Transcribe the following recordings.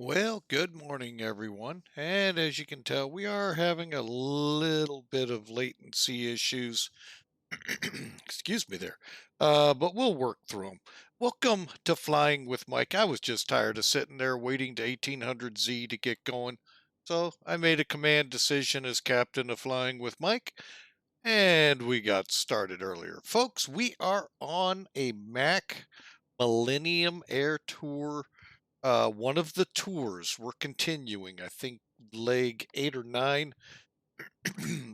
Well, good morning, everyone. And as you can tell, we are having a little bit of latency issues. Excuse me there. But we'll work through them. Welcome to Flying with Mike. I was just tired of sitting there waiting to 1800Z to get going. So I made a command decision as captain of Flying with Mike, and we got started earlier. Folks, we are on a Mac Millennium Air Tour, one of the tours we're continuing, I think leg 8 or 9,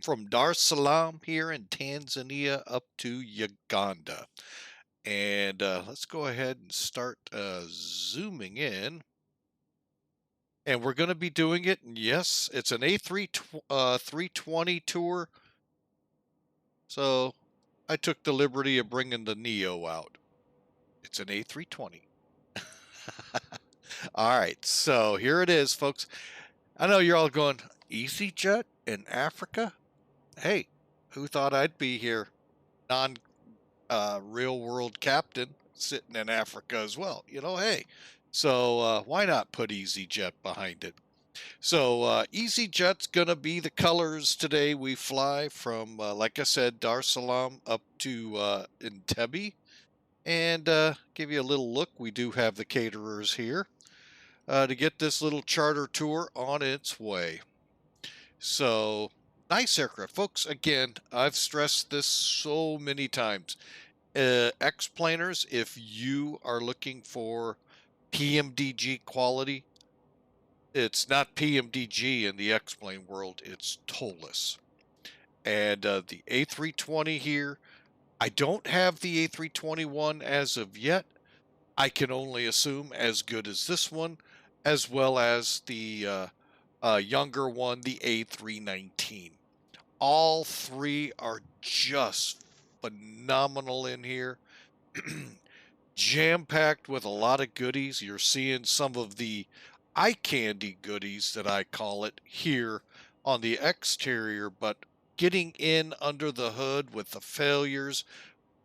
from Dar es Salaam here in Tanzania up to Uganda. And let's go ahead and start zooming in. And we're going to be doing it. And yes, it's an A320 tour. So I took the liberty of bringing the Neo out. It's an A320. All right, so here it is, folks. I know you're all going, EasyJet in Africa? Hey, who thought I'd be here? Non real world captain sitting in Africa as well. Hey. So why not put EasyJet behind it? So EasyJet's going to be the colors today. We fly from, like I said, Dar es Salaam up to Entebbe. And give you a little look. We do have the caterers here to get this little charter tour on its way. So, nice aircraft. Folks, again, I've stressed this so many times. X-planers, if you are looking for PMDG quality, it's not PMDG in the X-plane world, it's Toliss. And the A320 here, I don't have the A321 as of yet. I can only assume as good as this one, as well as the younger one, the A319. All three are just phenomenal in here. Jam-packed with a lot of goodies. You're seeing some of the eye candy goodies that I call it here on the exterior, but getting in under the hood with the failures,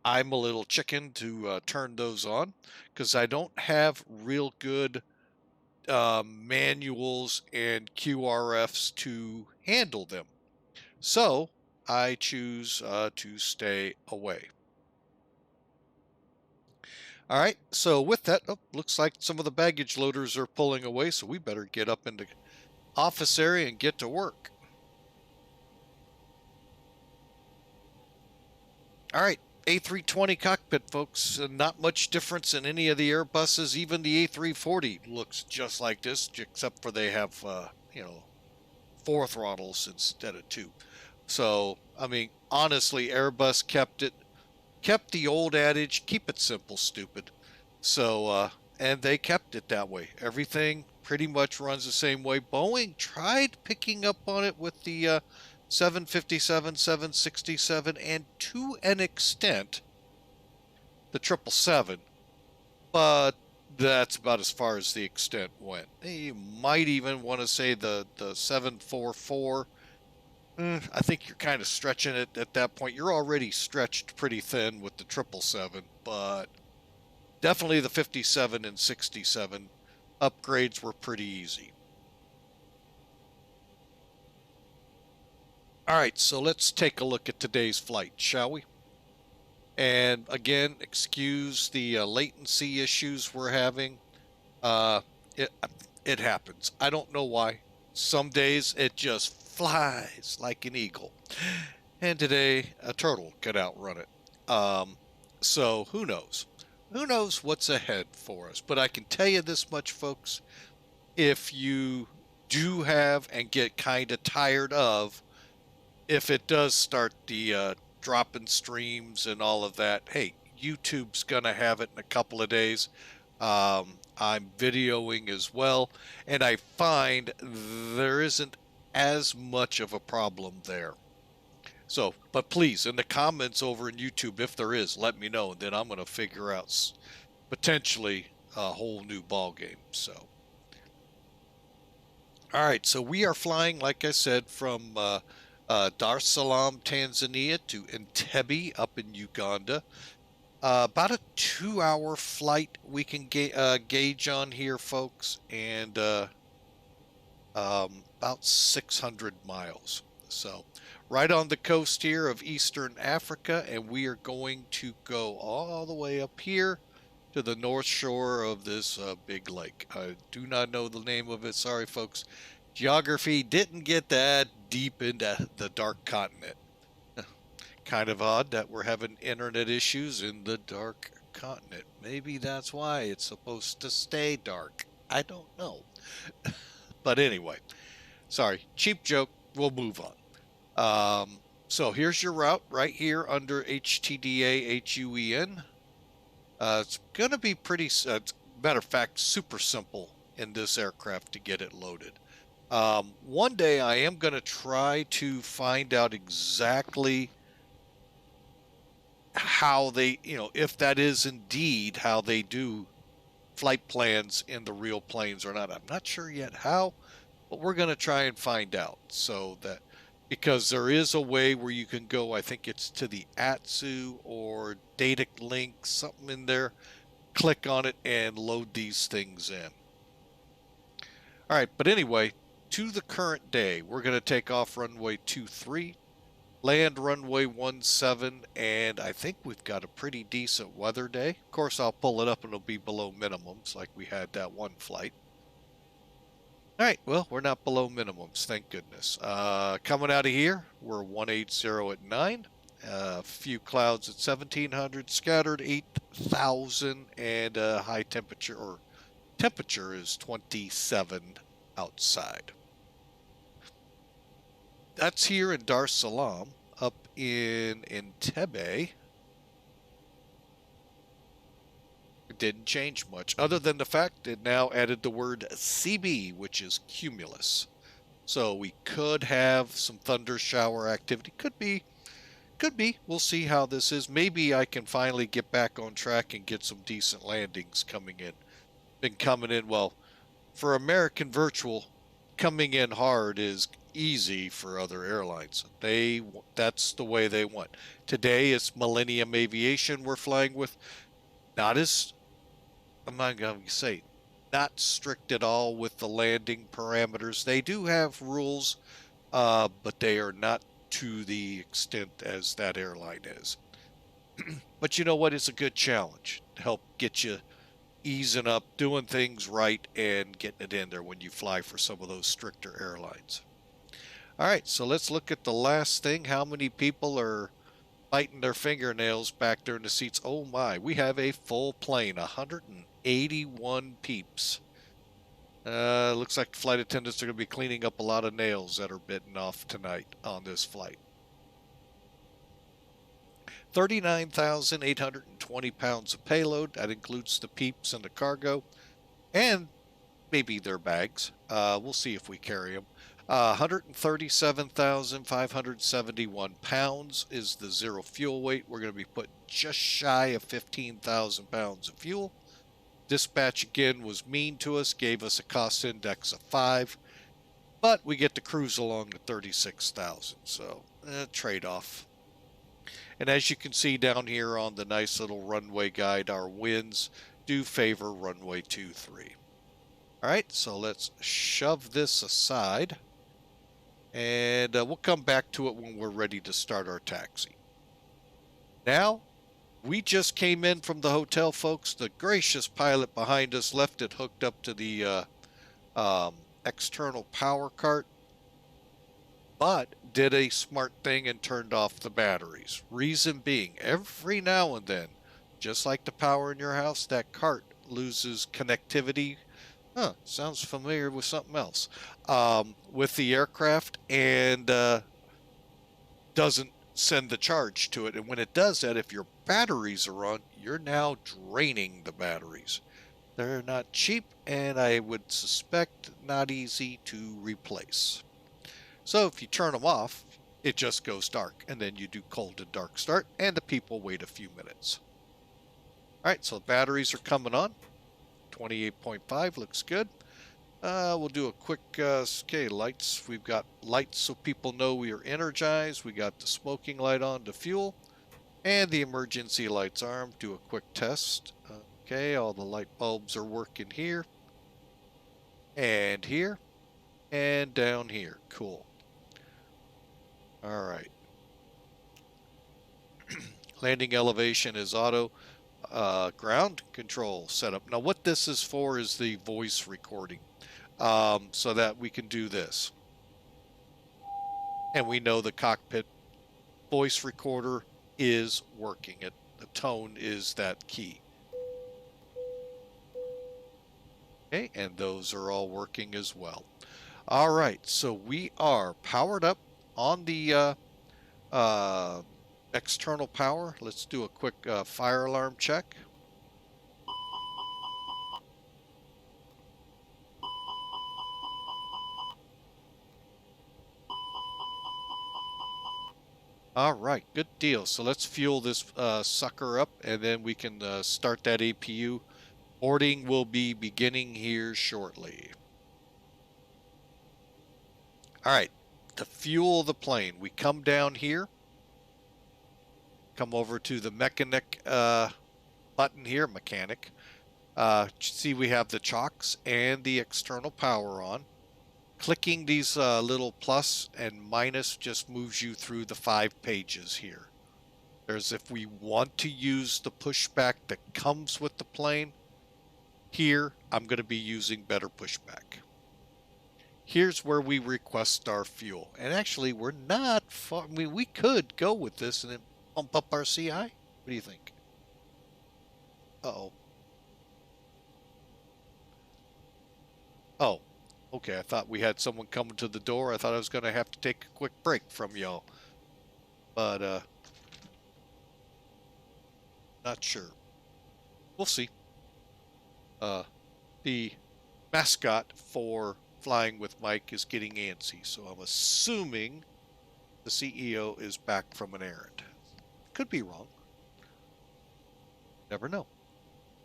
I'm a little chicken to turn those on because I don't have real good manuals and QRFs to handle them. So I choose to stay away. All right, so with that, looks like some of the baggage loaders are pulling away, so we better get up into office area and get to work. All right, A320 cockpit, folks. Not much difference in any of the Airbuses. Even the A340 looks just like this, except for they have, 4 throttles instead of 2. So, I mean, honestly, Airbus kept the old adage, keep it simple, stupid. So, and they kept it that way. Everything pretty much runs the same way. Boeing tried picking up on it with the 757, 767, and to an extent, the 777, but that's about as far as the extent went. You might even want to say the 744. I think you're kind of stretching it at that point. You're already stretched pretty thin with the 777, but definitely the 57 and 67 upgrades were pretty easy. All right, so let's take a look at today's flight, shall we? And again, excuse the latency issues we're having. Uh, it, it happens. I don't know why. Some days it just flies like an eagle. And today a turtle could outrun it. So who knows? Who knows what's ahead for us? But I can tell you this much, folks. If you do have and get kind of tired of, if it does start the dropping streams and all of that, hey, YouTube's going to have it in a couple of days. I'm videoing as well, and I find there isn't as much of a problem there. So, but please, in the comments over in YouTube, if there is, let me know, and then I'm going to figure out potentially a whole new ball game. So, all right, so we are flying, like I said, from Dar es Salaam, Tanzania to Entebbe up in Uganda. About a 2-hour flight we can gauge on here, folks, and about 600 miles. So right on the coast here of Eastern Africa, and we are going to go all the way up here to the north shore of this big lake. I do not know the name of it. Sorry, folks. Geography didn't get that deep into the dark continent. Kind of odd that we're having internet issues in the dark continent. Maybe that's why it's supposed to stay dark. I don't know. But anyway, sorry, cheap joke. We'll move on. So here's your route right here under HTDA HUEN. It's going to be pretty, matter of fact, super simple in this aircraft to get it loaded. One day I am going to try to find out exactly how they, if that is indeed how they do flight plans in the real planes or not. I'm not sure yet how, but we're going to try and find out. So that, because there is a way where you can go, I think it's to the ATSU or data link, something in there, click on it and load these things in. All right, but anyway, to the current day, we're going to take off runway 23, land runway 17, and I think we've got a pretty decent weather day. Of course, I'll pull it up and it'll be below minimums like we had that one flight. All right, well, we're not below minimums, thank goodness. Coming out of here, we're 180 at 9. A few clouds at 1700, scattered 8,000, and high temperature, or temperature is 27 outside. That's here in Dar es Salaam. Up in Entebbe, it didn't change much, other than the fact it now added the word CB, which is cumulus. So we could have some thunder shower activity. Could be. We'll see how this is. Maybe I can finally get back on track and get some decent landings coming in. Been coming in, well, for American Virtual, coming in hard is easy for other airlines. That's the way they want. Today it's Millennium Aviation we're flying with. Not as, I'm not going to say, not strict at all with the landing parameters. They do have rules, but they are not to the extent as that airline is. But you know what? It's a good challenge to help get you easing up, doing things right, and getting it in there when you fly for some of those stricter airlines. All right, so let's look at the last thing. How many people are biting their fingernails back there in the seats? Oh my, we have a full plane, 181 peeps. Looks like flight attendants are going to be cleaning up a lot of nails that are bitten off tonight on this flight. 39,820 pounds of payload. That includes the peeps and the cargo, and maybe their bags. We'll see if we carry them. 137,571 pounds is the zero fuel weight. We're going to be putting just shy of 15,000 pounds of fuel. Dispatch again was mean to us, gave us a cost index of 5, but we get to cruise along at 36,000, so trade-off. And as you can see down here on the nice little runway guide, our winds do favor runway 23. All right, so let's shove this aside, and we'll come back to it when we're ready to start our taxi. Now, we just came in from the hotel, folks. The gracious pilot behind us left it hooked up to the external power cart, but did a smart thing and turned off the batteries. Reason being, every now and then, just like the power in your house, that cart loses connectivity. Sounds familiar with something else. With the aircraft, and doesn't send the charge to it. And when it does that, if your batteries are on, you're now draining the batteries. They're not cheap, and I would suspect not easy to replace. So if you turn them off, it just goes dark, and then you do cold and dark start, and the people wait a few minutes. All right, so the batteries are coming on. 28.5 looks good. We'll do a quick, okay, lights. We've got lights so people know we are energized. We got the smoking light on to fuel. And the emergency lights arm, do a quick test. Okay, all the light bulbs are working here. And here. And down here. Cool. All right. Landing elevation is auto. Ground control setup. Now what this is for is the voice recording. So that we can do this. And we know the cockpit voice recorder is working. The tone is that key. Okay, and those are all working as well. All right, so we are powered up on the external power. Let's do a quick fire alarm check. All right, good deal. So let's fuel this sucker up, and then we can start that APU. Boarding will be beginning here shortly. All right, to fuel the plane, we come down here, come over to the mechanic button here, mechanic. See, we have the chocks and the external power on. Clicking these little plus and minus just moves you through the 5 pages here. There's if we want to use the pushback that comes with the plane. Here, I'm going to be using better pushback. Here's where we request our fuel. And actually, we're not far. I mean, we could go with this and then pump up our CI. What do you think? Uh-oh. Oh, okay. I thought we had someone coming to the door. I thought I was going to have to take a quick break from y'all. But, not sure. We'll see. The mascot for Flying with Mike is getting antsy, so I'm assuming the CEO is back from an errand. Could be wrong. Never know.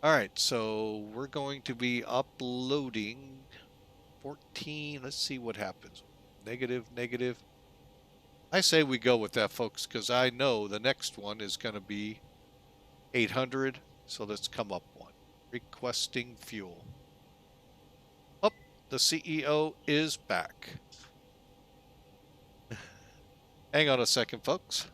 All right, so we're going to be uploading 14. Let's see what happens. Negative, negative. I say we go with that, folks, because I know the next one is going to be 800. So let's come up one. Requesting fuel. Oh, the CEO is back. Hang on a second, folks.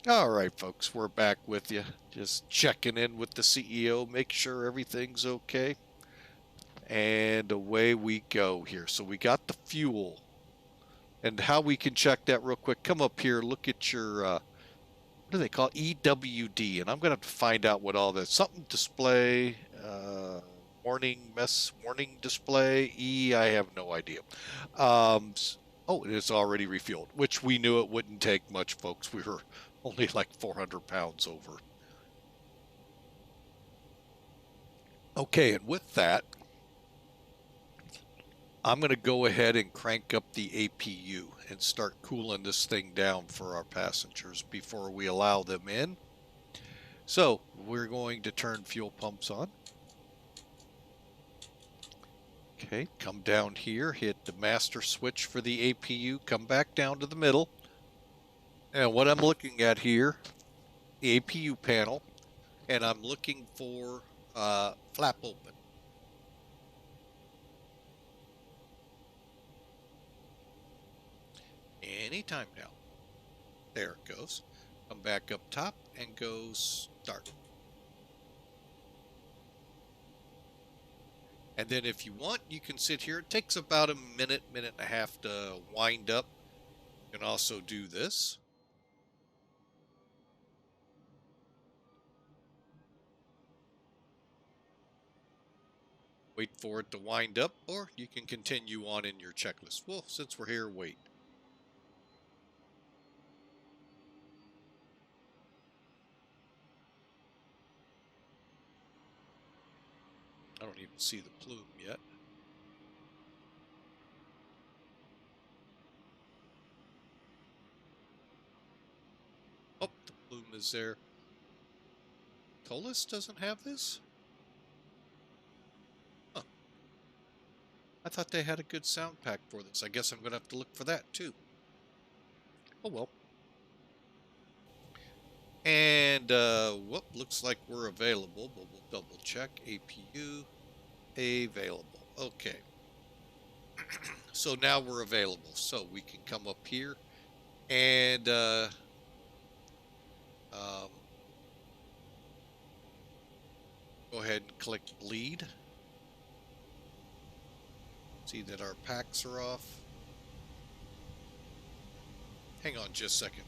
All right, folks, we're back with you. Just checking in with the CEO, make sure everything's okay. And away we go here. So we got the fuel. And how we can check that real quick, come up here, look at your, what do they call it? EWD. And I'm going to have to find out what all that, something display, warning display, I have no idea. Oh, it's already refueled, which we knew it wouldn't take much, folks. We were only like 400 pounds over. Okay, and with that, I'm going to go ahead and crank up the APU and start cooling this thing down for our passengers before we allow them in. So we're going to turn fuel pumps on. Okay, come down here, hit the master switch for the APU, come back down to the middle. And what I'm looking at here, the APU panel, and I'm looking for flap open. Anytime now. There it goes. Come back up top and go start. And then if you want, you can sit here. It takes about a minute, minute and a half to wind up. You can also do this. Wait for it to wind up, or you can continue on in your checklist. Well, since we're here, wait. I don't even see the plume yet. is there? Toliss doesn't have this? Huh. I thought they had a good sound pack for this. I guess I'm going to have to look for that too. Oh well. And, whoop, looks like we're available, but we'll double check. APU, available. Okay. So now we're available. So we can come up here and, go ahead and click bleed. See that our packs are off. Hang on just a second.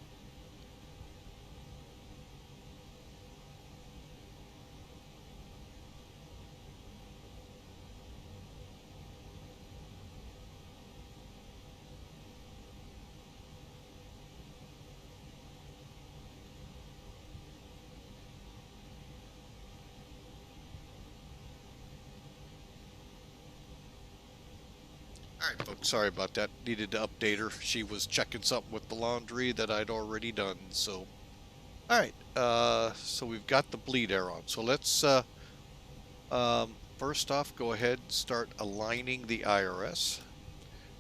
Alright folks, sorry about that. Needed to update her. She was checking something with the laundry that I'd already done, so. Alright, so we've got the bleed air on. So let's, first off, go ahead and start aligning the IRS,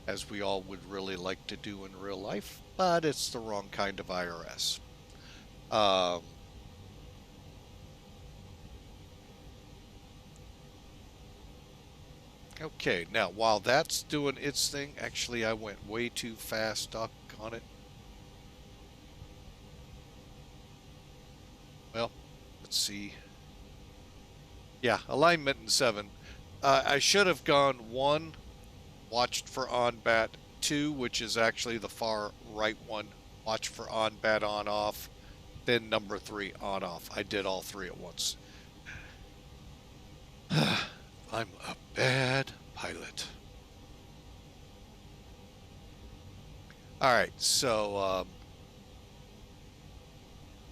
as we all would really like to do in real life, but it's the wrong kind of IRS. Okay, now while that's doing its thing, actually I went way too fast on it. Well, let's see. Yeah, alignment in 7. I should have gone 1, watched for on-bat, 2, which is actually the far right one, watch for on-bat on-off, then number 3 on-off. I did all 3 at once. I'm a bad pilot. Alright, so,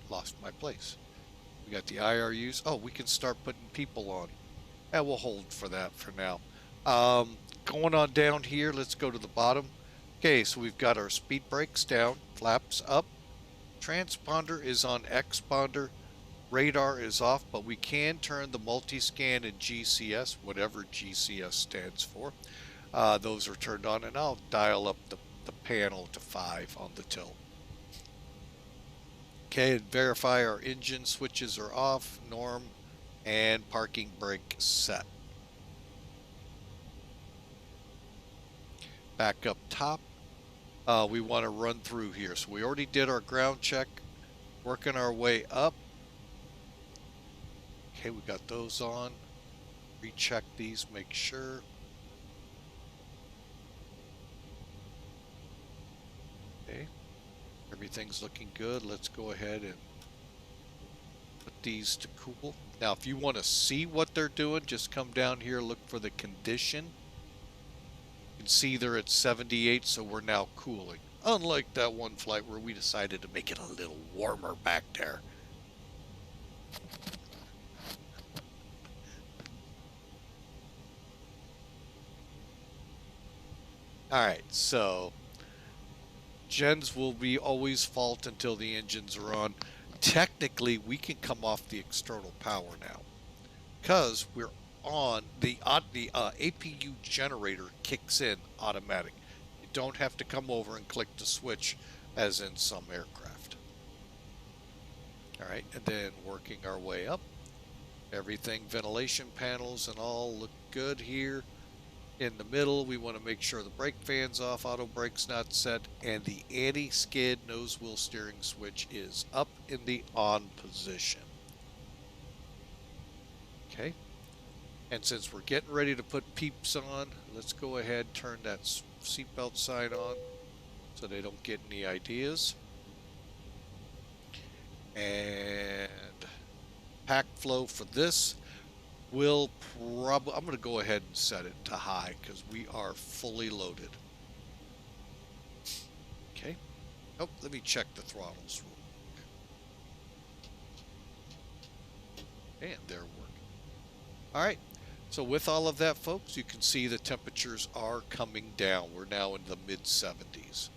lost my place. We got the IRUs. Oh, we can start putting people on. Yeah, we'll hold for that for now. Going on down here, let's go to the bottom. Okay, so we've got our speed brakes down, flaps up. Transponder is on Xponder. Radar is off, but we can turn the multi-scan and GCS, whatever GCS stands for. Those are turned on, and I'll dial up the panel to 5 on the tilt. Okay, and verify our engine switches are off, norm, and parking brake set. Back up top, we want to run through here. So we already did our ground check, working our way up. Okay, we got those on. Recheck these, make sure. Okay, everything's looking good. Let's go ahead and put these to cool. Now, if you want to see what they're doing, just come down here, look for the condition. You can see they're at 78, so we're now cooling. Unlike that one flight where we decided to make it a little warmer back there. Alright, so gens will be always fault until the engines are on. Technically, we can come off the external power now because we're on the APU generator kicks in automatic. You don't have to come over and click the switch as in some aircraft. Alright, and then working our way up. Everything, ventilation panels and all look good here. In the middle, we want to make sure the brake fan's off, auto brake's not set, and the anti-skid nose wheel steering switch is up in the on position. Okay, and since we're getting ready to put peeps on, let's go ahead and turn that seatbelt sign on so they don't get any ideas. And pack flow for this. We'll probably, I'm going to go ahead and set it to high because we are fully loaded. Okay. Oh, let me check the throttles real quick. And they're working. All right. So with all of that, folks, you can see the temperatures are coming down. We're now in the mid-70s.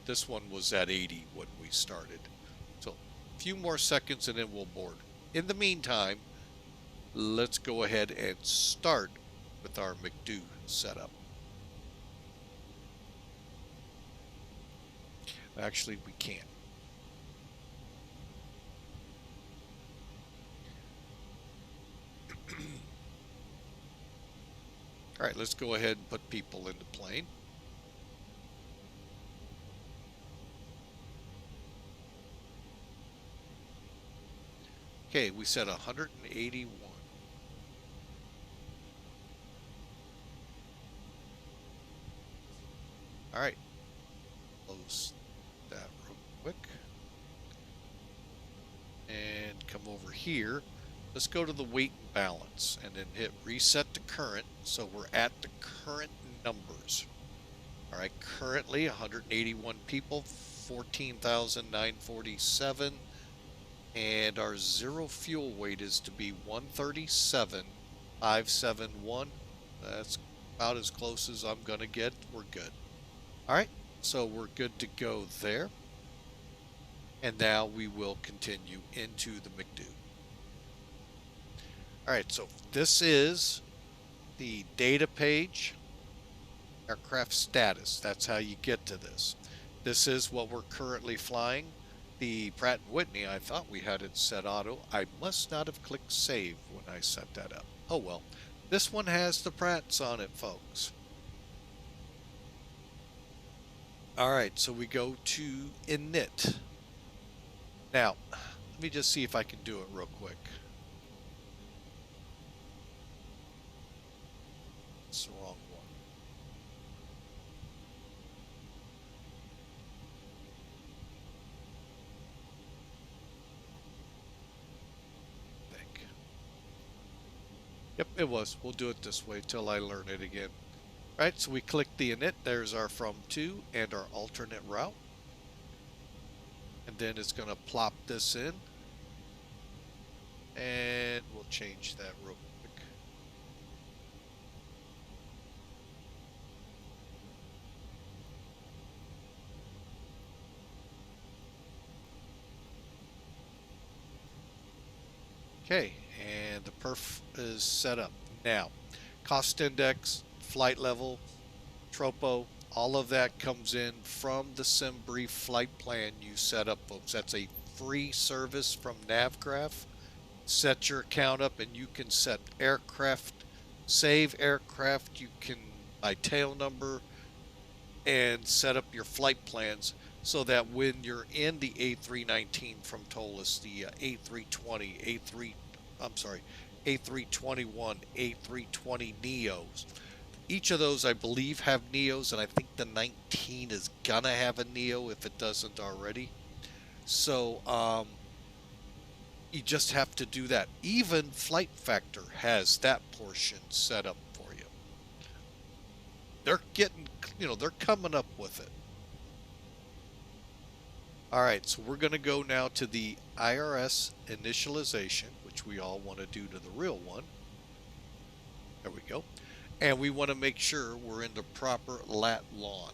This one was at 80 when we started. So a few more seconds and then we'll board. In the meantime, let's go ahead and start with our McDo setup. Actually, we can't. All right, let's go ahead and put people in the plane. Okay, we set 181. All right, close that real quick. And come over here. Let's go to the weight and balance and then hit reset to current. So we're at the current numbers. All right, currently 181 people, 14,947. And our zero fuel weight is to be 137,571. That's about as close as I'm going to get. We're good. All right, so we're good to go there. And now we will continue into the McDo. All right, so this is the data page, aircraft status. That's how you get to this. This is what we're currently flying. The Pratt & Whitney, I thought we had it set auto. I must not have clicked save when I set that up. Oh well. This one has the Pratts on it, folks. All right, so we go to init. Now, let me just see if I can do it real quick. It's the wrong one. I think. Yep, it was. We'll do it this way till I learn it again. All right, so we click the init. There's our from to and our alternate route. And then it's going to plop this in. And we'll change that real quick. Okay, and the perf is set up. Now, cost index, flight level, tropo, all of that comes in from the SimBrief flight plan you set up, folks. That's a free service from Navgraph. Set your account up and you can set aircraft, save aircraft, you can by tail number and set up your flight plans so that when you're in the A319 from Toliss, the A320, A321, A320 Neos. Each of those, I believe, have Neos, and I think the 19 is gonna have a Neo if it doesn't already. So, you just have to do that. Even Flight Factor has that portion set up for you. They're getting, they're coming up with it. All right, so we're going to go now to the IRS initialization, which we all want to do to the real one. There we go. And we want to make sure we're in the proper lat long.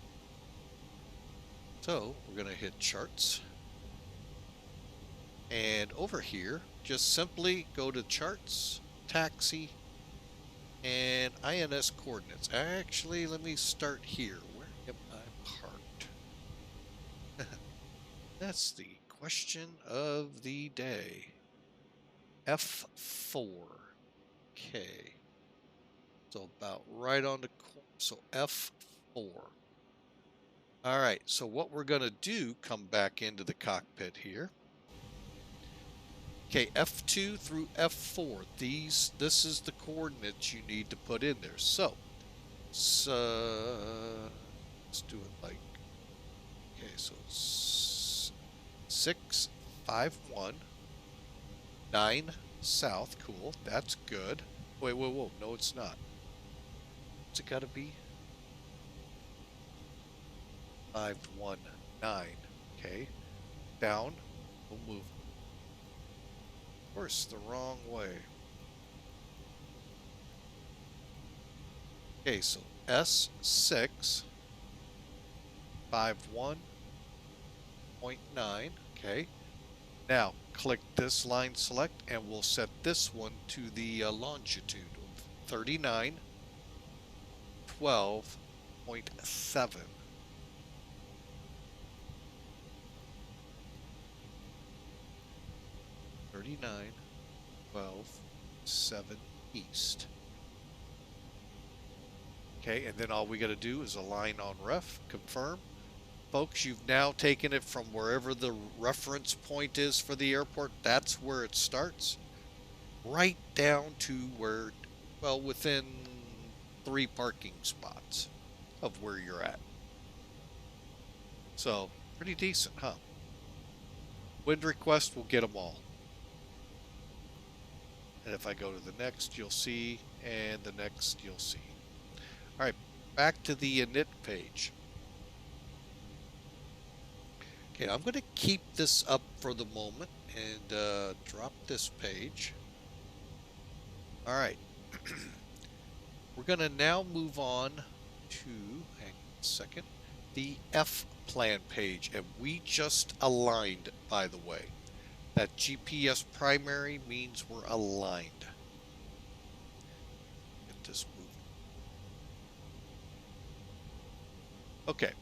So we're going to hit charts. And over here, just simply go to charts, taxi, and INS coordinates. Actually, let me start here. Where am I parked? That's the question of the day. F4. Okay. So about right on the corner. So F4. All right. So what we're going to do, come back into the cockpit here. Okay, F2 through F4. This is the coordinates you need to put in there. So let's do it like, okay, so it's 6, 5, 1, 9 south. Cool, that's good. Wait, whoa, no, it's not. What's it gotta be? 5, 1, 9. Okay, down. We'll move. Of course, the wrong way. Okay, so S6, 5, 1, 0.9. Okay. Now click this line select and we'll set this one to the longitude of 3912.7. 3912.7 east. Okay, and then all we got to do is align on ref, confirm. Folks, you've now taken it from wherever the reference point is for the airport. That's where it starts. Right down to where, well, within 3 parking spots of where you're at. So, pretty decent, huh? Wind request will get them all. And if I go to the next, you'll see, and the next, you'll see. All right, back to the init page. Okay, I'm going to keep this up for the moment and drop this page. All right. We're going to now move on to, hang on a second, the F plan page. And we just aligned, by the way. That GPS primary means we're aligned. Get this moving. Okay.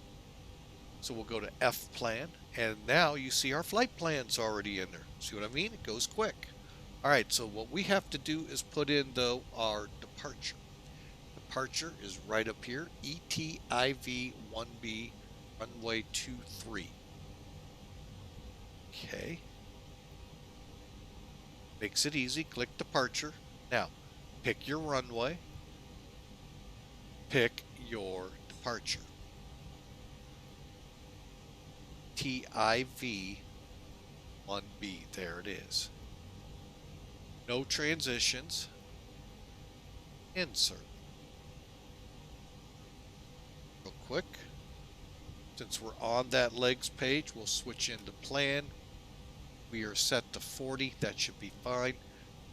So we'll go to F plan, and now you see our flight plan's already in there. See what I mean? It goes quick. All right, so what we have to do is put in, though, our departure. Departure is right up here, ETIV-1B, runway 23. Okay. Makes it easy. Click departure. Now, pick your runway. Pick your departure. TIV-1B. There it is. No transitions. Insert. Real quick. Since we're on that legs page, we'll switch into plan. We are set to 40. That should be fine.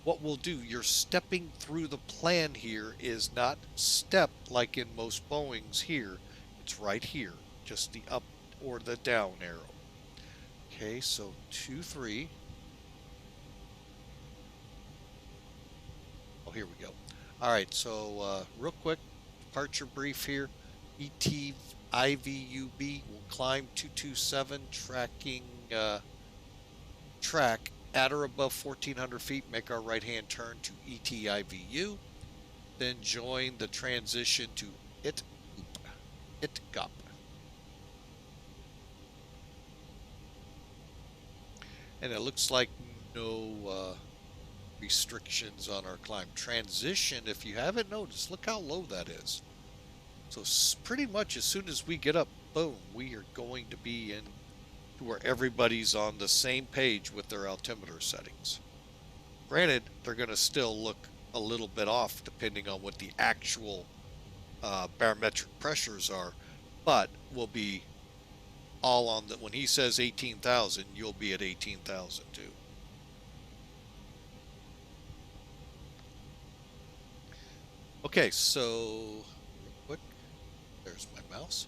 What we'll do, you're stepping through the plan here is not step like in most Boeings here. It's right here. Just the up or the down arrow. Okay, so 2-3. Oh, here we go. All right, so real quick, departure brief here. ETIVUB will climb 227, tracking track at or above 1,400 feet. Make our right-hand turn to ETIVU. Then join the transition to ITGOP. And it looks like no restrictions on our climb. Transition, if you haven't noticed, look how low that is. So pretty much as soon as we get up, boom, we are going to be in to where everybody's on the same page with their altimeter settings. Granted, they're going to still look a little bit off depending on what the actual barometric pressures are, but we'll be all on the, when he says 18,000, you'll be at 18,000 too. Okay, so real quick, there's my mouse.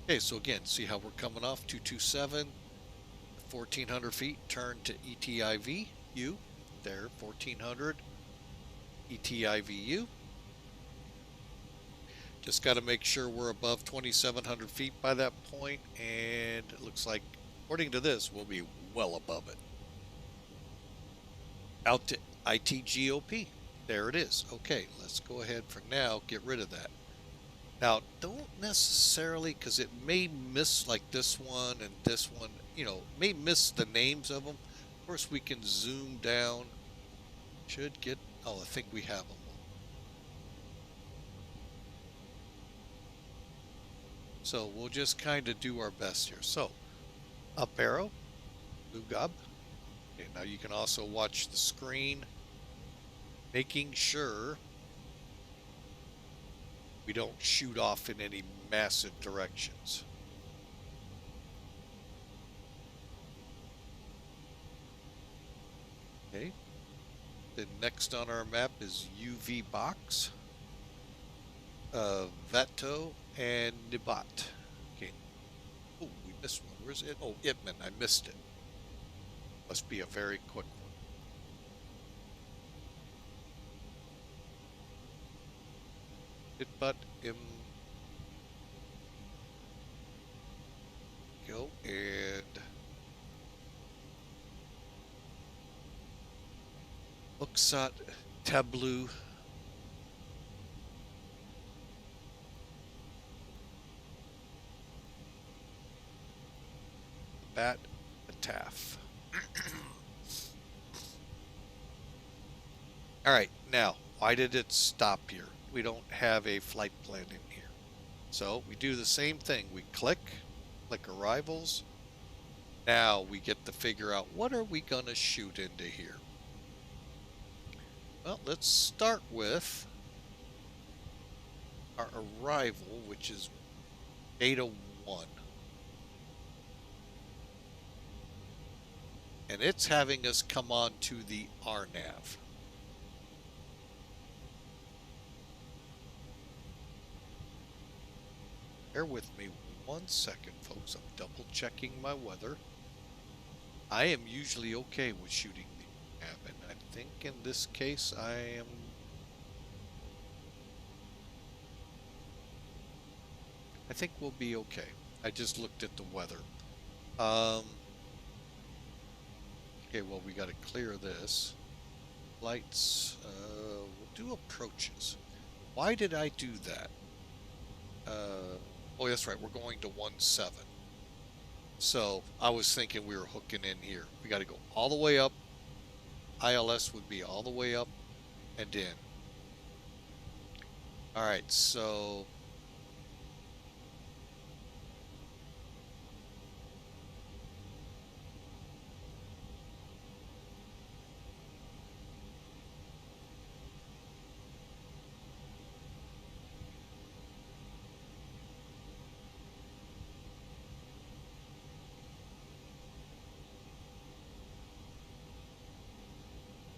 Okay, so again, see how we're coming off 227, 1,400 feet, turn to ETIVU, there, 1,400, ETIVU. Just got to make sure we're above 2,700 feet by that point, and it looks like, according to this, we'll be well above it. Out to ITGOP. There it is. Okay, let's go ahead for now, get rid of that. Now, don't necessarily, because it may miss like this one and this one, you know, may miss the names of them. Of course, we can zoom down. Should get, oh, I think we have them. So we'll just kind of do our best here. So, up arrow, blue gob. Okay, now you can also watch the screen, making sure we don't shoot off in any massive directions. Okay. Then next on our map is UV box, VATO, and Nibat. Okay. Oh, we missed one. Where's it? Oh, Itman. I missed it. Must be a very quick one. But go and Uksat Tableau. BETAF. All right, now, why did it stop here? We don't have a flight plan in here. So we do the same thing. We click arrivals. Now we get to figure out what are we going to shoot into here. Well, let's start with our arrival, which is Beta 1. And it's having us come on to the RNAV. Bear with me 1 second, folks. I'm double checking my weather. I am usually okay with shooting the RNAV, and I think in this case I think we'll be okay. I just looked at the weather. Okay, well, we got to clear this. Lights, we'll do approaches. Why did I do that? Oh, that's right, we're going to 1.7. So I was thinking we were hooking in here. We got to go all the way up. ILS would be all the way up and in. All right, so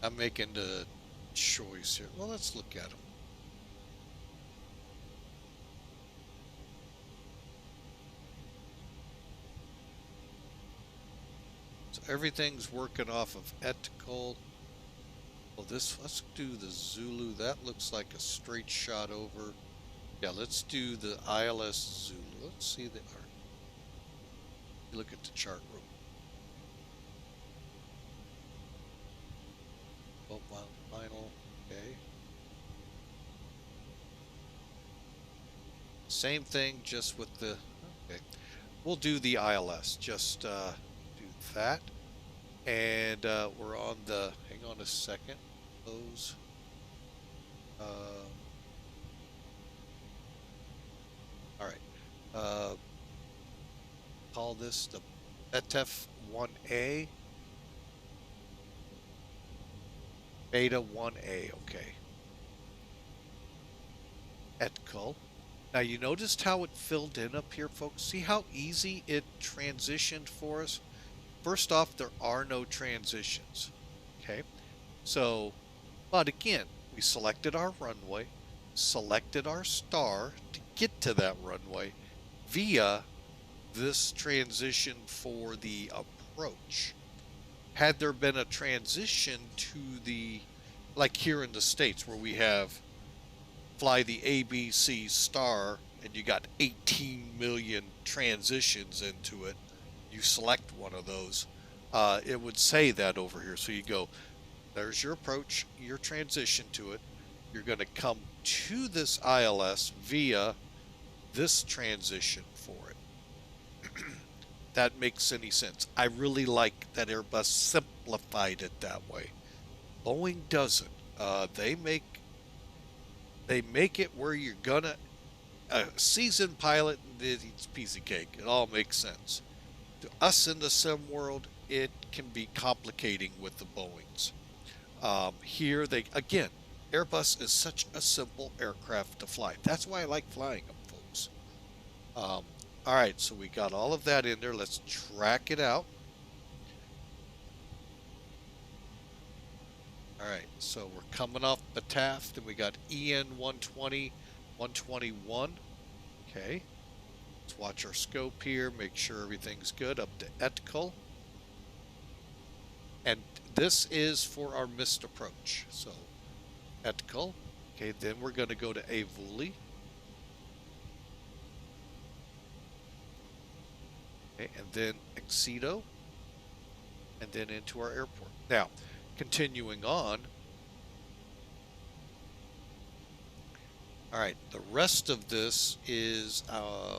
I'm making the choice here. Well, let's look at them. So everything's working off of Int'l. Well, let's do the Zulu. That looks like a straight shot over. Yeah, let's do the ILS Zulu. Let's see the art. Look at the chart room. Final, okay. Same thing, just with the, okay. We'll do the ILS, just do that. And we're on the, hang on a second, close. All right. Call this the BETAF 1A. Beta 1A, okay. Int'l. Now you noticed how it filled in up here, folks? See how easy it transitioned for us? First off, there are no transitions, okay? So, but again, we selected our runway, selected our star to get to that runway via this transition for the approach. Had there been a transition to the, like here in the States where we have fly the ABC star and you got 18 million transitions into it, you select one of those, it would say that over here. So you go, there's your approach, your transition to it. You're going to come to this ILS via this transition for it. That makes any sense. I really like that Airbus simplified it that way. Boeing doesn't. They make it where you're gonna, a seasoned pilot, it's a piece of cake. It all makes sense. To us in the sim world, it can be complicating with the Boeings. Here they, again, Airbus is such a simple aircraft to fly. That's why I like flying them, folks. All right, so we got all of that in there. Let's track it out. All right, so we're coming off BETAF, and we got EN 120, 121. Okay, Let's watch our scope here, make sure everything's good up to Int'l. And this is for our missed approach. So Int'l. Okay, then we're going to go to Avuli. Okay, and then Excedo. And then into our airport. Now, continuing on. All right, the rest of this is a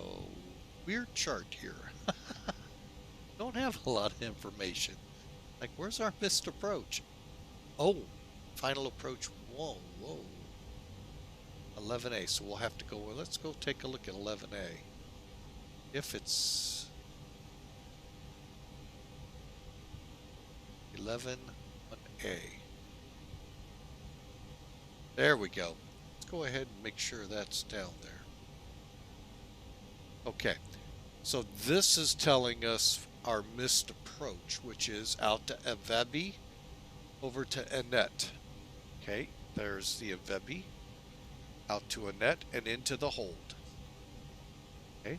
weird chart here. Don't have a lot of information. Like, where's our missed approach? Oh, final approach. Whoa. 11A. So we'll have to go. Let's go take a look at 11A. If it's 11A. There we go. Let's go ahead and make sure that's down there. Okay. So this is telling us our missed approach, which is out to Entebbe over to Int'l. Okay, there's the Entebbe, out to Int'l and into the hold. Okay,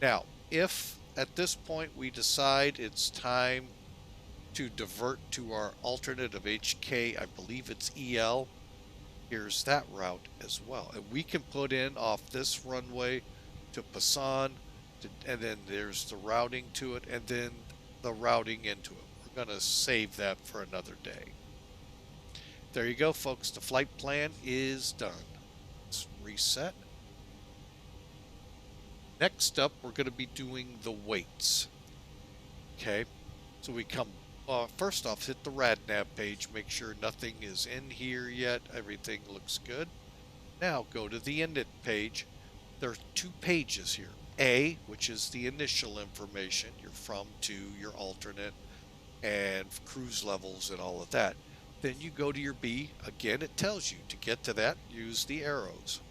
now if at this point we decide it's time to divert to our alternate of HK, I believe it's EL, here's that route as well. And we can put in off this runway to Pasan, and then there's the routing to it, and then the routing into it. We're going to save that for another day. There you go, folks. The flight plan is done. Let's reset. Next up, we're going to be doing the weights. Okay, so we come, first off, hit the RadNav page, make sure nothing is in here yet, everything looks good. Now go to the Int'l page. There are two pages here. A, which is the initial information, you're from, to, your alternate, and cruise levels and all of that. Then you go to your B. Again, it tells you to get to that, use the arrows.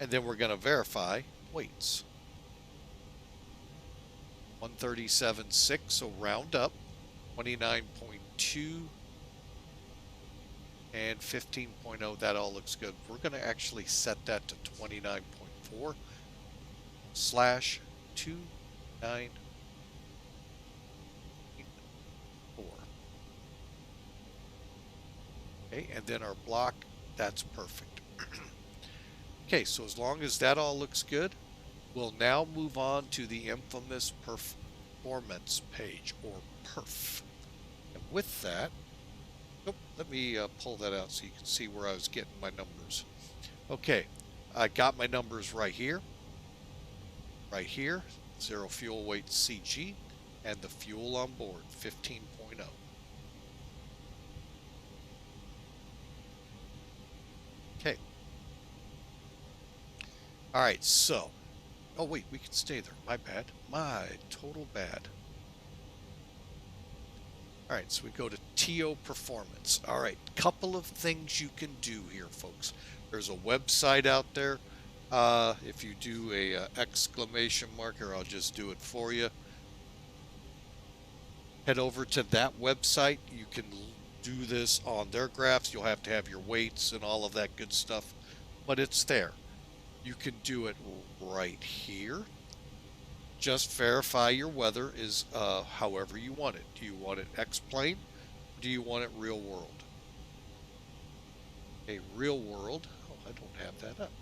And then we're going to verify weights. 137.6, so round up. 29.2 and 15.0, that all looks good. We're going to actually set that to 29.4 /294. Okay, and then our block, that's perfect. Okay, so as long as that all looks good, we'll now move on to the infamous performance page, or perf. And with that, let me pull that out so you can see where I was getting my numbers. Okay, I got my numbers right here, 0 fuel weight CG, and the fuel on board, 15.0. Okay. All right, so, oh wait, we can stay there. My bad. My total bad. All right, so we go to TO Performance. All right, couple of things you can do here, folks. There's a website out there. If you do a exclamation marker, I'll just do it for you. Head over to that website. You can do this on their graphs. You'll have to have your weights and all of that good stuff, but it's there. You can do it right here. Just verify your weather is however you want it. Do you want it X-plane? Do you want it real world? Okay, real world. Oh, I don't have that up.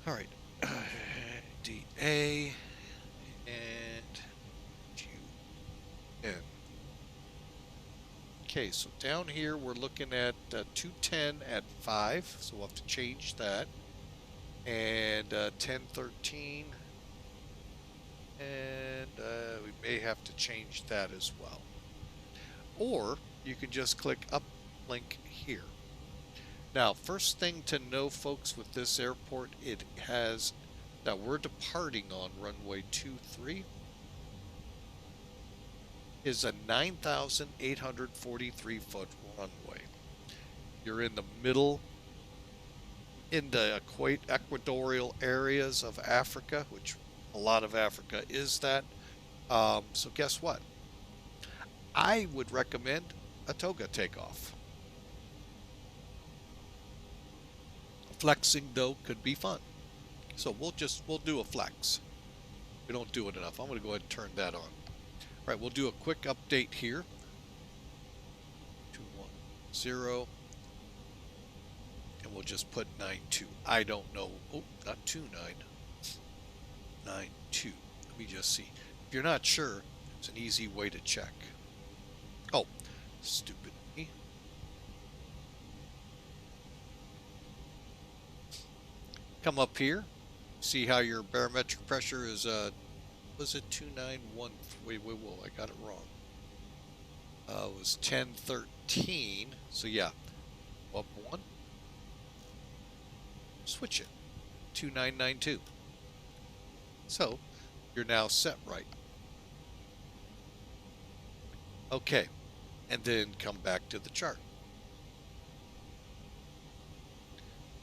All right. DA and UN. Okay, so down here we're looking at 210 at 5, so we'll have to change that. And 1013, and we may have to change that as well. Or you can just click uplink here. Now, first thing to know, folks, with this airport, it has that we're departing on runway 23 is a 9,843 foot runway. You're in the middle, in the equatorial areas of Africa, which a lot of Africa is that. So guess what? I would recommend a toga takeoff. Flexing though could be fun. So we'll do a flex. We don't do it enough. I'm going to go ahead and turn that on. All right, we'll do a quick update here. 210. And we'll just put 92. I don't know. Oh, not 29. 92. Let me just see. If you're not sure, it's an easy way to check. Oh, stupid me. Come up here. See how your barometric pressure is, was it 291? Wait, I got it wrong. It was 1013. So yeah, up one. Switch it. 2992. So you're now set right. Okay, and then come back to the chart.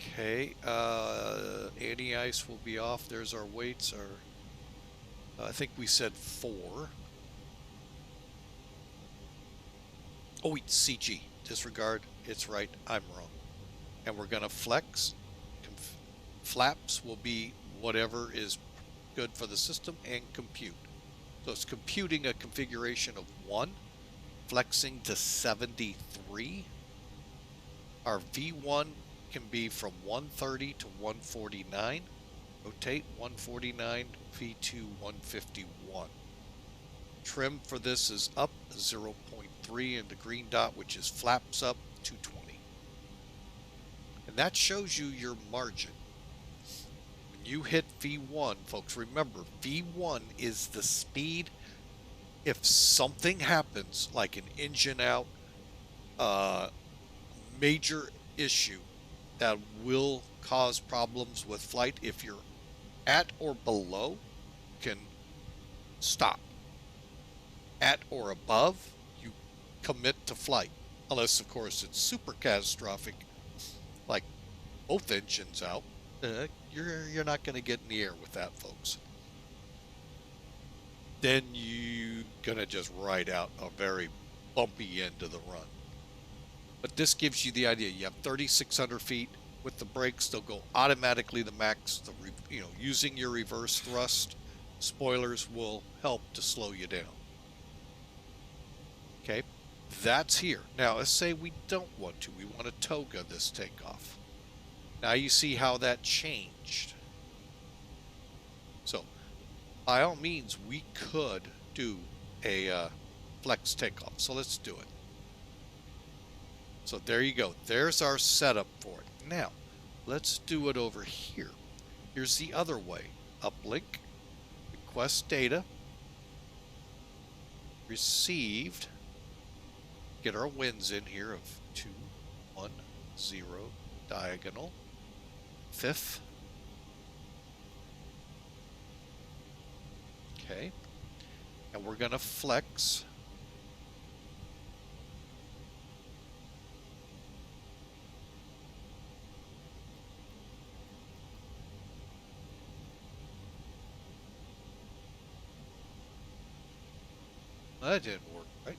Okay, anti-ice will be off. There's our weights. I think we said 4. Oh wait, CG. Disregard. It's right. I'm wrong. And we're going to flex. Flaps will be whatever is good for the system, and compute. So it's computing a configuration of 1, flexing to 73. Our V1 can be from 130 to 149. Rotate 149, V2 151. Trim for this is up 0.3, and the green dot, which is flaps up, 220. And that shows you your margin. When you hit V1, folks, remember, V1 is the speed. If something happens, like an engine out, major issue that will cause problems with flight, if you're at or below, you can stop. At or above, you commit to flight. Unless, of course, it's super catastrophic, like both engines out. You're not going to get in the air with that, folks. Then you're going to just ride out a very bumpy end of the run. But this gives you the idea. You have 3,600 feet. With the brakes, they'll go automatically the max. Using your reverse thrust, spoilers will help to slow you down. Okay, that's here. Now, let's say we don't want to. We want to toga this takeoff. Now you see how that changed. So, by all means, we could do a flex takeoff. So let's do it. So there you go. There's our setup for it. Now, let's do it over here. Here's the other way. Uplink, request data, received. Get our wins in here of 210 diagonal. 5th. Okay. And we're going to flex. That didn't work, right?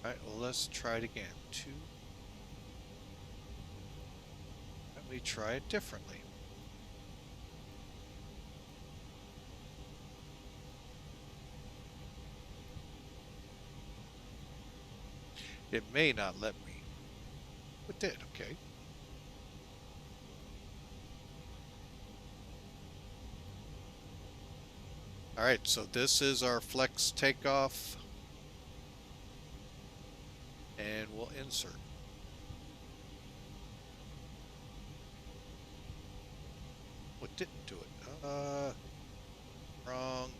Alright, well, let's try it again. 2. Let me try it differently. It may not let me. It did, okay. Alright, so this is our flex takeoff. And we'll insert. What didn't do it? Wrong.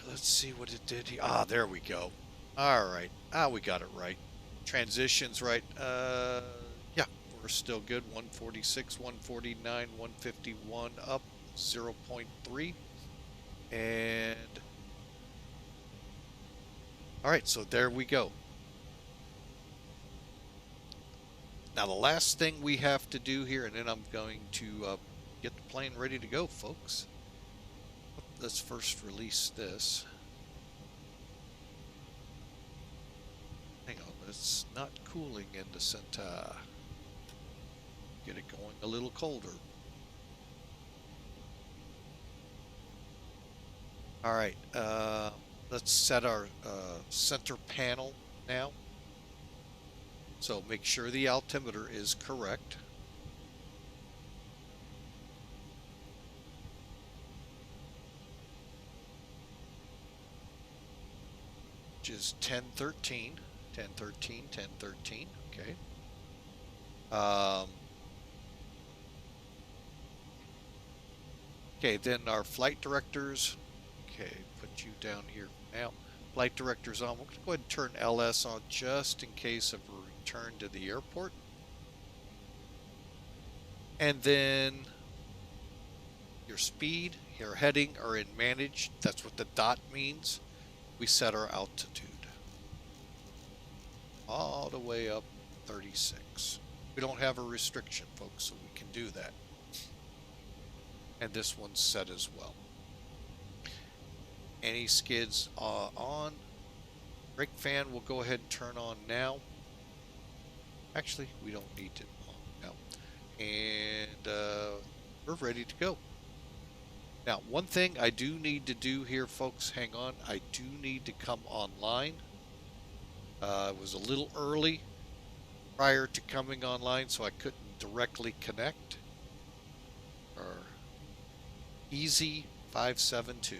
Let's see what it did here. Ah, there we go. All right. We got it right. Transitions right. Yeah, we're still good. 146, 149, 151 up 0.3. And all right, so there we go. Now the last thing we have to do here, and then I'm going to get the plane ready to go, folks. Let's first release this. Hang on, it's not cooling in the center. Get it going a little colder. All right, let's set our center panel now. So make sure the altimeter is correct. Which is 1013, 1013, 1013, okay. Okay, then our flight directors, okay, put you down here now. Flight directors on. We're going to go ahead and turn LS on just in case of a return to the airport. And then your speed, your heading are in managed. That's what the dot means. We set our altitude all the way up 36. We don't have a restriction, folks, so we can do that. And this one's set as well. Any skids on. Brake fan will go ahead and turn on now. Actually, we don't need to on now. And we're ready to go. Now, one thing I do need to do here, folks, hang on. I do need to come online. It was a little early prior to coming online, so I couldn't directly connect. Or Easy 572.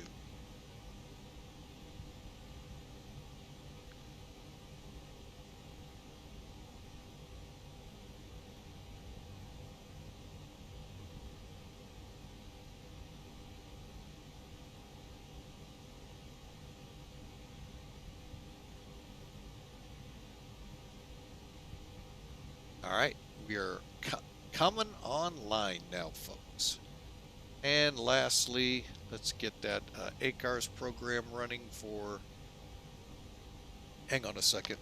All right, we are coming online now, folks. And lastly, let's get that ACARS program running for, hang on a second.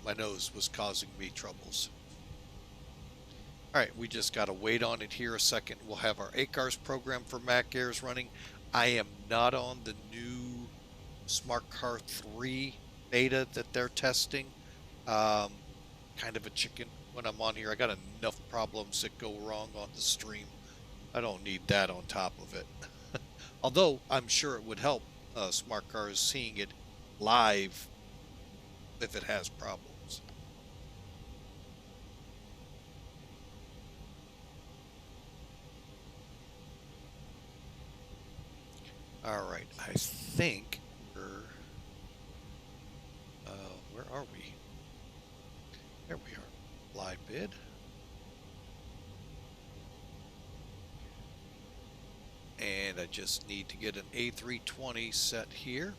My nose was causing me troubles. All right, we just got to wait on it here a second. We'll have our ACARS program for Mac Airs running. I am not on the new Smart Car 3 beta that they're testing. Kind of a chicken when I'm on here. I got enough problems that go wrong on the stream. I don't need that on top of it. Although I'm sure it would help Smart Cars seeing it live if it has problems. All right, I think we're, where are we? There we are, live bid. And I just need to get an A320 set here.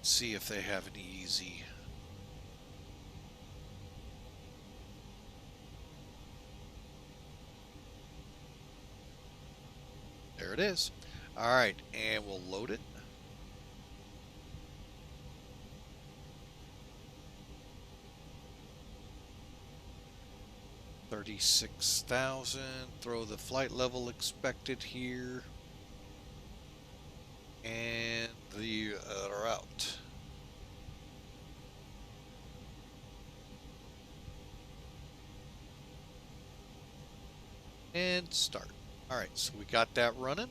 See if they have an easy. There it is. All right, and we'll load it. $36,000. Throw the flight level expected here. And the route. And start. All right, so we got that running.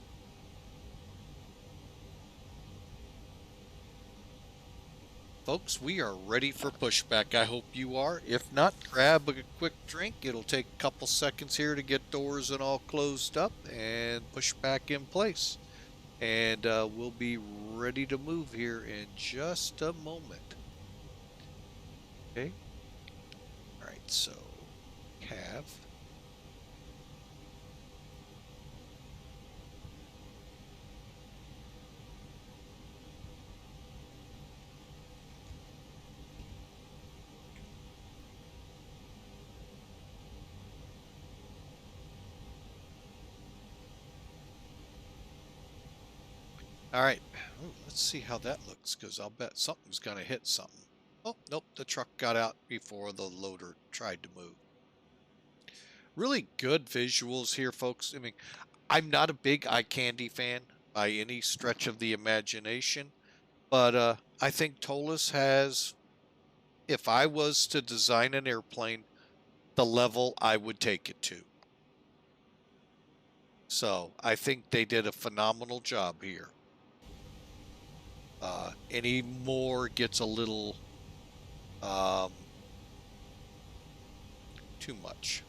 Folks, we are ready for pushback. I hope you are. If not, grab a quick drink. It'll take a couple seconds here to get doors and all closed up and push back in place. And we'll be ready to move here in just a moment. Okay. All right, so have. All right, ooh, let's see how that looks, because I'll bet something's going to hit something. Oh, nope, the truck got out before the loader tried to move. Really good visuals here, folks. I mean, I'm not a big eye candy fan by any stretch of the imagination, but I think Toliss has, if I was to design an airplane, the level I would take it to. So I think they did a phenomenal job here. Any more gets a little too much.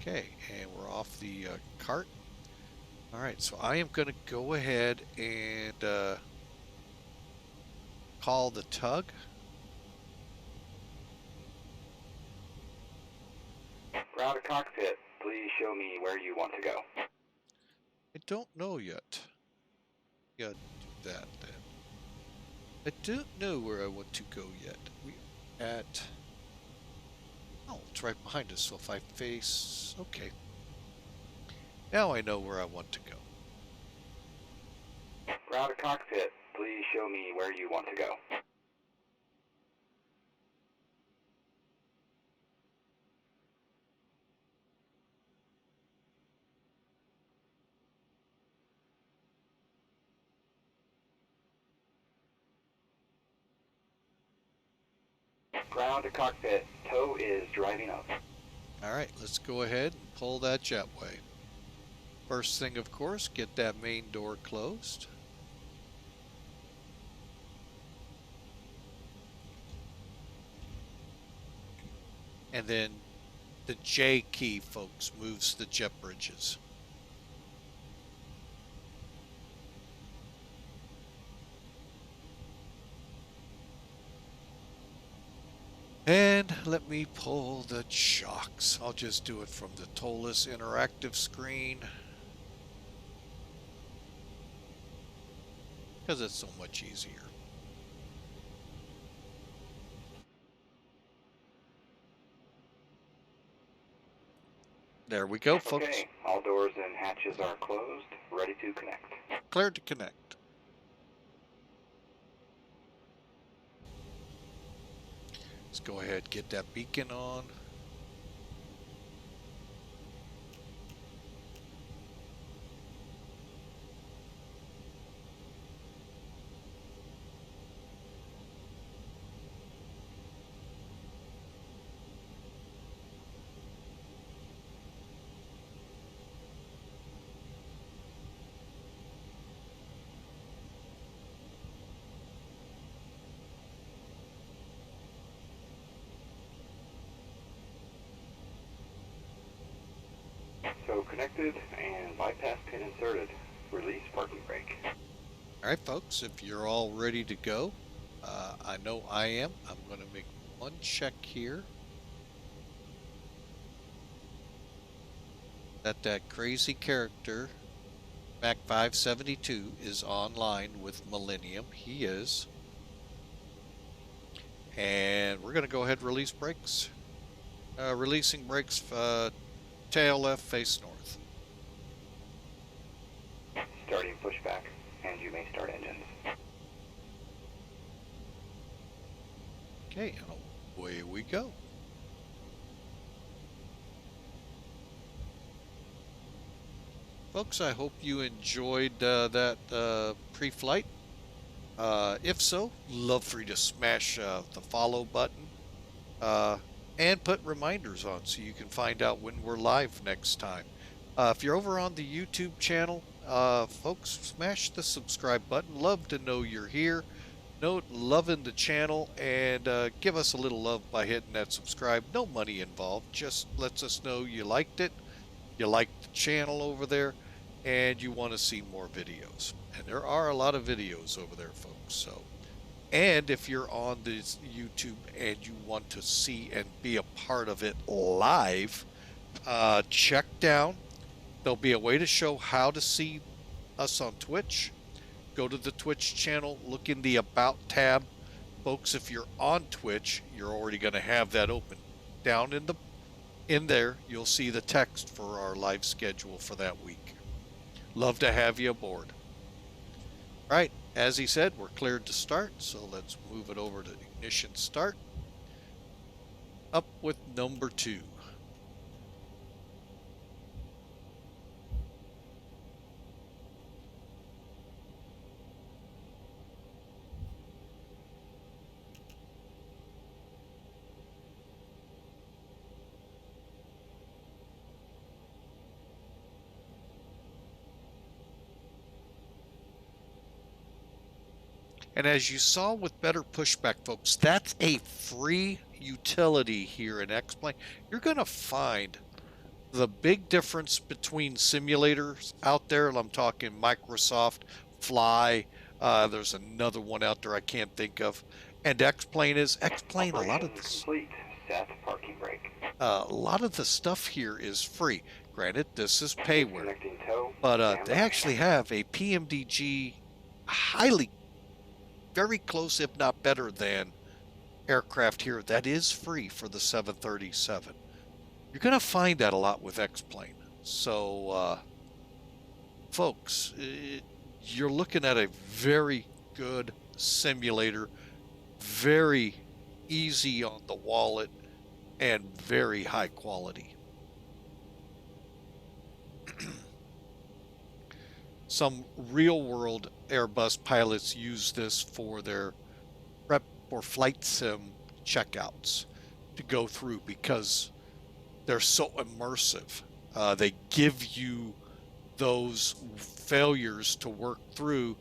Okay, and we're off the cart. All right, so I am going to go ahead and call the tug. Ground to cockpit. Please show me where you want to go. I don't know yet. Yeah, do that then. I don't know where I want to go yet. We at... Oh, it's right behind us, so if I face... Okay. Now I know where I want to go. Ground to cockpit. Please show me where you want to go. Ground to cockpit. Tow is driving up. All right, let's go ahead and pull that jetway. First thing, of course, get that main door closed. And then the J key, folks, moves the jet bridges. And let me pull the chocks. I'll just do it from the Toliss interactive screen, because it's so much easier. There we go, folks. Okay, all doors and hatches are closed. Ready to connect. Cleared to connect. Let's go ahead and get that beacon on. So connected and bypass pin inserted. Release parking brake. All right, folks, if you're all ready to go, I know I am. I'm going to make one check here that crazy character, Mac 572, is online with Millennium. He is. And we're going to go ahead and release brakes. Releasing brakes, tail left, face north. Starting pushback, and you may start engines. Okay, and away we go. Folks, I hope you enjoyed that pre-flight. If so, love for you to smash the follow button and put reminders on so you can find out when we're live next time. If you're over on the YouTube channel, folks, smash the subscribe button. Love to know you're here. Note loving the channel, and give us a little love by hitting that subscribe. No money involved, just lets us know you liked it, you like the channel over there, and you want to see more videos. And there are a lot of videos over there, folks. So, and if you're on this YouTube and you want to see and be a part of it live, check down. There'll be a way to show how to see us on Twitch. Go to the Twitch channel, look in the About tab. Folks, if you're on Twitch, you're already going to have that open. Down in there, you'll see the text for our live schedule for that week. Love to have you aboard. All right, as he said, we're cleared to start, so let's move it over to ignition start. Up with number 2. And as you saw with better pushback, folks, that's a free utility here in X-Plane. You're going to find the big difference between simulators out there. I'm talking Microsoft Fly. There's another one out there I can't think of. And X-Plane is X-Plane. A lot of this, complete. Set parking brake. a lot of the stuff here is free. Granted, this is payware, Disconnecting tow. but they actually have a PMDG highly, very close, if not better than aircraft here that is free for the 737. You're going to find that a lot with X-Plane. So, folks, you're looking at a very good simulator, very easy on the wallet, and very high quality. Some real-world Airbus pilots use this for their prep or flight sim checkouts to go through because they're so immersive. They give you those failures to work through.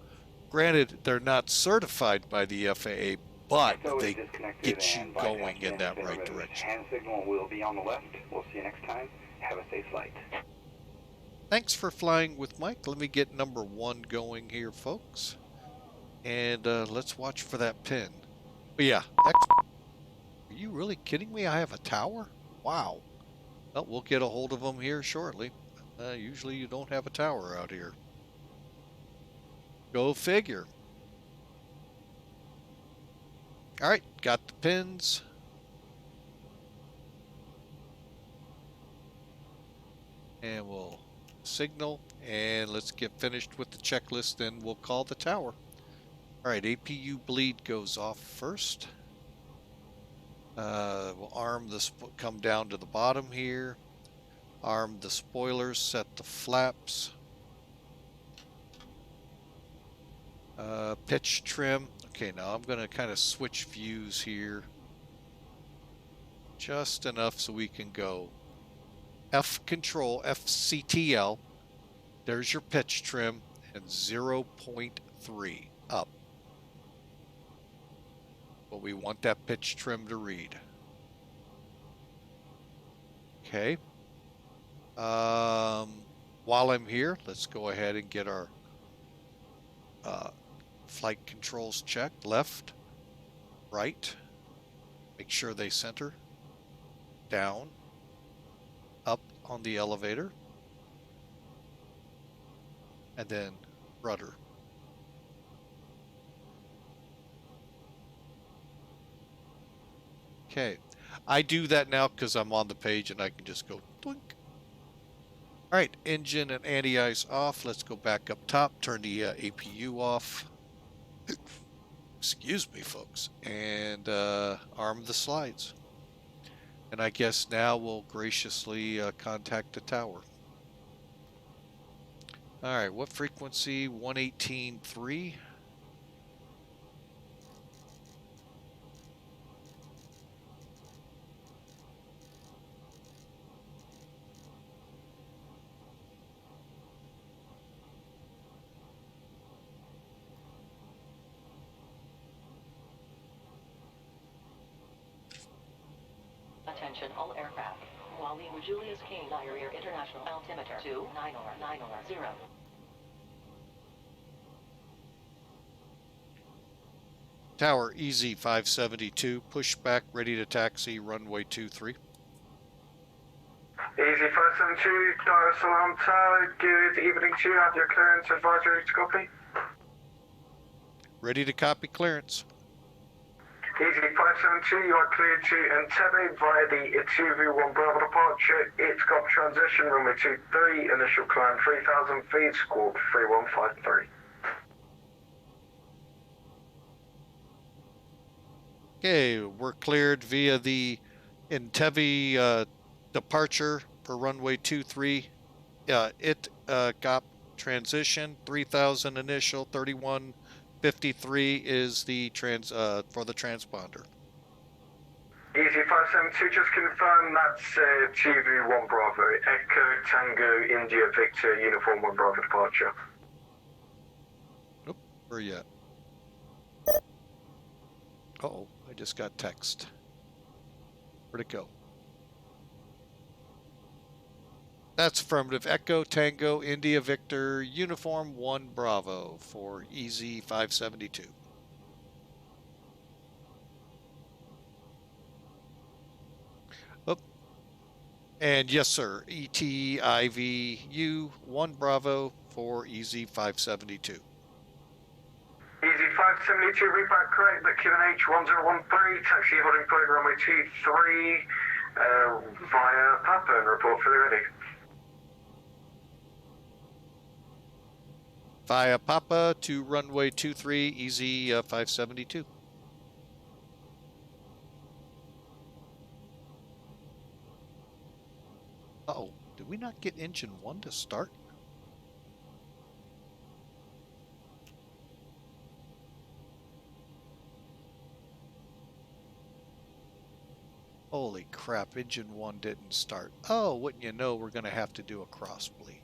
Granted, they're not certified by the FAA, but they get you going in that right direction. Hand signal will be on the left. We'll see you next time. Have a safe flight. Thanks for flying with Mike. Let me get number 1 going here, folks. And let's watch for that pin. But yeah, are you really kidding me? I have a tower? Wow. Well, we'll get a hold of them here shortly. Usually you don't have a tower out here. Go figure. All right, got the pins. And we'll signal, and let's get finished with the checklist, then we'll call the tower. All right, APU bleed goes off first. We'll arm the, come down to the bottom here. Arm the spoilers, set the flaps. Pitch trim. Okay, now I'm going to kind of switch views here. Just enough so we can go F control, FCTL. There's your pitch trim, and 0.3 up. But we want that pitch trim to read. Okay. While I'm here, let's go ahead and get our flight controls checked. Left, right. Make sure they center. Down, up on the elevator, and then rudder. Okay, I do that now because I'm on the page and I can just go doink. All right, engine and anti-ice off. Let's go back up top, turn the APU off. Excuse me, folks, and arm the slides. And I guess now we'll graciously contact the tower. All right, what frequency? 118.3. Attention all aircraft. Wally Julius Nyerere International altimeter 29090. Tower EZ 572, pushback, ready to taxi, runway 23. EZ 572, Salaam Tower, good evening to you. Have your clearance advisory to copy. Ready to copy clearance. Easy 572, you are cleared to Entebbe via the HTDA Bravo departure. ITGOP transition, runway 23, initial climb 3,000 feet, squawk 3153. Okay, we're cleared via the Entebbe departure for runway 23. ITGOP transition 3,000 initial, 3153 is the for the transponder. Easy 572, just confirm that's TV1 Bravo, Echo Tango India Victor Uniform 1 Bravo departure. Nope, where you at? Uh-oh, I just got text. Where'd it go? That's affirmative. Echo Tango India Victor Uniform 1 Bravo for EZ 572. And yes, sir, ETIVU 1 Bravo for EZ 572. Easy 572, read back correct, the QNH 1013, taxi holding point runway 23 via Papa and report fully ready. Via Papa to runway 23 EZ 572. Uh-oh, did we not get engine 1 to start? Holy crap, engine 1 didn't start. Oh, wouldn't you know, we're going to have to do a cross bleed.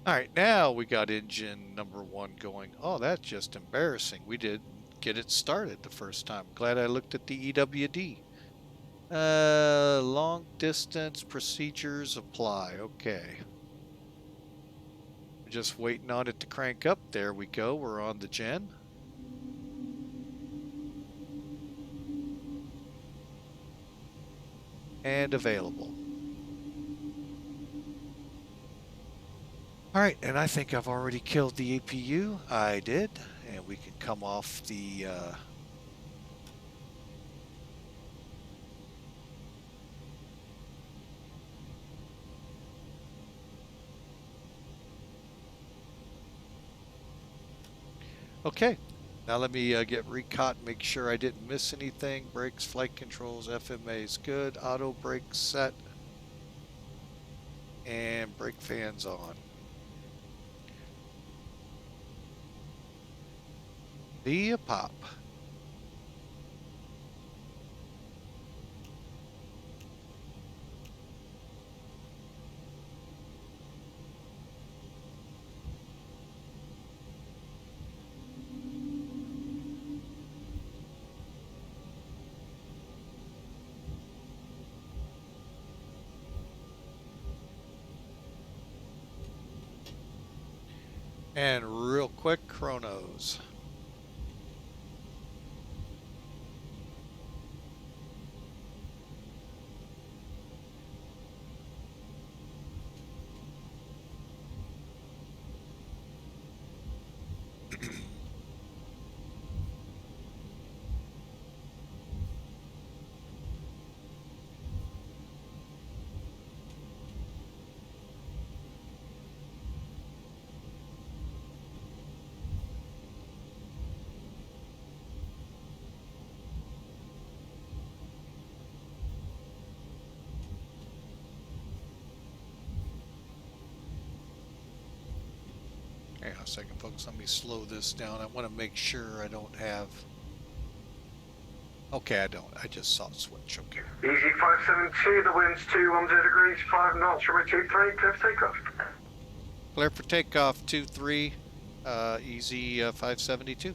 All right, now we got engine number 1 going. Oh, that's just embarrassing. We didn't get it started the first time. Glad I looked at the EWD. Long distance procedures apply. Okay. We're just waiting on it to crank up. There we go. We're on the gen. And available. All right, and I think I've already killed the APU. I did, and we can come off the Okay, now let me get recaught, make sure I didn't miss anything. Brakes, flight controls, FMA is good. Auto brakes set. And brake fans on. Via pop. And real quick, chronos. Hang on a second, folks. Let me slow this down. I want to make sure I don't have... Okay, I don't. I just saw the switch. Okay. Easy 572, the wind's 210 degrees, 5 knots, runway 23, clear for takeoff. Clear for takeoff, 23, easy 572.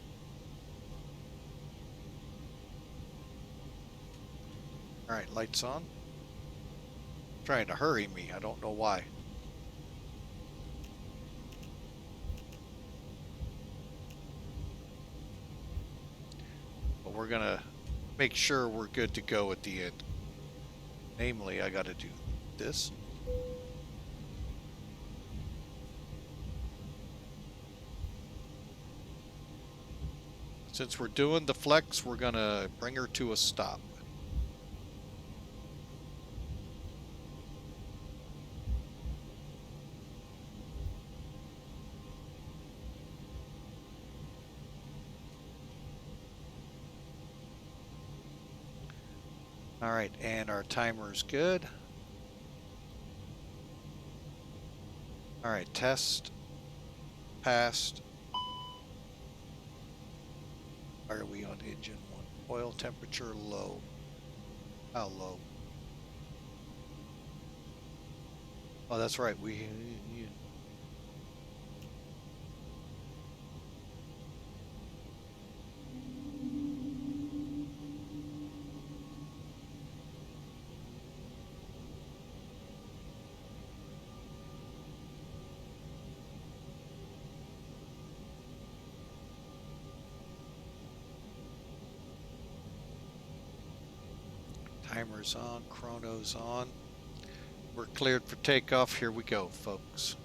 All right, lights on. Trying to hurry me. I don't know why. But we're gonna make sure we're good to go at the end. Namely, I got to do this. Since we're doing the flex, we're gonna bring her to a stop. All right, and our timer's good. All right, test, passed. Why are we on engine 1? Oil temperature low. How low? Oh, that's right. Timer's on, chrono's on. We're cleared for takeoff. Here we go, folks.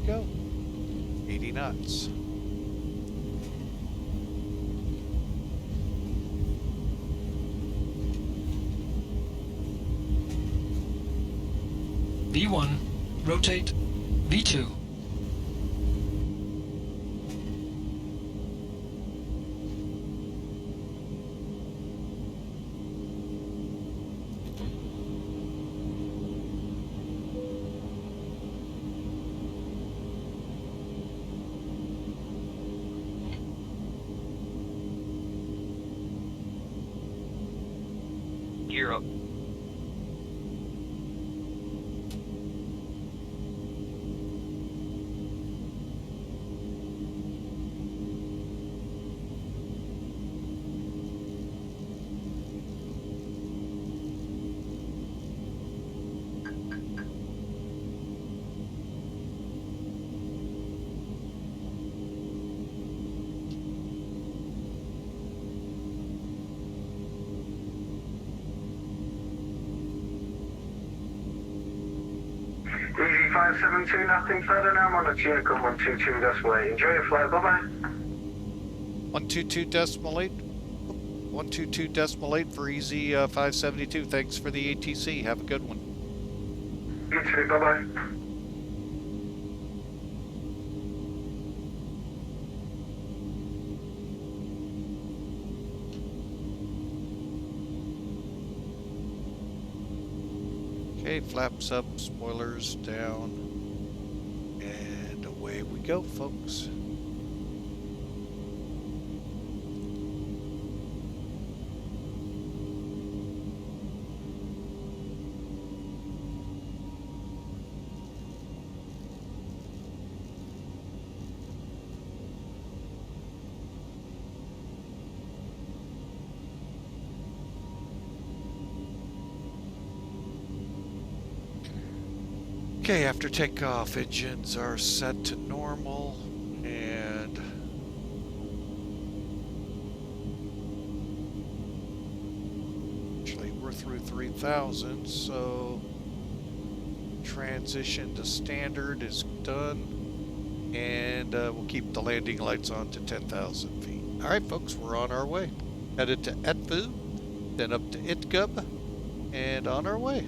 Go. 80 knots. V1, rotate, V2. Gear up. Easy 572, nothing further now. I'm on a Unicorn 122.8. Enjoy your flight, bye-bye. 122.8. 122.8 for easy 572. Thanks for the ATC. Have a good one. You too, bye-bye. Okay, flaps up, spoilers down, and away we go, folks. Okay, after takeoff, engines are set to normal, and actually we're through 3,000, so transition to standard is done. And we'll keep the landing lights on to 10,000 feet. All right, folks, we're on our way. Headed to ETVU, then up to ITGOP, and on our way.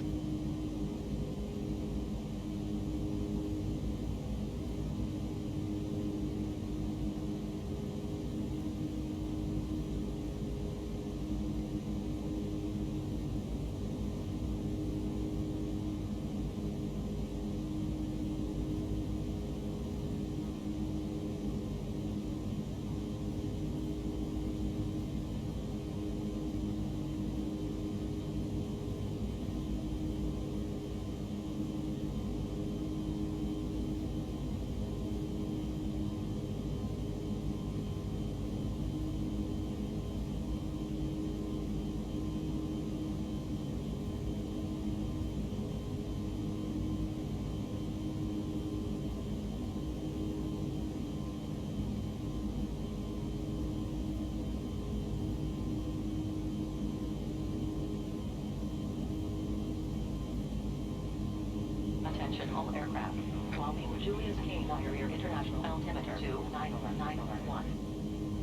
Attention all aircraft. While Julius Nyerere International Altimeter 29091.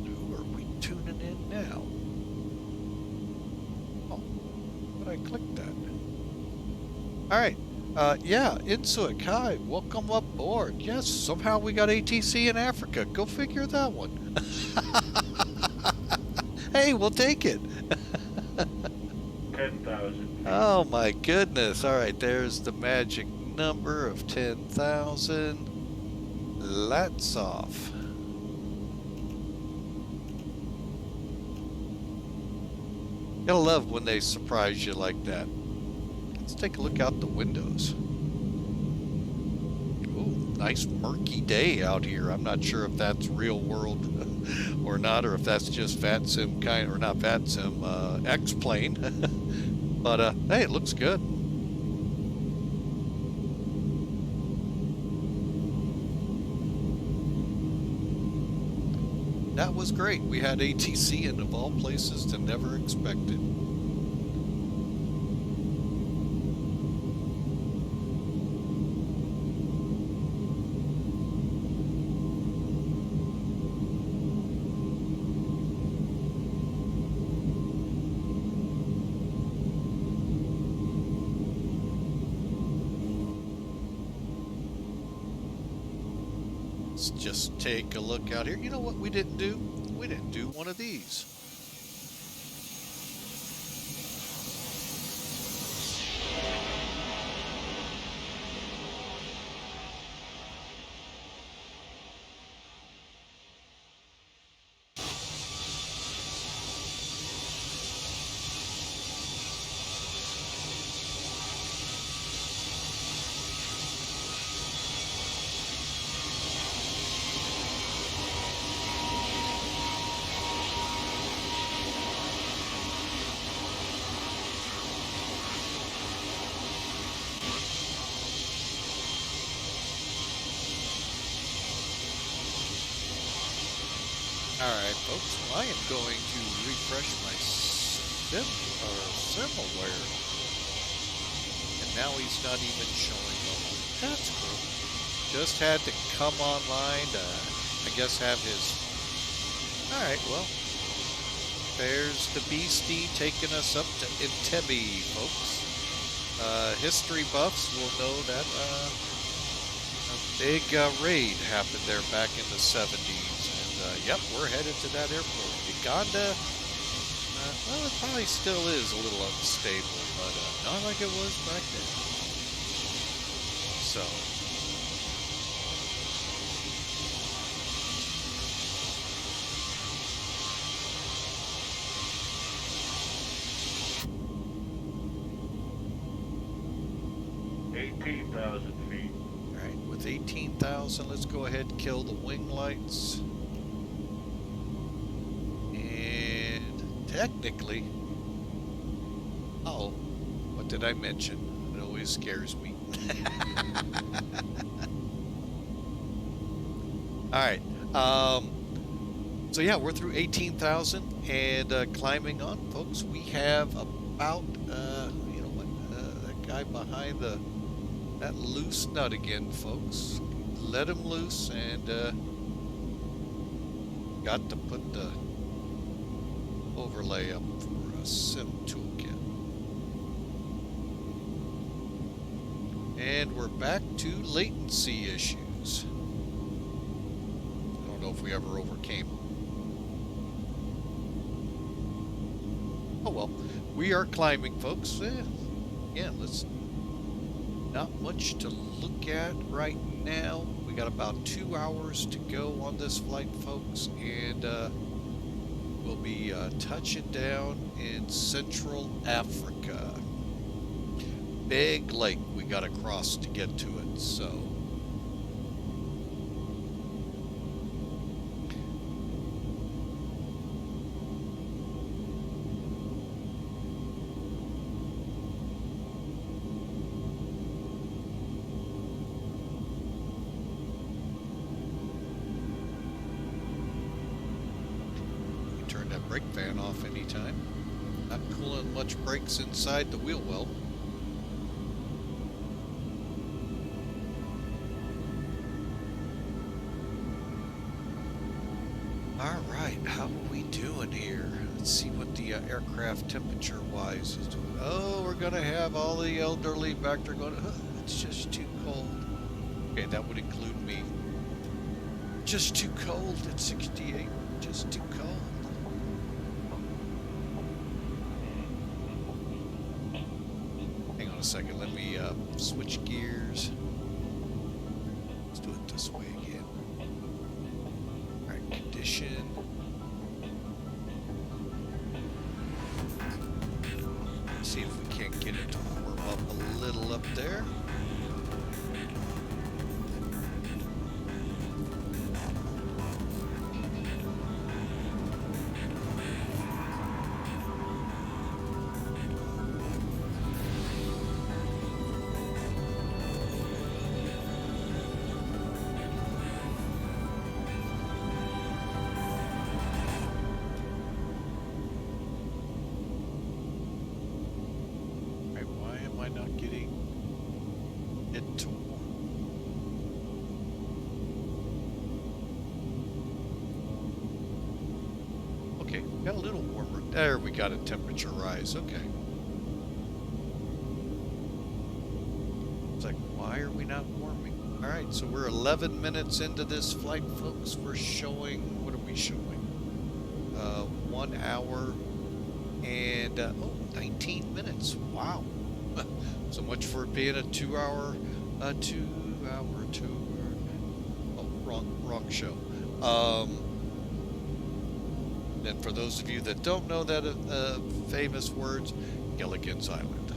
Who are we tuning in now? Oh, but I clicked that. All right. Yeah, Int'l, hi, welcome aboard. Yes, somehow we got ATC in Africa. Go figure that one. Hey, we'll take it. 10,000. Oh my goodness. All right, there's the magic number of 10,000. Lights off. Gotta love when they surprise you like that. Let's take a look out the windows. Ooh, nice murky day out here. I'm not sure if that's real world or not, or if that's just VATSIM kind, or not VATSIM, X-plane. But hey, it looks good. That was great. We had ATC in of all places to never expected. Let's just take a look out here. You know what we didn't do? We didn't do one of these. Alright folks, I am going to refresh my simulware. And now he's not even showing up. That's cool. Just had to come online to, I guess, have his... Alright, well, there's the beastie taking us up to Entebbe, folks. History buffs will know that a big raid happened there back in the 70s. Yep, we're headed to that airport. Uganda, well, it probably still is a little unstable, but not like it was back then. So. feet. All right, with 18,000, let's go ahead and kill the wing lights. Technically, oh, what did I mention? It always scares me. All right, so yeah, we're through 18,000 and climbing on, folks. We have about, you know what, that guy behind the that loose nut again, folks. Let him loose, and got to put the overlay up for a sim toolkit. And we're back to latency issues. I don't know if we ever overcame them. Oh well, we are climbing, folks. Yeah, let's. Not much to look at right now. We got about 2 hours to go on this flight, folks, and we'll be touching down in Central Africa. Big lake we got to cross to get to it, so. Brake fan off anytime. Not cooling much brakes inside the wheel well. Alright, how are we doing here? Let's see what the aircraft temperature wise is doing. Oh, we're gonna have all the elderly back there going, oh, it's just too cold. Okay, that would include me. Just too cold at 68. Just too cold. A second, let me switch gears. Let's do it this way again. Alright, condition. See if we can't get it to warm up a little up there. Got a little warmer. There, we got a temperature rise. Okay. It's like, why are we not warming? All right, so we're 11 minutes into this flight, folks. We're showing, what are we showing? 1 hour and, 19 minutes. Wow. So much for it being a 2 hour, wrong show. And for those of you that don't know that famous words, Gilligan's Island.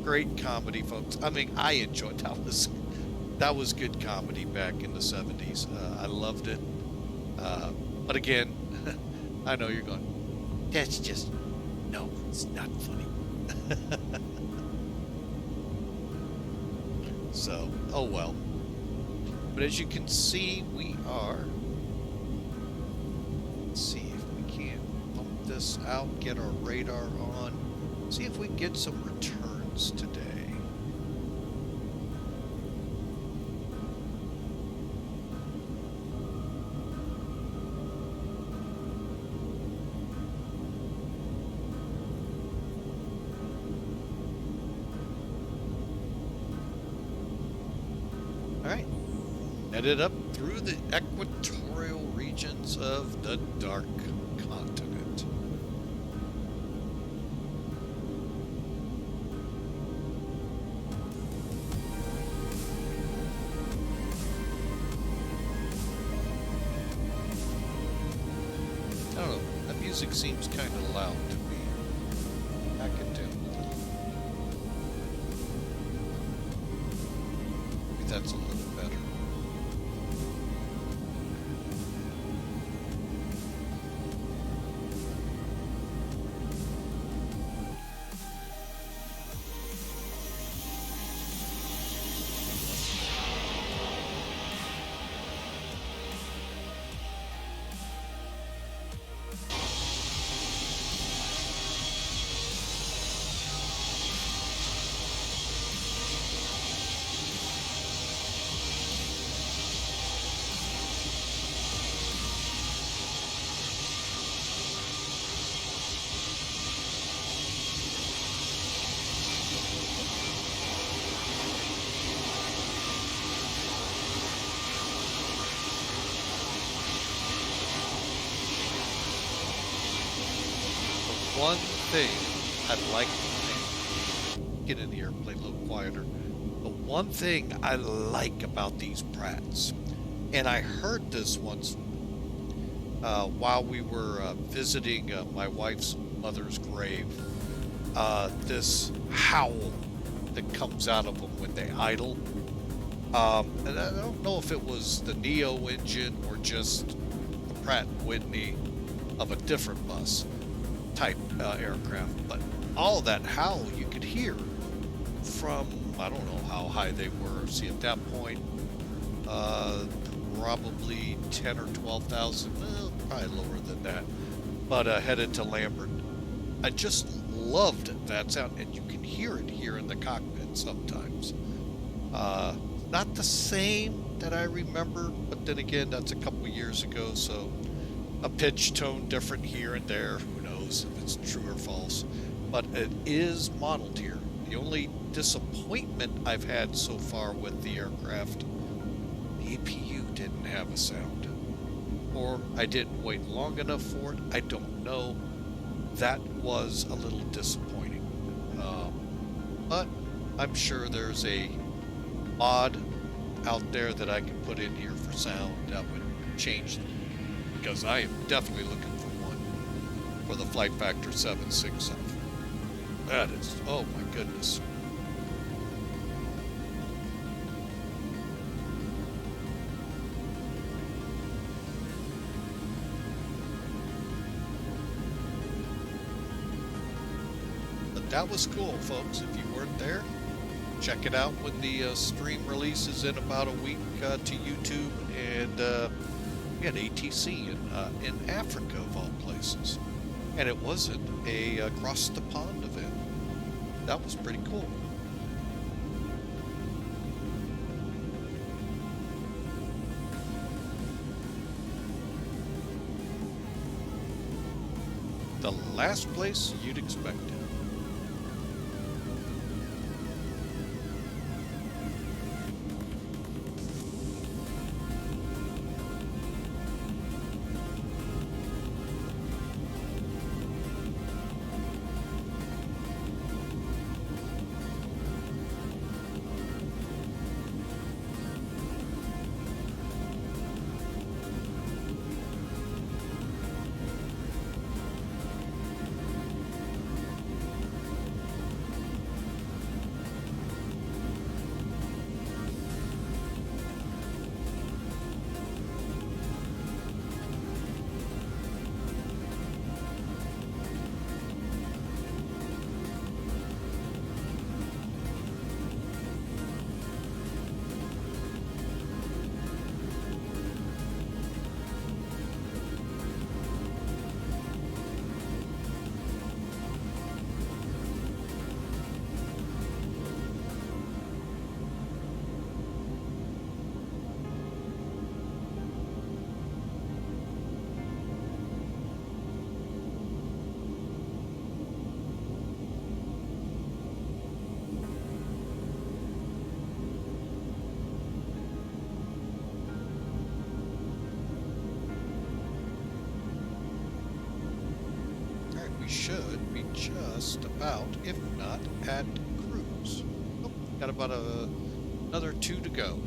Great comedy, folks. I mean, I enjoyed that was good comedy back in the 70s. I loved it. But again, I know you're going, that's just, no, it's not funny. So, oh well. But as you can see, we are. Let's see if we can pump this out, get our radar on, see if we can get some returns today. All right, headed up through the equatorial regions of the Dark Continent. I don't know, that music seems kind of loud to me. Back it down a little. Maybe that's a little better. one thing I like, get in the airplane a little quieter. The one thing I like about these Pratts, and I heard this once while we were visiting my wife's mother's grave, this howl that comes out of them when they idle. And I don't know if it was the Neo engine or just the Pratt & Whitney of a different bus type aircraft, but all of that howl you could hear from, I don't know how high they were. See, at that point, probably 10 or 12,000, well, probably lower than that, but headed to Lambert. I just loved that sound, and you can hear it here in the cockpit sometimes. Not the same that I remember, but then again, that's a couple years ago, so a pitch tone different here and there. Who knows if it's true or false, but it is modeled here. The only disappointment I've had so far with the aircraft, the APU didn't have a sound, or I didn't wait long enough for it. I don't know. That was a little disappointing, but I'm sure there's a mod out there that I can put in here for sound that would change it, because I am definitely looking for one for the Flight Factor 767. That is, oh my goodness. But that was cool, folks. If you weren't there, check it out when the stream releases in about a week to YouTube, and we had ATC in Africa of all places, and it wasn't a across the pond event. That was pretty cool. The last place you'd expect it. Should be just about, if not at cruise. Oh, got about another 2 to go.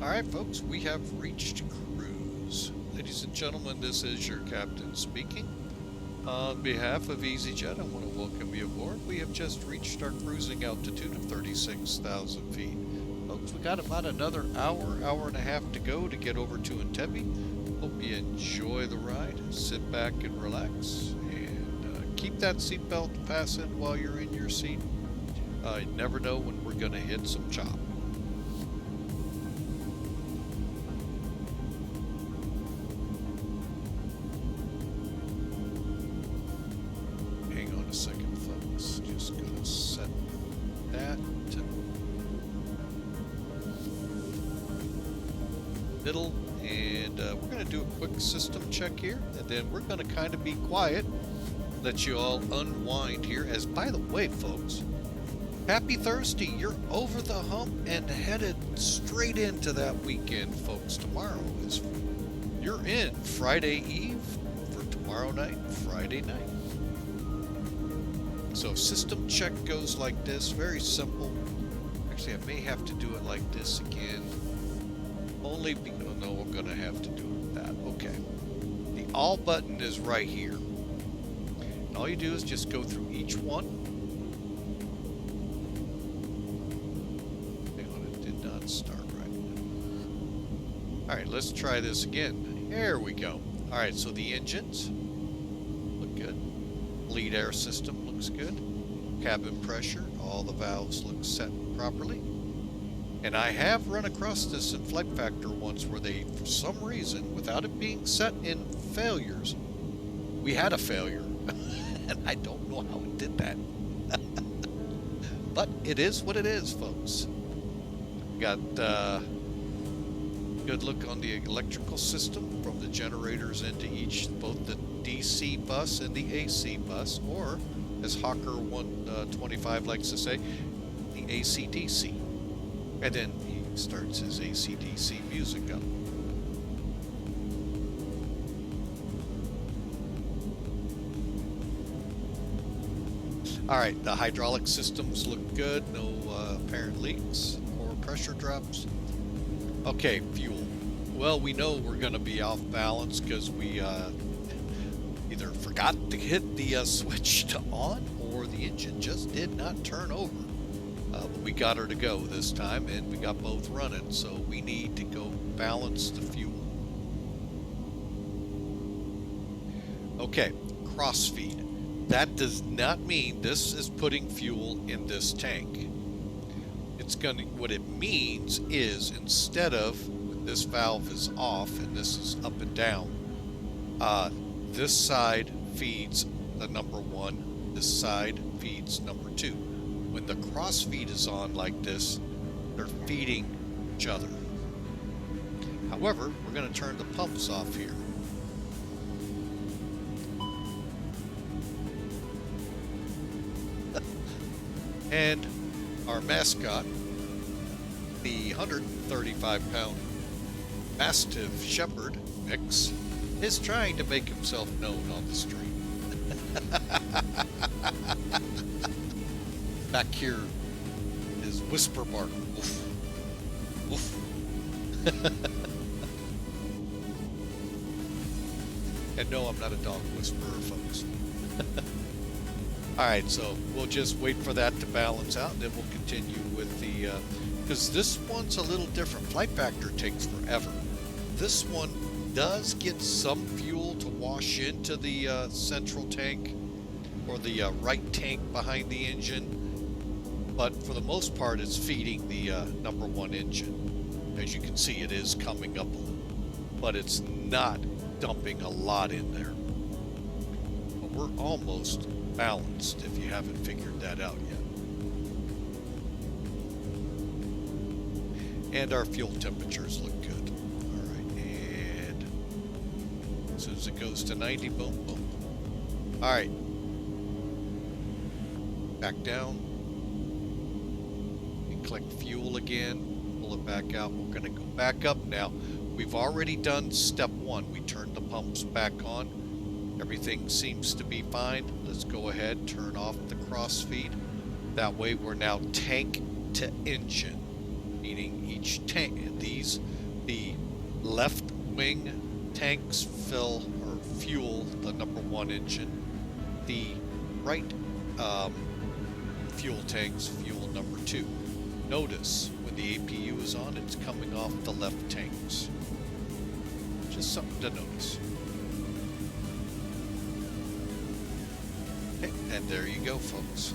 Alright folks, we have reached cruise. Ladies and gentlemen, this is your captain speaking. On behalf of EasyJet, I want to welcome you aboard. We have just reached our cruising altitude of 36,000 feet. Folks, we got about another hour and a half to go to get over to Entebbe. Hope you enjoy the ride. Sit back and relax. And keep that seatbelt fastened while you're in your seat. You never know when we're going to hit some chop. A second, folks. Just gonna set that to middle, and we're gonna do a quick system check here, and then we're gonna kind of be quiet, let you all unwind here. As by the way, folks, happy Thursday! You're over the hump and headed straight into that weekend, folks. Tomorrow is you're in Friday Eve for tomorrow night, Friday night. So system check goes like this, very simple. Actually, I may have to do it like this again. Only because, no, we're gonna have to do it with that. Okay. The all button is right here. And all you do is just go through each one. Hang on, it did not start right. Alright, let's try this again. There we go. Alright, so the engines look good. Lead air system looks good. Cabin pressure, all the valves look set properly. And I have run across this in Flight Factor once where they, for some reason, without it being set in failures, we had a failure. And I don't know how it did that. But it is what it is, folks. Got good look on the electrical system from the generators into each, both the DC bus and the AC bus, or as Hawker 125 likes to say, the AC/DC. And then he starts his AC/DC music up. Alright, the hydraulic systems look good, no apparent leaks or pressure drops. Okay, fuel. Well, we know we're going to be off balance because we either forgot to hit the switch to on, or the engine just did not turn over. But we got her to go this time, and we got both running, so we need to go balance the fuel. Okay, cross feed. That does not mean this is putting fuel in this tank. It's gonna, what it means is, instead of this valve is off and this is up and down, this side feeds the number one, this side feeds number two. When the cross feed is on like this, they're feeding each other. However, we're going to turn the pumps off here. And our mascot, the 135-pound Mastiff Shepherd mix, is trying to make himself known on the street. Back here is whisper bark. Woof. Woof. And no, I'm not a dog whisperer, folks. Alright, so we'll just wait for that to balance out, and then we'll continue with the, because this one's a little different. Flight Factor takes forever. This one does get some fuel to wash into the central tank, or the right tank behind the engine, but for the most part it's feeding the number one engine. As you can see, it is coming up a little, but it's not dumping a lot in there. But we're almost balanced, if you haven't figured that out yet. And our fuel temperatures look good. As soon as it goes to 90, boom, boom. Alright. Back down. And click fuel again. Pull it back out. We're going to go back up now. We've already done step one. We turned the pumps back on. Everything seems to be fine. Let's go ahead, turn off the crossfeed. That way we're now tank to engine. Meaning each tank, these these. The left wing tanks fuel the number 1 engine. The right fuel tanks fuel number 2. Notice when the APU is on, it's coming off the left tanks. Just something to notice. Okay, and there you go, folks.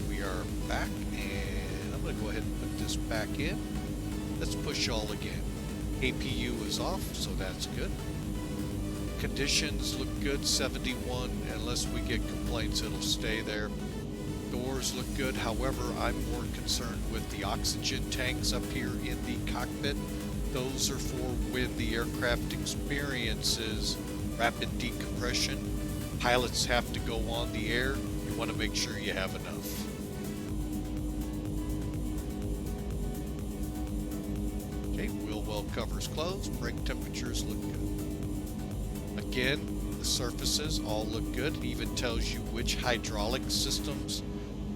We are back, and I'm going to go ahead and put this back in. Let's push all again. APU is off, so that's good. Conditions look good, 71. Unless we get complaints, it'll stay there. Doors look good. However, I'm more concerned with the oxygen tanks up here in the cockpit. Those are for when the aircraft experiences rapid decompression. Pilots have to go on the air. You want to make sure you have enough. Okay, wheel well covers closed. Brake temperatures look good. Again, the surfaces all look good. It even tells you which hydraulic systems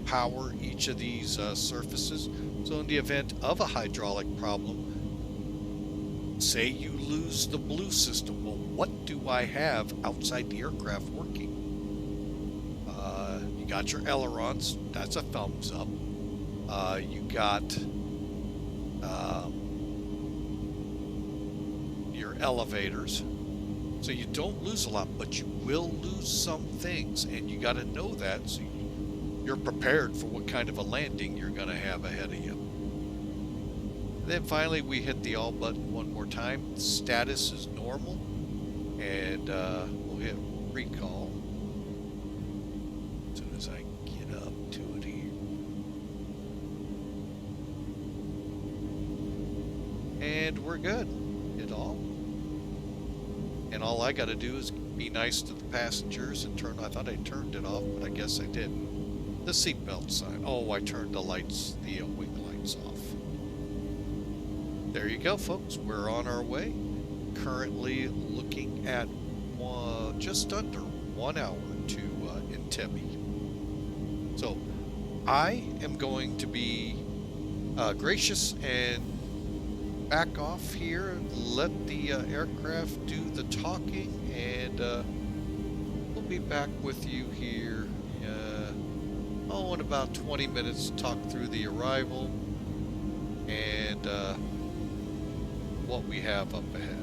power each of these surfaces. So in the event of a hydraulic problem, say you lose the blue system, well, what do I have outside the aircraft working? You got your ailerons, that's a thumbs up. You got your elevators. So you don't lose a lot, but you will lose some things, and you got to know that so you're prepared for what kind of a landing you're going to have ahead of you. And then finally, we hit the all button one more time. Status is normal, and we'll hit recall as soon as I get up to it here. And we're good. Hit all. And all I got to do is be nice to the passengers and turn. I thought I turned it off, but I guess I didn't. The seatbelt sign. Oh, I turned the lights, the wing lights off. There you go, folks. We're on our way. Currently looking at just under 1 hour to Entebbe. So I am going to be gracious and back off here, let the aircraft do the talking, and we'll be back with you here in about 20 minutes to talk through the arrival and what we have up ahead.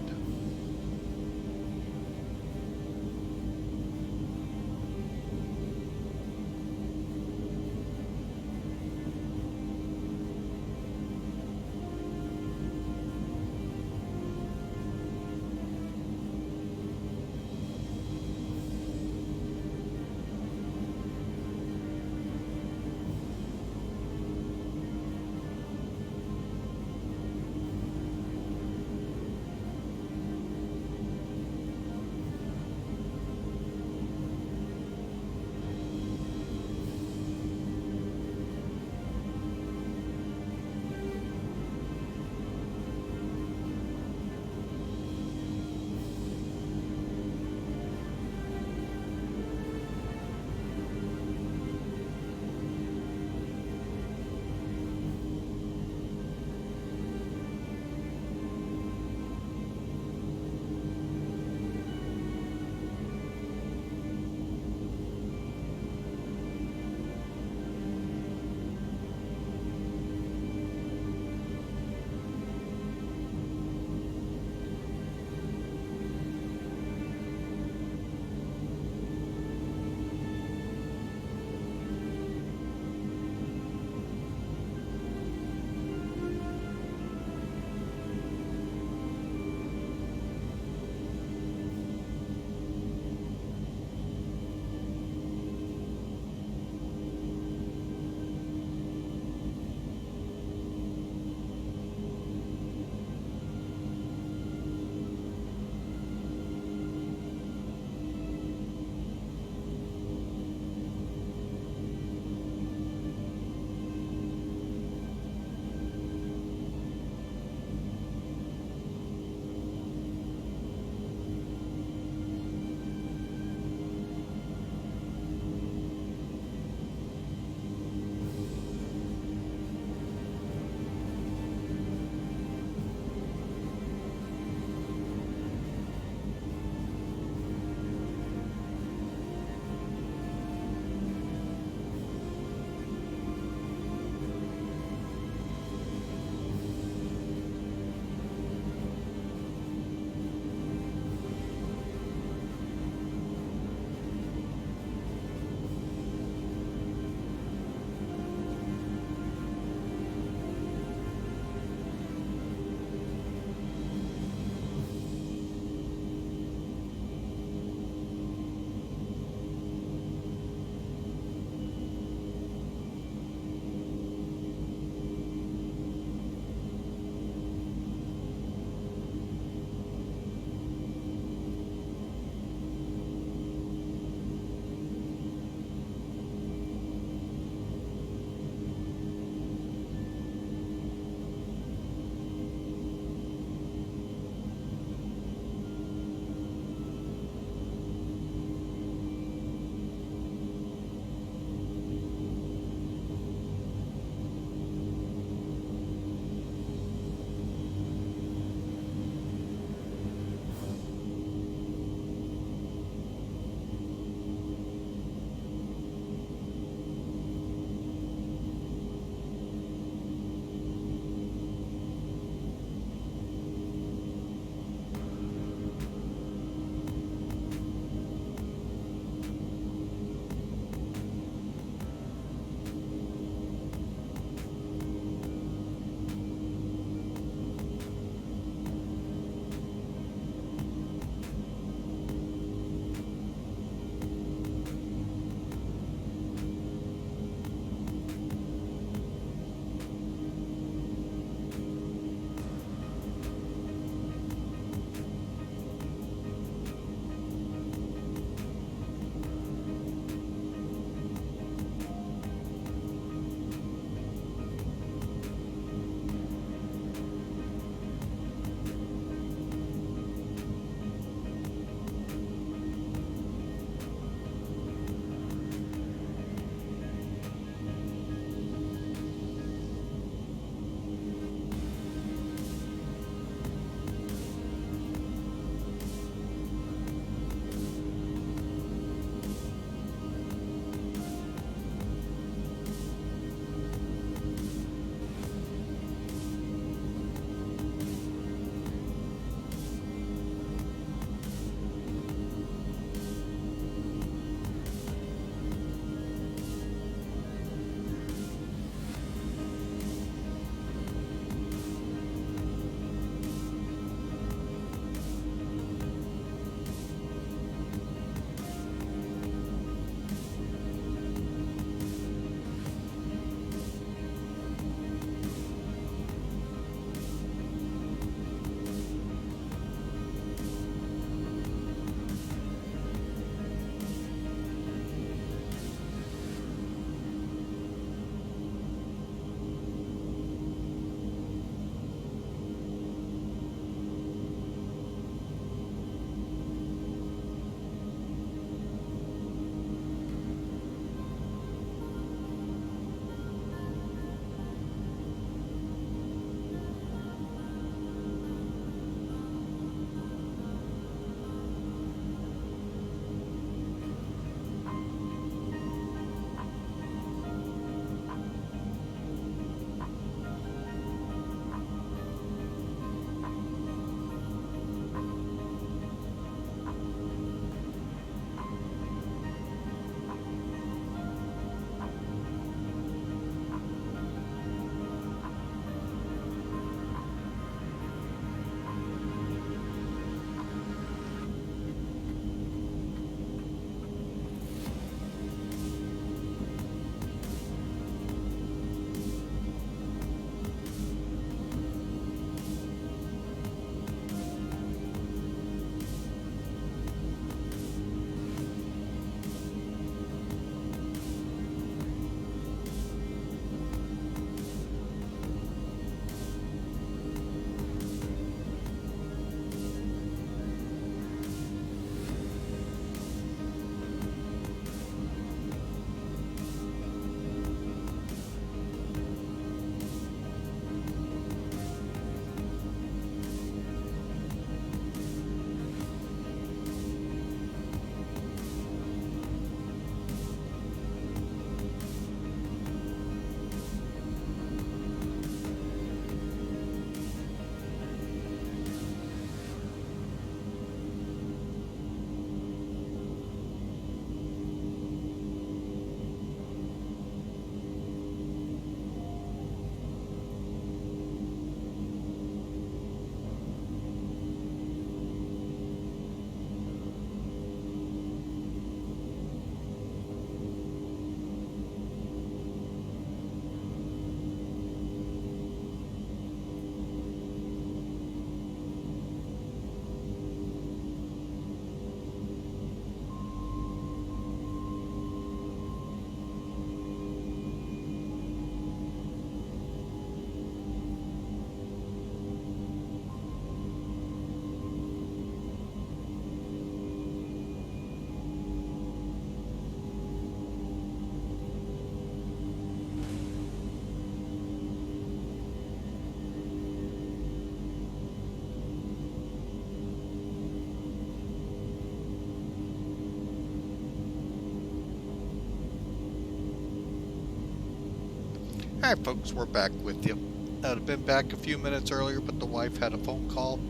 Alright folks, we're back with you. I'd been back a few minutes earlier, but the wife had a phone call.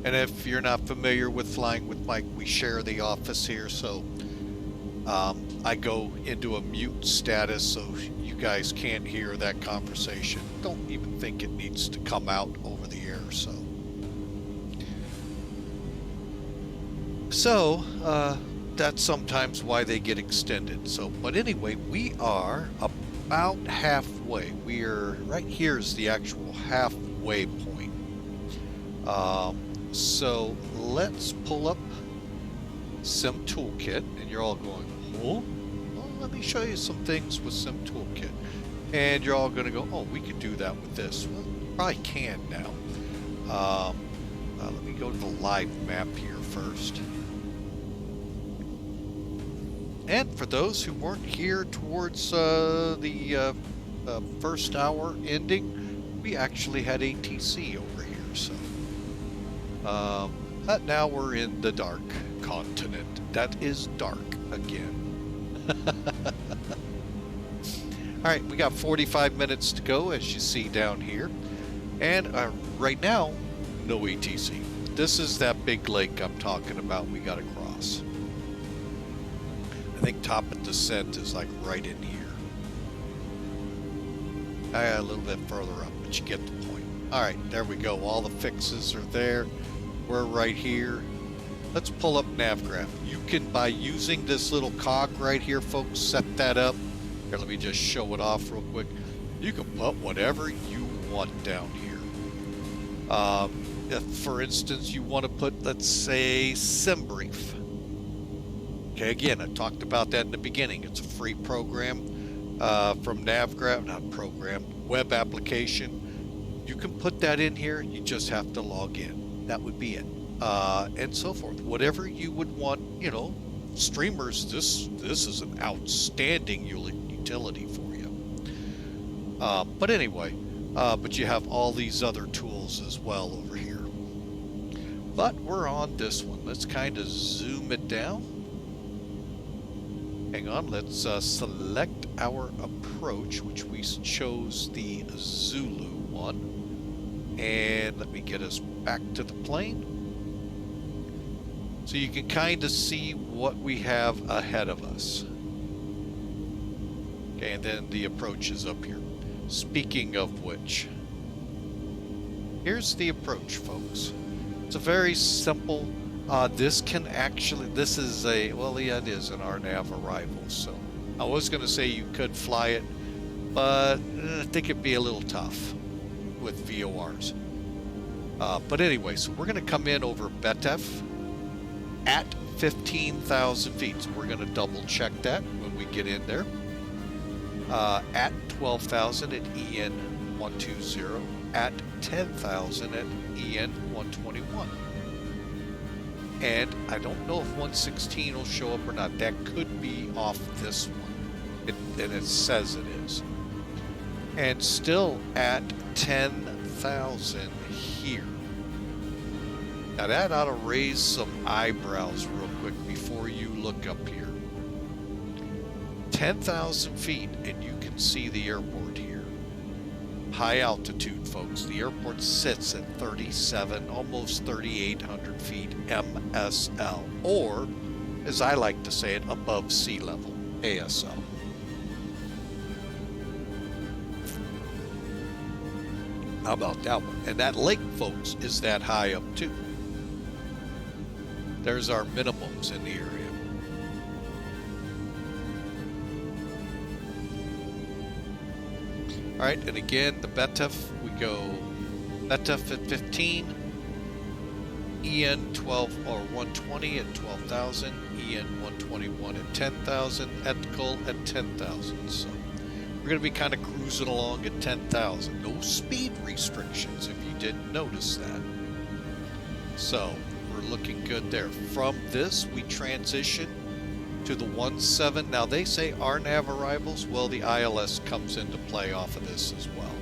And if you're not familiar with Flying with Mike, we share the office here, so I go into a mute status so you guys can't hear that conversation. Don't even think it needs to come out over the air, so that's sometimes why they get extended. So, but anyway, we are about halfway. We are right here is the actual halfway point. So let's pull up Sim Toolkit, and you're all going, oh, well, let me show you some things with Sim Toolkit. And you're all going to go, oh, we could do that with this. Well, you probably can now. Let me go to the live map here first. And for those who weren't here towards the first hour ending, we actually had ATC over here. So, but now we're in the dark continent. That is dark again. All right, we got 45 minutes to go, as you see down here. And right now, no ATC. This is that big lake I'm talking about we got to cross. I think top of descent is like right in here. A little bit further up, but you get the point. All right, there we go. All the fixes are there. We're right here. Let's pull up NavGraph. You can, by using this little cog right here, folks, set that up. Here, let me just show it off real quick. You can put whatever you want down here. If, for instance, you want to put, let's say, SimBrief. Okay, again, I talked about that in the beginning. It's a free program from NavGraph, not program, web application. You can put that in here. You just have to log in. That would be it. And so forth. Whatever you would want, you know, streamers, this is an outstanding utility for you. But anyway, but you have all these other tools as well over here. But we're on this one. Let's kind of zoom it down. Hang on, let's select our approach, which we chose the Zulu one. And let me get us back to the plane. So you can kind of see what we have ahead of us. Okay, and then the approach is up here. Speaking of which, here's the approach, folks. It's a very simple, this is a, well, yeah, it is an RNAV arrival. So I was going to say you could fly it, but I think it'd be a little tough with VORs. But anyway, so we're going to come in over BETAF at 15,000 feet. So we're going to double check that when we get in there. At 12,000 at EN 120, at 10,000 at EN 121. And I don't know if 116 will show up or not. That could be off this one. And it says it is. And still at 10,000 here. Now that ought to raise some eyebrows real quick before you look up here. 10,000 feet and you can see the airport here. High altitude, folks. The airport sits at 37, almost 3,800 feet MSL, or as I like to say it, above sea level, ASL. How about that one? And that lake, folks, is that high up too. There's our minimums in the area. All right, and again, the BETAF, we go BETAF at 15, EN 12 or 120 at 12,000, EN 121 at 10,000, Int'l at 10,000. So we're going to be kind of cruising along at 10,000. No speed restrictions, if you didn't notice that. So we're looking good there. From this, we transition to the 17. Now they say RNAV arrivals. Well, the ILS comes into play off of this as well.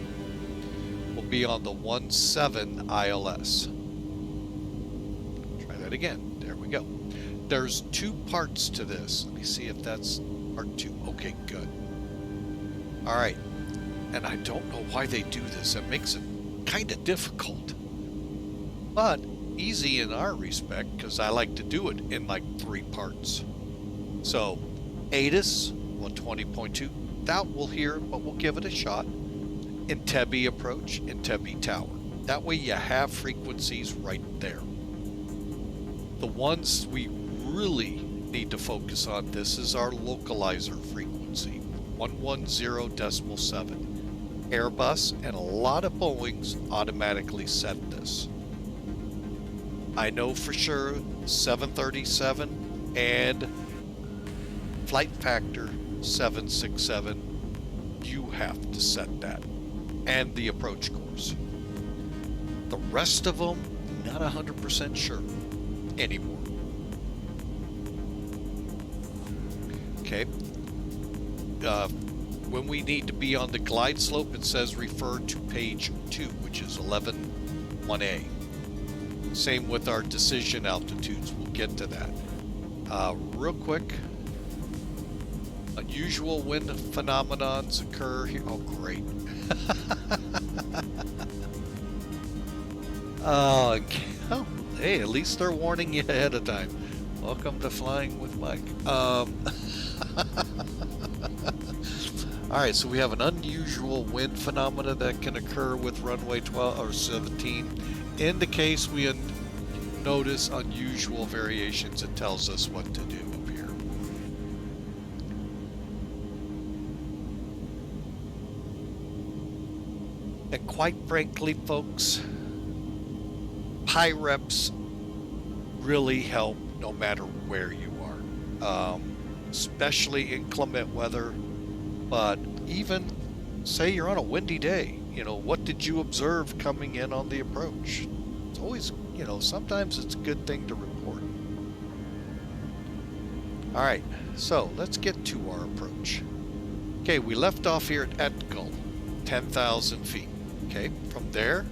We'll be on the 17 ILS. Try that again. There we go. There's two parts to this. Let me see if that's part 2. Okay, good. All right. and I don't know why they do this. It makes it kind of difficult, but easy in our respect because I like to do it in like 3 parts. So ATIS 120.2, doubt we'll hear it, but we'll give it a shot. Entebbe approach, Entebbe tower. That way you have frequencies right there. The ones we really need to focus on, this is our localizer frequency, 110.7. Airbus and a lot of Boeings automatically set this. I know for sure 737 and Flight Factor 767, you have to set that, and the approach course. The rest of them, not 100% sure anymore. Okay. When we need to be on the glide slope, it says refer to page 2, which is 11.1a. Same with our decision altitudes. We'll get to that. Real quick, unusual wind phenomenons occur here. Oh, great. Oh, hey, at least they're warning you ahead of time. Welcome to Flying with Mike. All right, so we have an unusual wind phenomena that can occur with runway 12 or 17. In the case we notice unusual variations, it tells us what to do up here. And quite frankly, folks, PIREPs really help no matter where you are, especially inclement weather. But even say you're on a windy day, you know, what did you observe coming in on the approach? It's always, you know, sometimes it's a good thing to report. All right, so let's get to our approach. Okay, we left off here at Int'l, 10,000 feet. Okay, from there,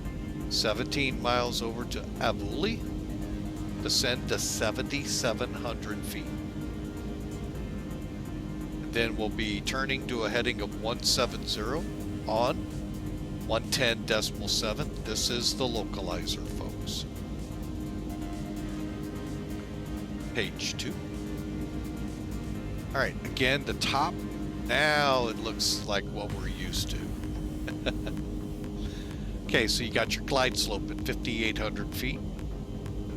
17 miles over to Avuli, descend to 7,700 feet. Then we'll be turning to a heading of 170 on 110.7. This is the localizer, folks. Page 2. All right, again, the top. Now it looks like what we're used to. Okay, so you got your glide slope at 5,800 feet.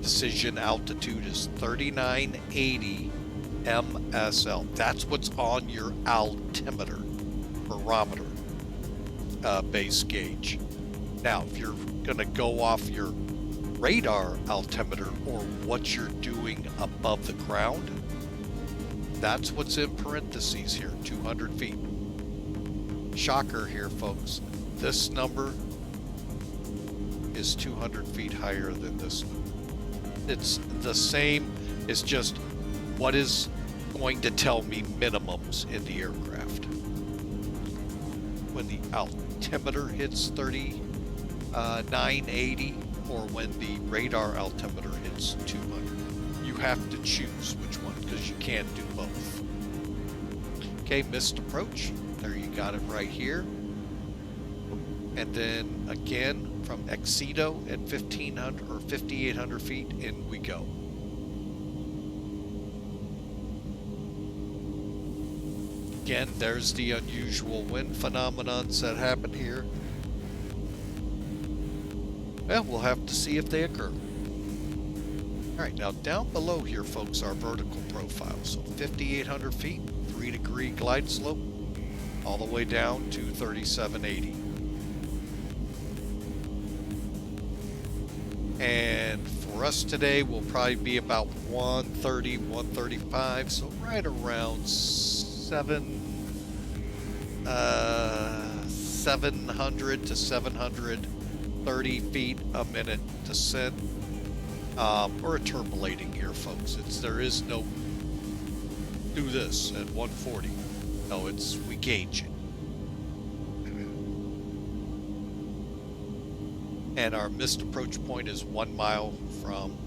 Decision altitude is 3980 MSL. That's what's on your altimeter, barometer, base gauge. Now, if you're going to go off your radar altimeter or what you're doing above the ground, that's what's in parentheses here, 200 feet. Shocker here, folks. This number is 200 feet higher than this number. It's the same, it's just what is going to tell me minimums in the aircraft. When the altimeter hits 3980 or when the radar altimeter hits 200. You have to choose which one because you can't do both. Okay, missed approach. There you got it right here. And then again from Excedo at 1,500 or 5,800 feet, in we go. Again, there's the unusual wind phenomenons that happen here. Well, we'll have to see if they occur. All right, now down below here, folks, our vertical profile. So 5,800 feet, 3-degree glide slope, all the way down to 3,780. And for us today, we'll probably be about 130, 135, so right around 700 to 730 feet a minute descent. We're turbulating here, folks. There is no do this at 140. No, we gauge it. And our missed approach point is 1 mile from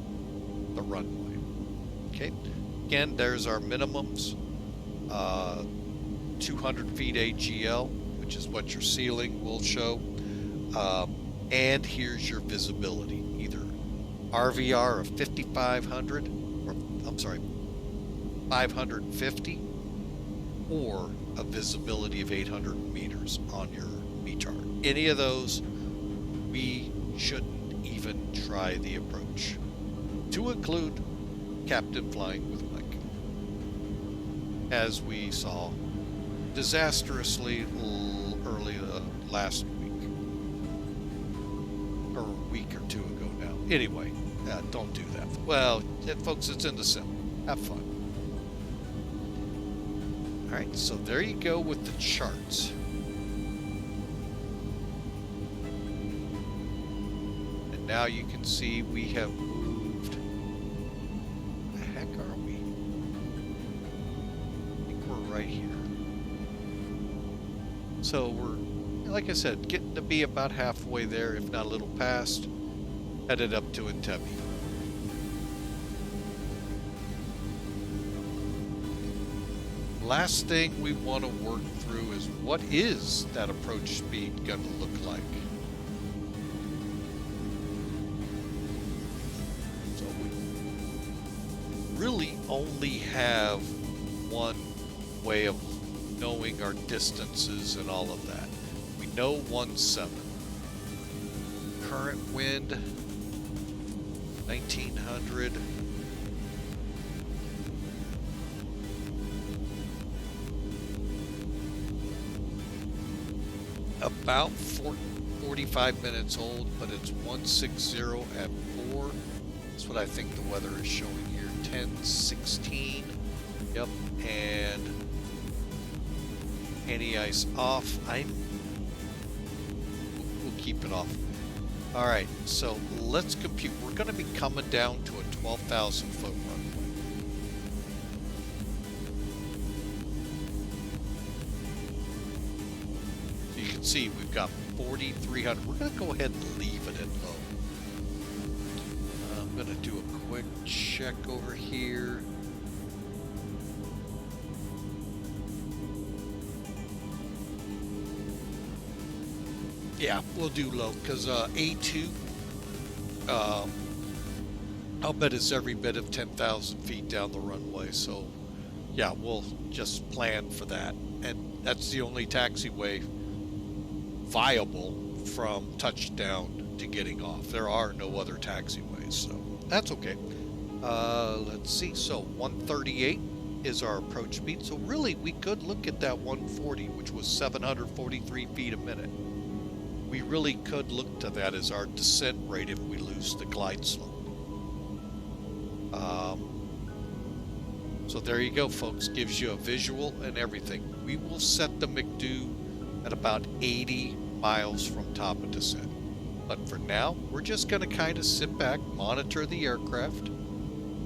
the runway. Okay, again, there's our minimums. 200 feet AGL, which which is what your ceiling will show. And here's your visibility, either RVR of 5,500, or I'm sorry, 550, or a visibility of 800 meters on your METAR. Any of those, we shouldn't even try the approach, to include Captain Flying with Mike, as we saw disastrously early last week, or a week or two ago now. Anyway, don't do that. Well, folks, it's in the sim. Have fun. All right, so there you go with the charts. And now you can see we have moved. Where the heck are we? I think we're right here. So we're, like I said, getting to be about halfway there, if not a little past, headed up to Entebbe. Last thing we want to work through is what is that approach speed going to look like? So we really only have one way of knowing our distances and all of that. We know 1.7. Current wind 1900. About 45 minutes old, but it's 160 at 4. That's what I think the weather is showing here. 10:16. Yep, and anti-ice off. We'll keep it off. All right, so let's compute. We're going to be coming down to a 12,000 foot runway. See, we've got 4,300. We're going to go ahead and leave it at low. I'm going to do a quick check over here. Yeah, we'll do low because A2, I'll bet it's every bit of 10,000 feet down the runway. So, yeah, we'll just plan for that. And that's the only taxiway viable from touchdown to getting off. There are no other taxiways, so that's okay. Let's see. So 138 is our approach speed. So really, we could look at that 140, which was 743 feet a minute. We really could look to that as our descent rate if we lose the glide slope. So there you go, folks. Gives you a visual and everything. We will set the McDo at about 80 miles from top of descent. But for now, we're just going to kind of sit back, monitor the aircraft.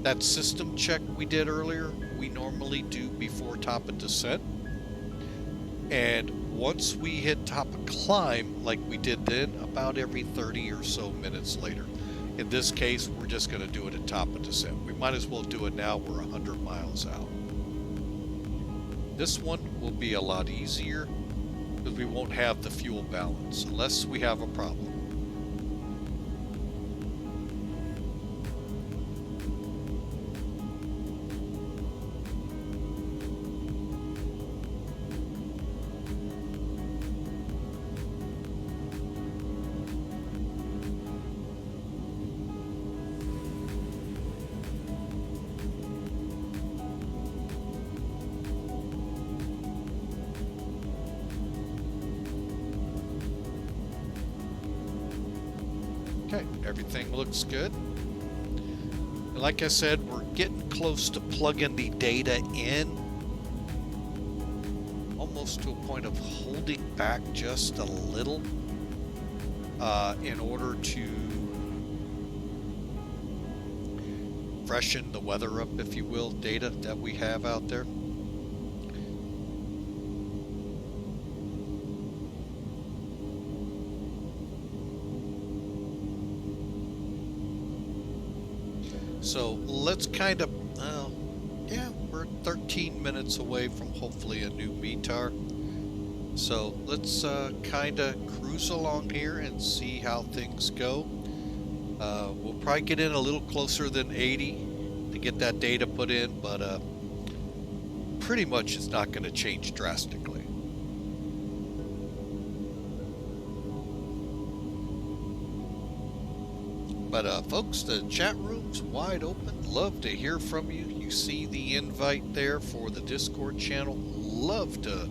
That system check we did earlier, we normally do before top of descent. And once we hit top of climb, like we did then, about every 30 or so minutes later. In this case, we're just going to do it at top of descent. We might as well do it now. We're 100 miles out. This one will be a lot easier, because we won't have the fuel balance unless we have a problem. Okay, everything looks good. And like I said, we're getting close to plugging the data in, almost to a point of holding back just a little in order to freshen the weather up, if you will, data that we have out there. So let's kind of, yeah, we're 13 minutes away from hopefully a new METAR. So let's kind of cruise along here and see how things go. We'll probably get in a little closer than 80 to get that data put in, but pretty much it's not going to change drastically. But folks, the chat room's wide open. Love to hear from you. You see the invite there for the Discord channel. Love to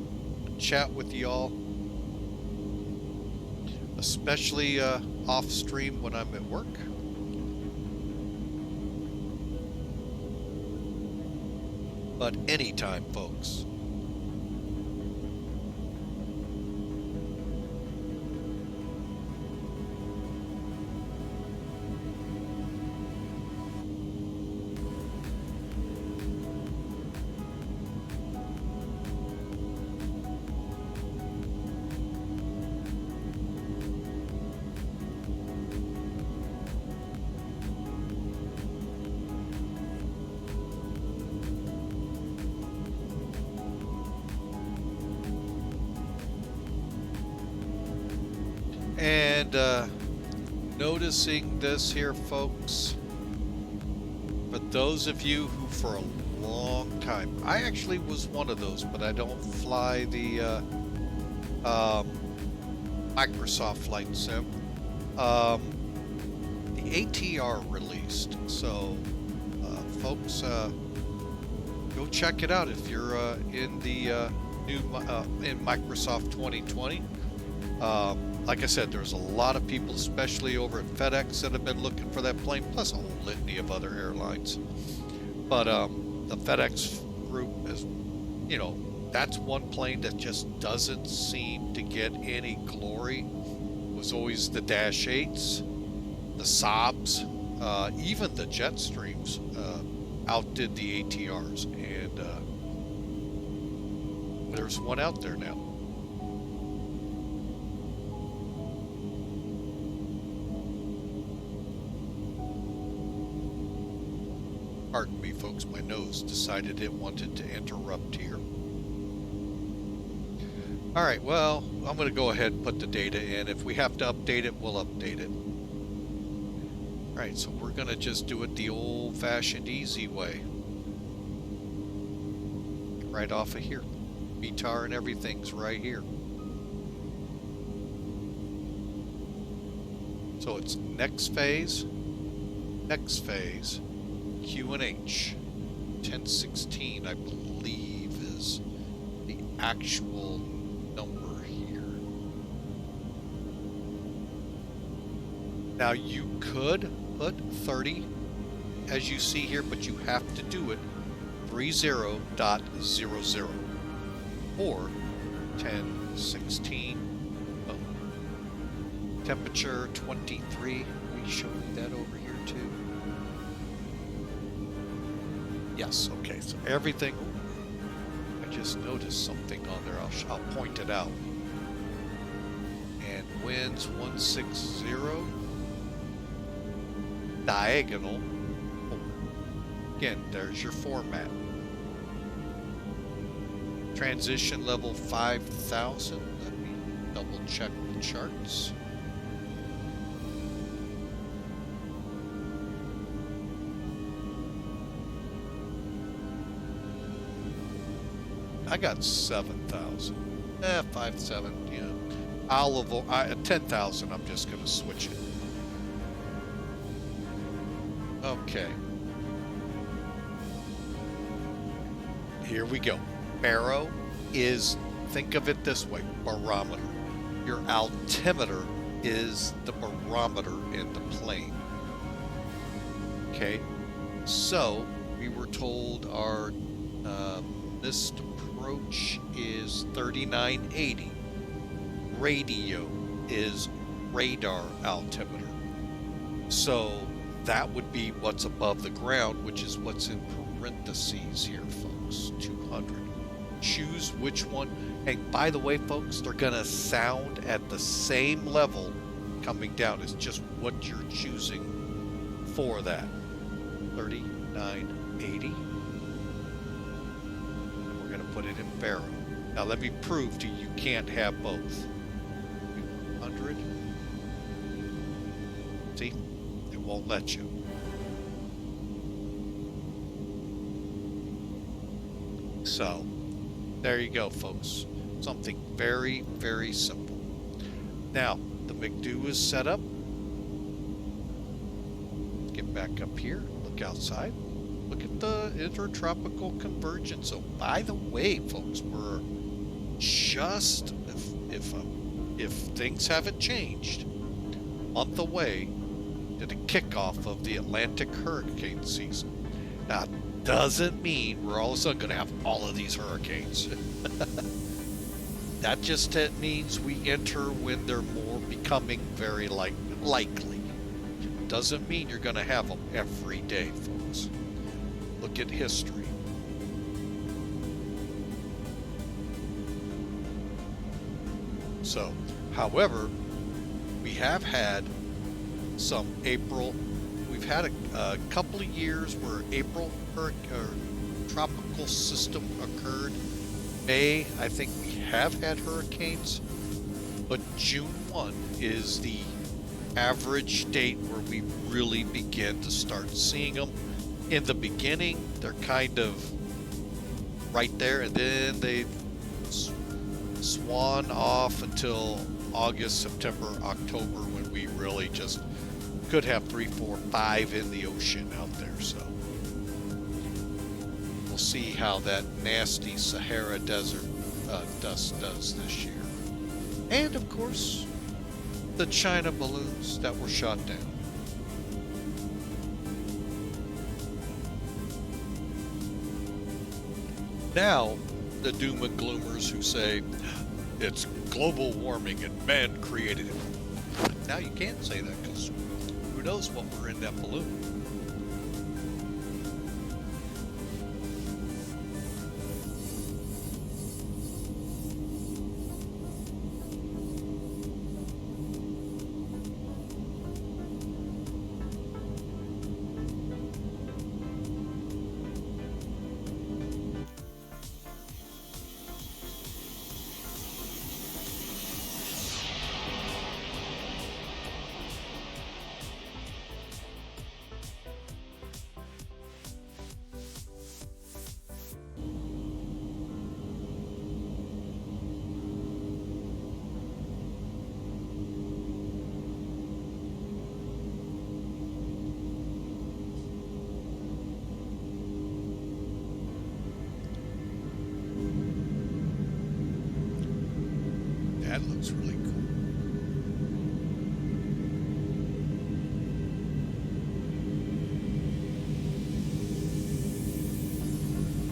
chat with y'all, especially off stream when I'm at work. But anytime, folks. And noticing this here, folks, for those of you who for a long time, I actually was one of those, but I don't fly the Microsoft Flight Sim. The ATR released, so folks, go check it out if you're in the new in Microsoft 2020. Like I said, there's a lot of people, especially over at FedEx, that have been looking for that plane, plus a whole litany of other airlines. But the FedEx group is, you know, that's one plane that just doesn't seem to get any glory. It was always the Dash 8s, the Saabs, even the Jetstreams outdid the ATRs, and there's one out there now. Pardon me, folks, my nose decided it wanted to interrupt here. All right, well, I'm going to go ahead and put the data in. If we have to update it, we'll update it. All right, so we're going to just do it the old-fashioned easy way. Right off of here. VTAR and everything's right here. So it's next phase, QNH 1016, I believe, is the actual number here. Now you could put 30 as you see here, but you have to do it 30.00 or 1016. Temperature 23. We show you that over here too. Yes, okay, so everything, I just noticed something on there, I'll point it out. And winds 160, diagonal, again, there's your format. Transition level 5,000, let me double check the charts. I got 7,000. 5,700, yeah. I'll avoid 10,000. I'm just going to switch it. Okay. Here we go. Baro is, think of it this way, barometer. Your altimeter is the barometer in the plane. Okay. So we were told our missed approach is 3980. Radio is radar altimeter. So that would be what's above the ground, which is what's in parentheses here, folks. 200. Choose which one. Hey, by the way, folks, they're gonna sound at the same level coming down. It's just what you're choosing for that. 3980. Put it in Baro. Now let me prove to you you can't have both. 100. See? It won't let you. So, there you go, folks. Something very, very simple. Now, the McDo is set up. Get back up here. Look outside. Look at the intertropical convergence. So, by the way, folks, we're just, if things haven't changed, a month away to the kickoff of the Atlantic hurricane season. Now, doesn't mean we're all of a sudden going to have all of these hurricanes. That just means we enter when they're more becoming very likely. Doesn't mean you're going to have them every day, folks. Look at history. So, however, we have had some April. We've had a couple of years where April tropical system occurred. May, I think we have had hurricanes, but June 1 is the average date where we really begin to start seeing them. In the beginning, they're kind of right there, and then they swan off until August, September, October, when we really just could have 3, 4, 5 in the ocean out there. So we'll see how that nasty Sahara Desert dust does this year. And of course, the China balloons that were shot down. Now, the doom and gloomers who say it's global warming and man created it. Now you can't say that, because who knows what were in that balloon. That looks really cool.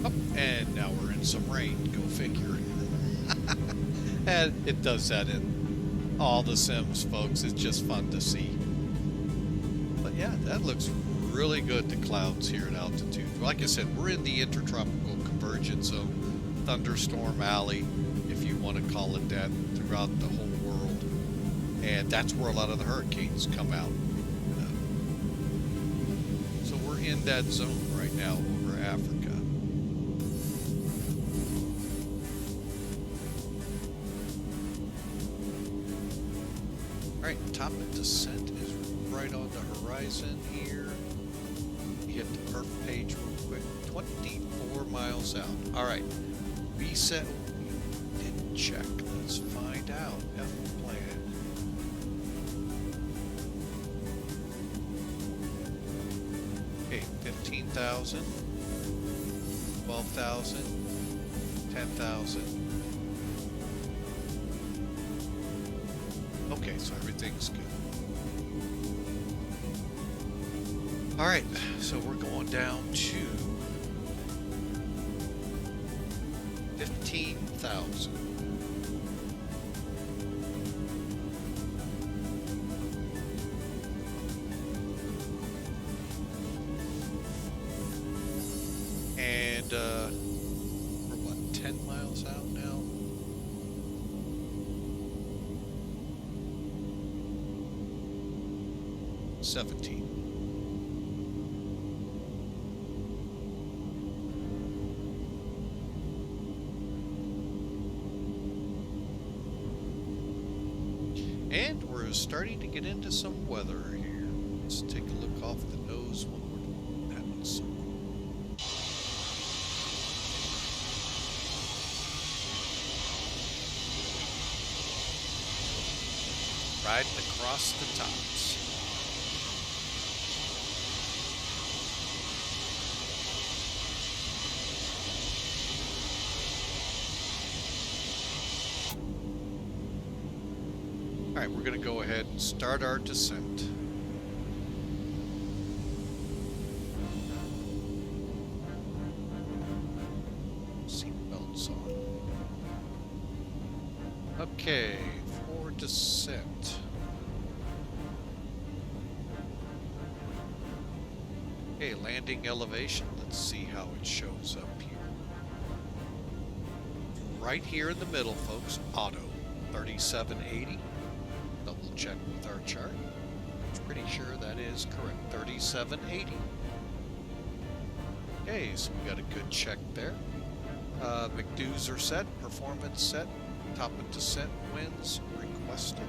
Oh, and now we're in some rain. Go figure. And it does that in all the Sims, folks. It's just fun to see. But yeah, that looks really good, the clouds here at altitude. Like I said, we're in the intertropical convergence zone, thunderstorm alley, if you want to call it that, throughout the whole world. And that's where a lot of the hurricanes come out. So we're in that zone right now over Africa. Alright, top of descent is right on the horizon here. You hit the perf page real quick. 24 miles out. Alright, we set... We didn't check. Let's find out. F plan. Okay, 15,000, 12,000, 10,000. Okay, so everything's good. Alright, so we're going down to 15,000. And we're what, 10 miles out now? $17. starting to get into some weather here. Let's take a look off the nose one more time. That was so cool. Riding across the tops. All right, we're going to go ahead and start our descent. Seatbelts on. Okay, for descent. Okay, landing elevation. Let's see how it shows up here. Right here in the middle, folks, auto, 3780. Double check with our chart. I'm pretty sure that is correct, 3780. Okay, so we got a good check there. McDo's are set, performance set, top of descent winds requested.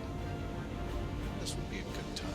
This would be a good time.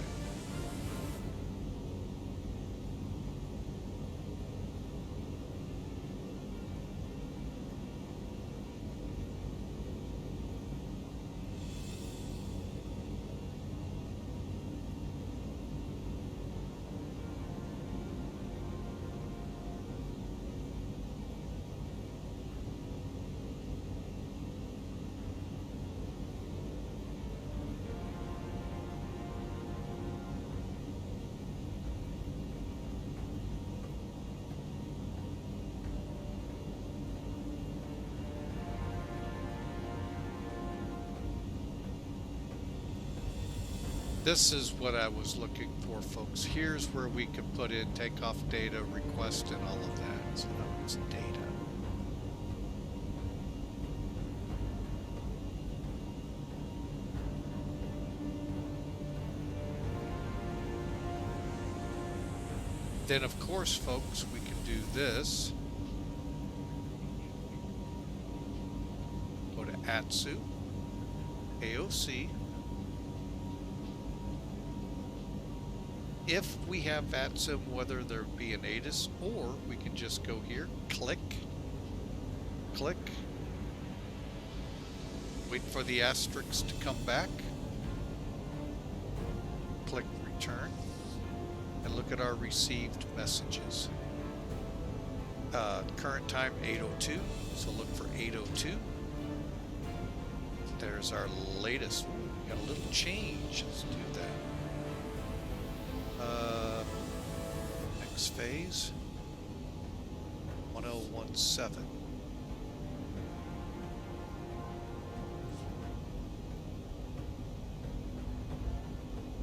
This is what I was looking for, folks. Here's where we can put in takeoff data, request, and all of that. So that was data. Then, of course, folks, we can do this. Go to ATSU, AOC. If we have VATSIM, whether there be an ATIS, or we can just go here, click, click, wait for the asterisks to come back, click return, and look at our received messages. Current time 8:02, so look for 8:02. There's our latest. Ooh, we got a little change. Let's do that. Next phase 1017.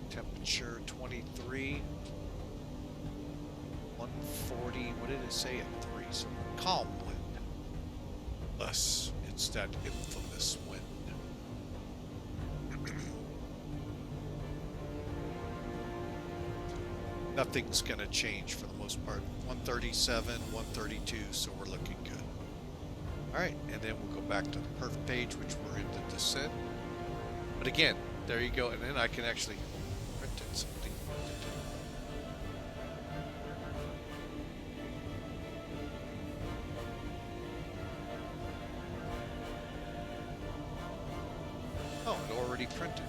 Temperature 23, 140. What did it say at 3? So calm wind. Thus, it's that infamous wind. Nothing's going to change for the most part. 137, 132, so we're looking good. All right, and then we'll go back to the perf page, which we're in the descent. But again, there you go, and then I can actually print it something. Oh, it already printed.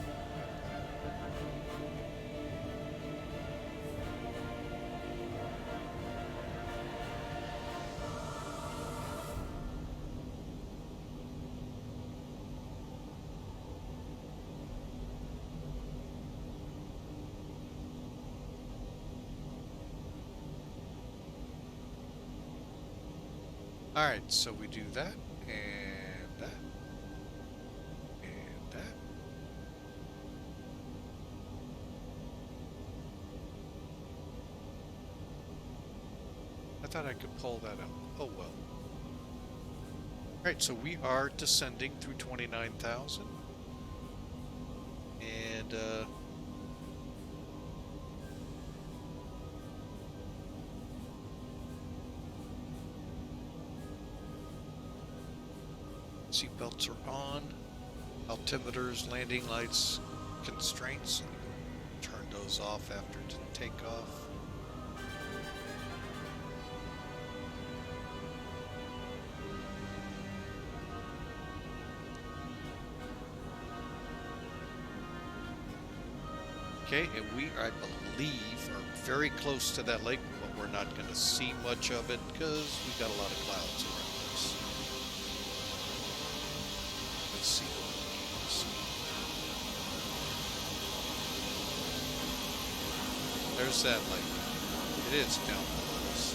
All right, so we do that, and that, and that. I thought I could pull that up. Oh well. All right, so we are descending through 29,000. And, seatbelts are on, altimeters, landing lights constraints. Turn those off after takeoff. Okay, and we, I believe, are very close to that lake, but we're not going to see much of it because we've got a lot of clouds around us. Let's see what we can see. There's that lake. It is down below us.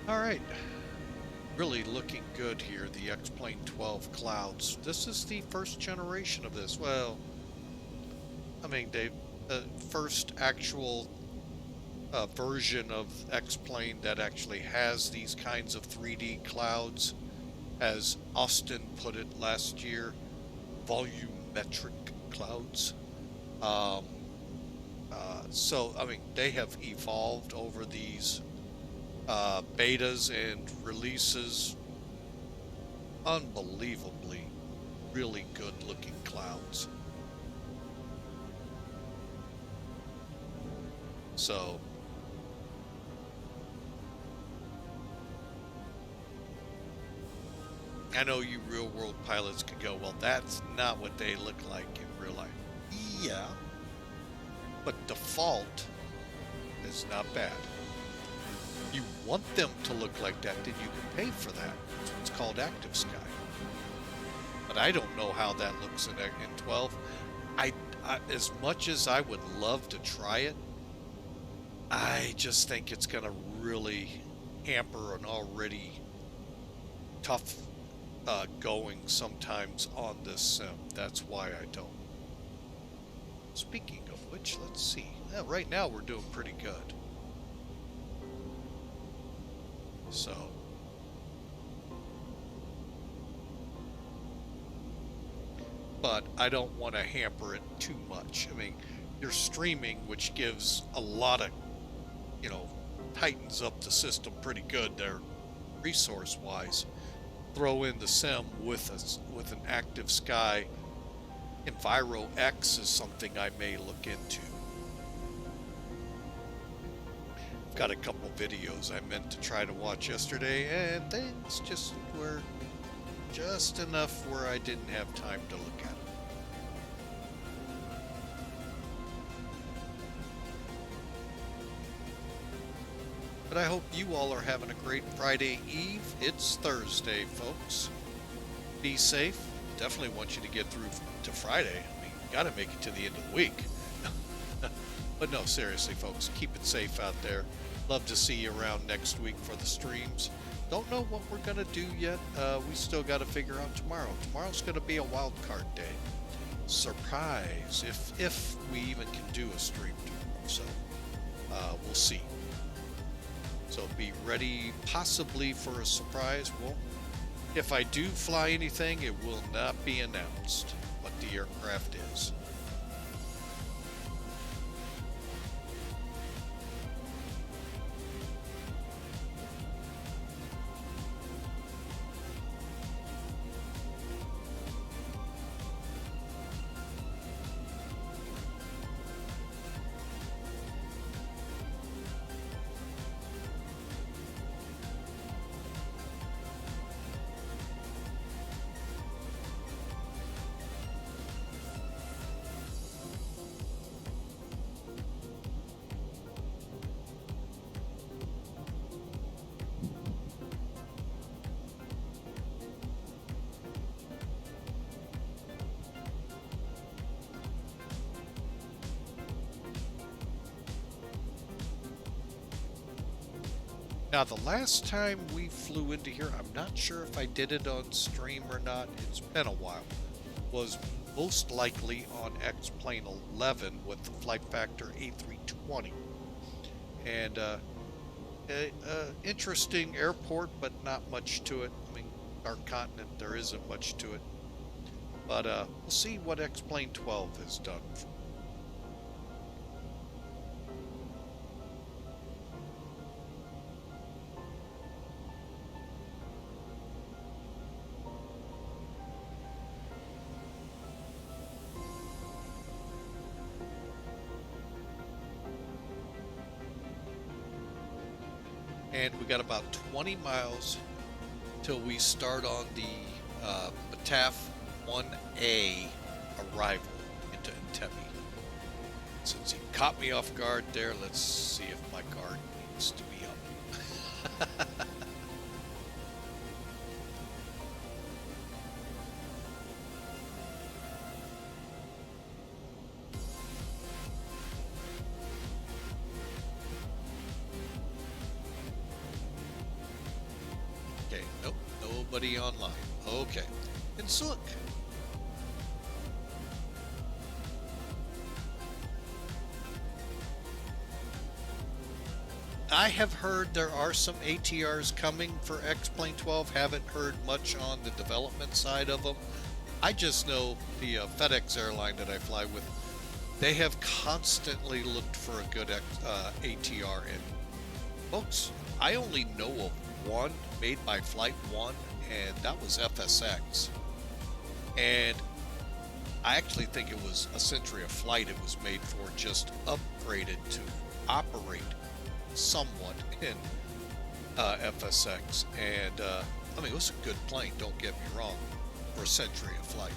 All right, really looking good here, the X-Plane 12 clouds. This is the first generation of this. Well, I mean, the first actual version of X-Plane that actually has these kinds of 3D clouds, as Austin put it last year, volumetric clouds. So, I mean, they have evolved over these betas and releases. Unbelievably really good looking clouds. So I know you real world pilots could go, well, that's not what they look like in real life. Yeah, but default is not bad. You want them to look like that, then you can pay for that. It's called Active Sky. But I don't know how that looks in 12. I as much as I would love to try it, I just think it's going to really hamper an already tough going sometimes on this sim. That's why I don't. Speaking of which, let's see. Right now we're doing pretty good. So, but I don't want to hamper it too much. I mean, you're streaming, which gives a lot of, you know, tightens up the system pretty good there, resource-wise. Throw in the sim with an Active Sky. Enviro X is something I may look into. Got a couple videos I meant to try to watch yesterday, and things just were just enough where I didn't have time to look at them. But I hope you all are having a great Friday Eve. It's Thursday, folks. Be safe. Definitely want you to get through to Friday. I mean, you gotta make it to the end of the week. But no, seriously, folks, keep it safe out there. Love to see you around next week for the streams. Don't know what we're going to do yet. We still got to figure out tomorrow. Tomorrow's going to be a wild card day. Surprise, if we even can do a stream tomorrow. So, we'll see. So be ready possibly for a surprise. Well, if I do fly anything, it will not be announced what the aircraft is. Now, the last time we flew into here, I'm not sure if I did it on stream or not. It's been a while. Was most likely on X-Plane 11 with the flight factor A320. And interesting airport, but not much to it. I mean, our continent, there isn't much to it. But we'll see what X-Plane 12 has done. And we got about 20 miles till we start on the BETAF 1A arrival into Entebbe. Since he caught me off guard there, let's see if my guard needs to be up. Okay, nope, nobody online. Okay, and so look. I have heard there are some ATRs coming for X-Plane 12. Haven't heard much on the development side of them. I just know the FedEx airline that I fly with, they have constantly looked for a good ATR. And folks, I only know of one made by Flight 1, and that was FSX. And I actually think it was a Century of Flight it was made for, just upgraded to operate somewhat in FSX. And I mean, it was a good plane, don't get me wrong, for a Century of Flight.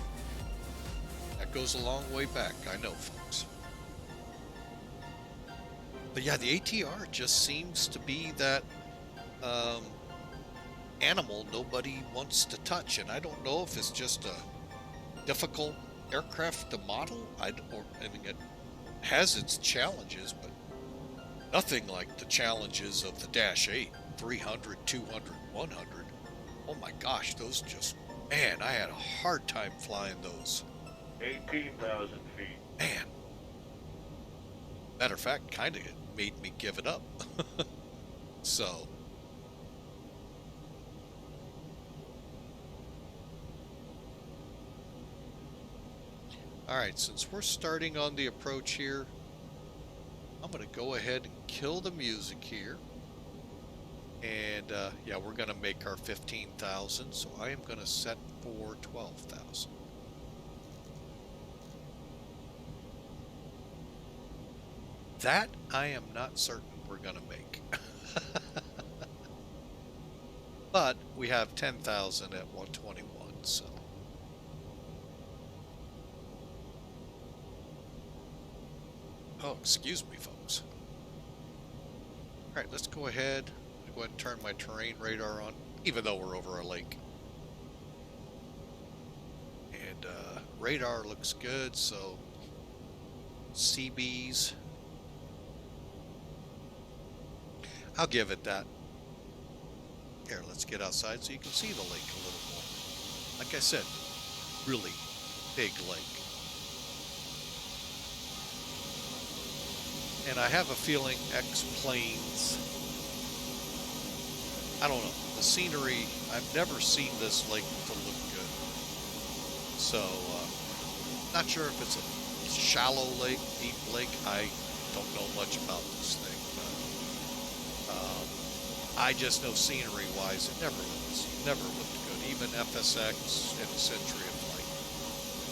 That goes a long way back, I know, folks. But yeah, the ATR just seems to be that animal nobody wants to touch, and I don't know if it's just a difficult aircraft to model. I mean, it has its challenges, but nothing like the challenges of the Dash 8, 300, 200, 100. Oh my gosh, those just, man, I had a hard time flying those. 18,000 feet. Man. Matter of fact, kind of made me give it up. So. Alright, since we're starting on the approach here, I'm going to go ahead and kill the music here. And yeah, we're going to make our 15,000, so I am going to set for 12,000. That I am not certain we're going to make. But we have 10,000 at 121, so. Oh, excuse me, folks. Alright, let's go ahead. I'm going to go ahead and turn my terrain radar on, even though we're over a lake. And radar looks good, so CBs. I'll give it that. Here, let's get outside so you can see the lake a little more. Like I said, really big lake. And I have a feeling X-Planes, I don't know, the scenery, I've never seen this lake to look good. So, not sure if it's a shallow lake, deep lake. I don't know much about this thing, but I just know scenery-wise, it never looked good. Even FSX and Century of Flight.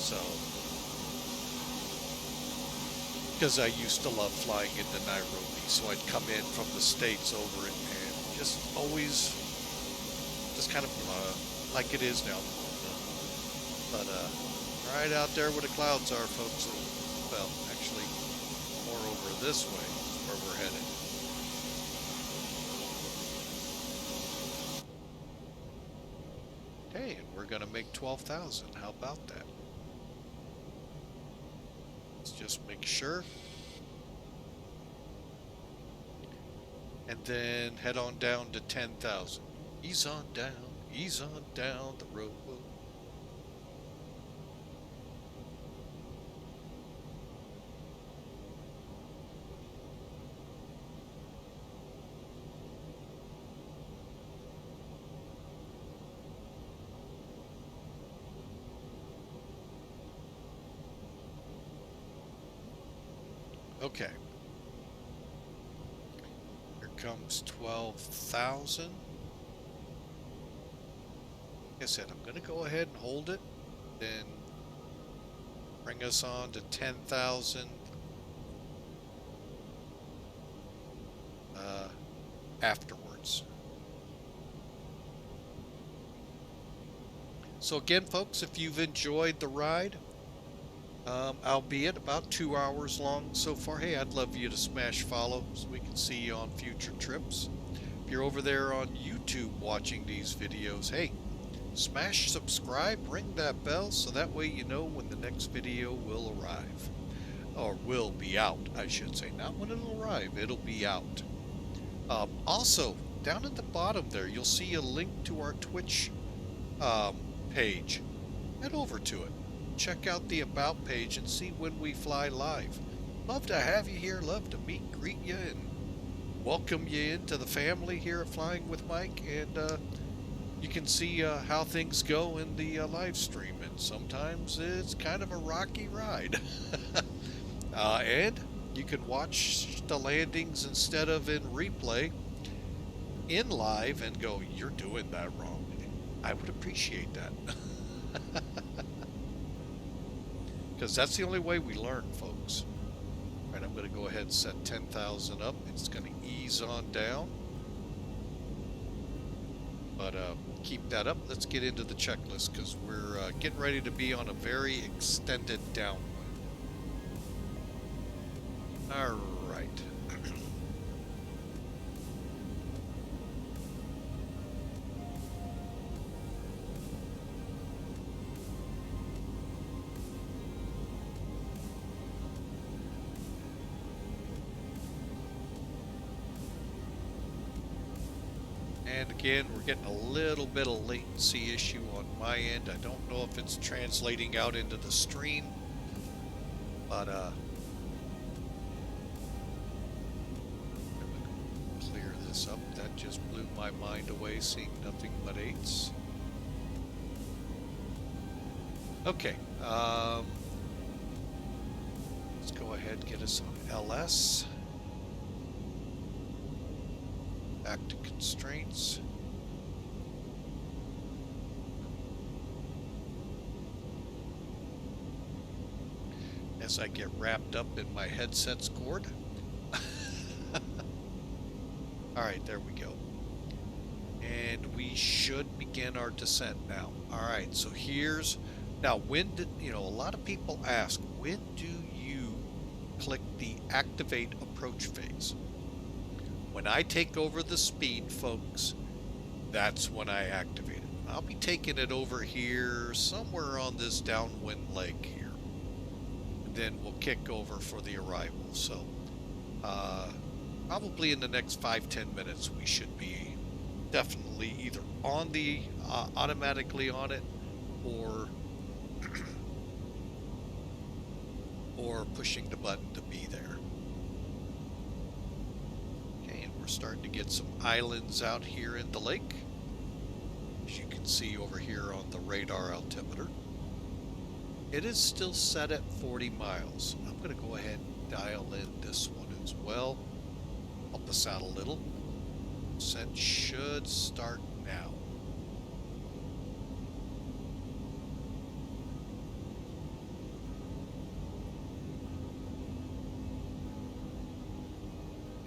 So, because I used to love flying into Nairobi, so I'd come in from the States over it and just always just kind of like it is now. But right out there where the clouds are, folks, well, actually more over this way is where we're headed. Okay, and we're gonna make 12,000. How about that? Let's just make sure. and then head on down to 10,000. Ease on down the road. Okay. Here comes 12,000. Like I said, I'm going to go ahead and hold it, then bring us on to 10,000 afterwards. So again, folks, if you've enjoyed the ride, albeit about 2 hours long so far, hey, I'd love you to smash follow so we can see you on future trips. If you're over there on YouTube watching these videos, hey, smash subscribe, ring that bell so that way you know when the next video will arrive. Or will be out, I should say. Not when it'll arrive, it'll be out. Also, down at the bottom there, you'll see a link to our Twitch page. Head over to it. Check out the About page and see when we fly live. Love to have you here. Love to meet, greet you, and welcome you into the family here at Flying with Mike. And you can see how things go in the live stream. And sometimes it's kind of a rocky ride. And you can watch the landings instead of in replay in live and go, you're doing that wrong. I would appreciate that. Because that's the only way we learn, folks. All right, I'm going to go ahead and set 10,000 up. It's going to ease on down. But keep that up. Let's get into the checklist because we're getting ready to be on a very extended downwind. All right. And again, we're getting a little bit of latency issue on my end. I don't know if it's translating out into the stream, but clear this up. That just blew my mind away, seeing nothing but 8s. Okay, let's go ahead and get us on LS. Back to constraints. As I get wrapped up in my headset's cord. Alright, there we go. And we should begin our descent now. Alright, so here's... Now, when did... You know, a lot of people ask, when do you click the activate approach phase? When I take over the speed, folks, that's when I activate it. I'll be taking it over here, somewhere on this downwind leg here. And then we'll kick over for the arrival. So, probably in the next 5-10 minutes, we should be definitely either on the, automatically on it, or, or pushing the button to be there. We're starting to get some islands out here in the lake, as you can see over here on the radar altimeter. It is still set at 40 miles. I'm going to go ahead and dial in this one as well. Help us out a little. Descent should start now.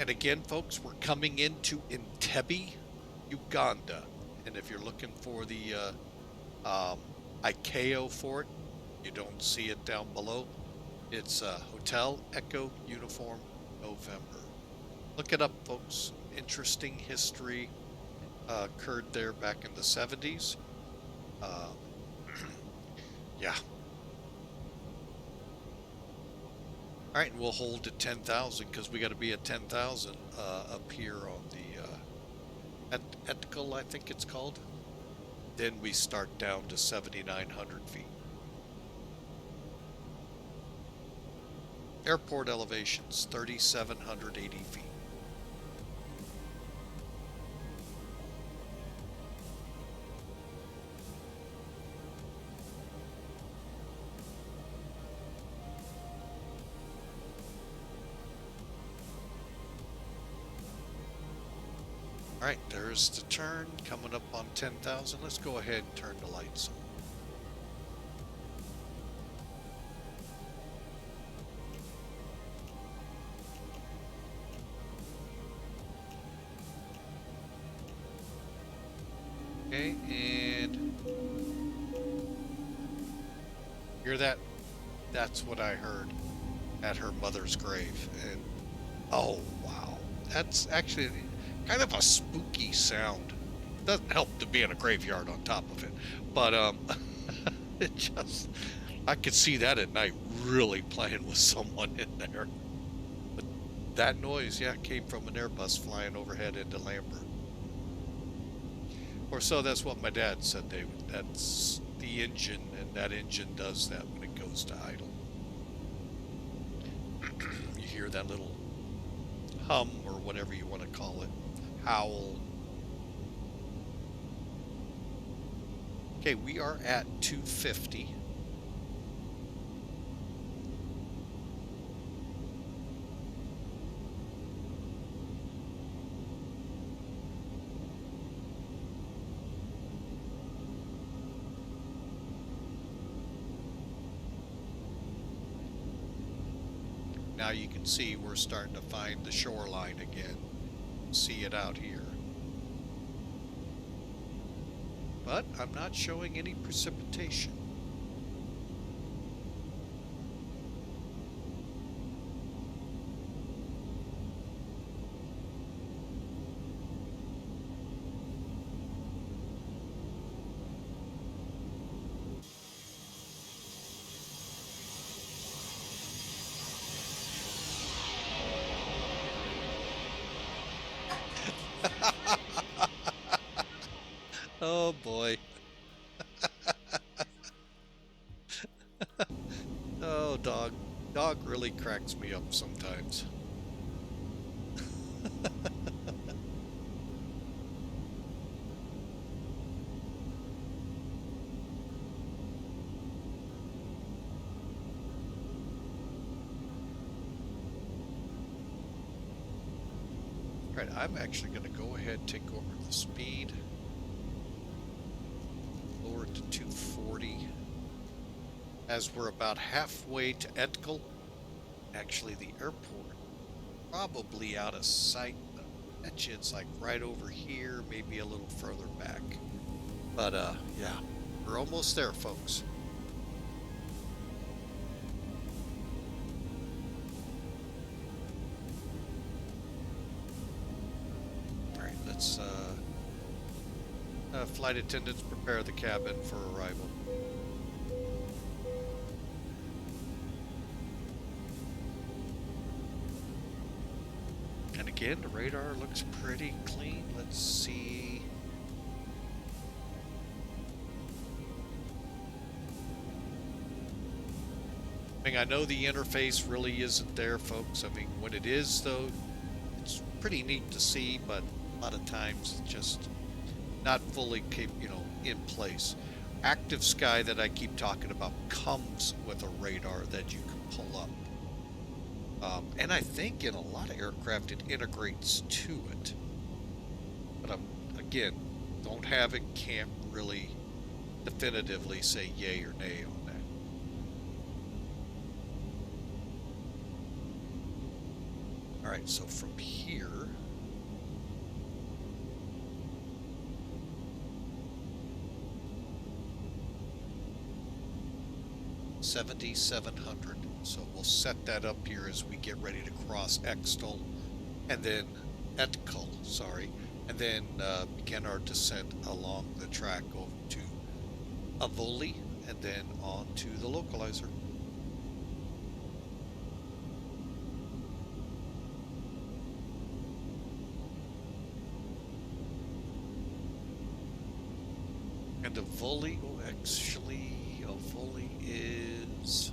And again, folks, we're coming into Entebbe, Uganda. And if you're looking for the ICAO for it, you don't see it down below. It's Hotel Echo Uniform November. Look it up, folks. Interesting history occurred there back in the 70s. Yeah. All right, and we'll hold at 10,000 because we got to be at 10,000 up here on the Ethical, I think it's called. Then we start down to 7,900 feet. Airport elevations, 3,780 feet. All right, there's the turn coming up on 10,000. Let's go ahead and turn the lights on. Okay, and hear that? That's what I heard at her mother's grave. And oh wow, that's actually kind of a spooky sound. Doesn't help to be in a graveyard on top of it, but it just, I could see that at night really playing with someone in there. But that noise, yeah, came from an Airbus flying overhead into Lambert. Or so that's what my dad said. That's the engine, and that engine does that when it goes to idle. You hear that little hum or whatever you want to call it, howl. Okay, we are at 250. Now you can see we're starting to find the shoreline again. See it out here. But I'm not showing any precipitation. Oh boy. Oh, dog. Dog really cracks me up sometimes. Right, I'm actually going to go ahead and take over the speed. Lower it to 240. As we're about halfway to Int'l. Actually, the airport probably out of sight. I bet you it's like right over here, maybe a little further back. But yeah, we're almost there, folks. All right, let's flight attendants prepare the cabin for arrival. And again, the radar looks pretty clean. Let's see. I mean, I know the interface really isn't there, folks. I mean, when it is, though, it's pretty neat to see, but a lot of times it's just not fully, in place. Active Sky that I keep talking about comes with a radar that you can pull up. And I think in a lot of aircraft it integrates to it. But again, don't have it, can't really definitively say yay or nay on that. Alright, so from here, $7,700. So we'll set that up here as we get ready to cross Int'l, and then and then begin our descent along the track over to Avoli, and then on to the localizer. a volley. Oh, actually, a volley is.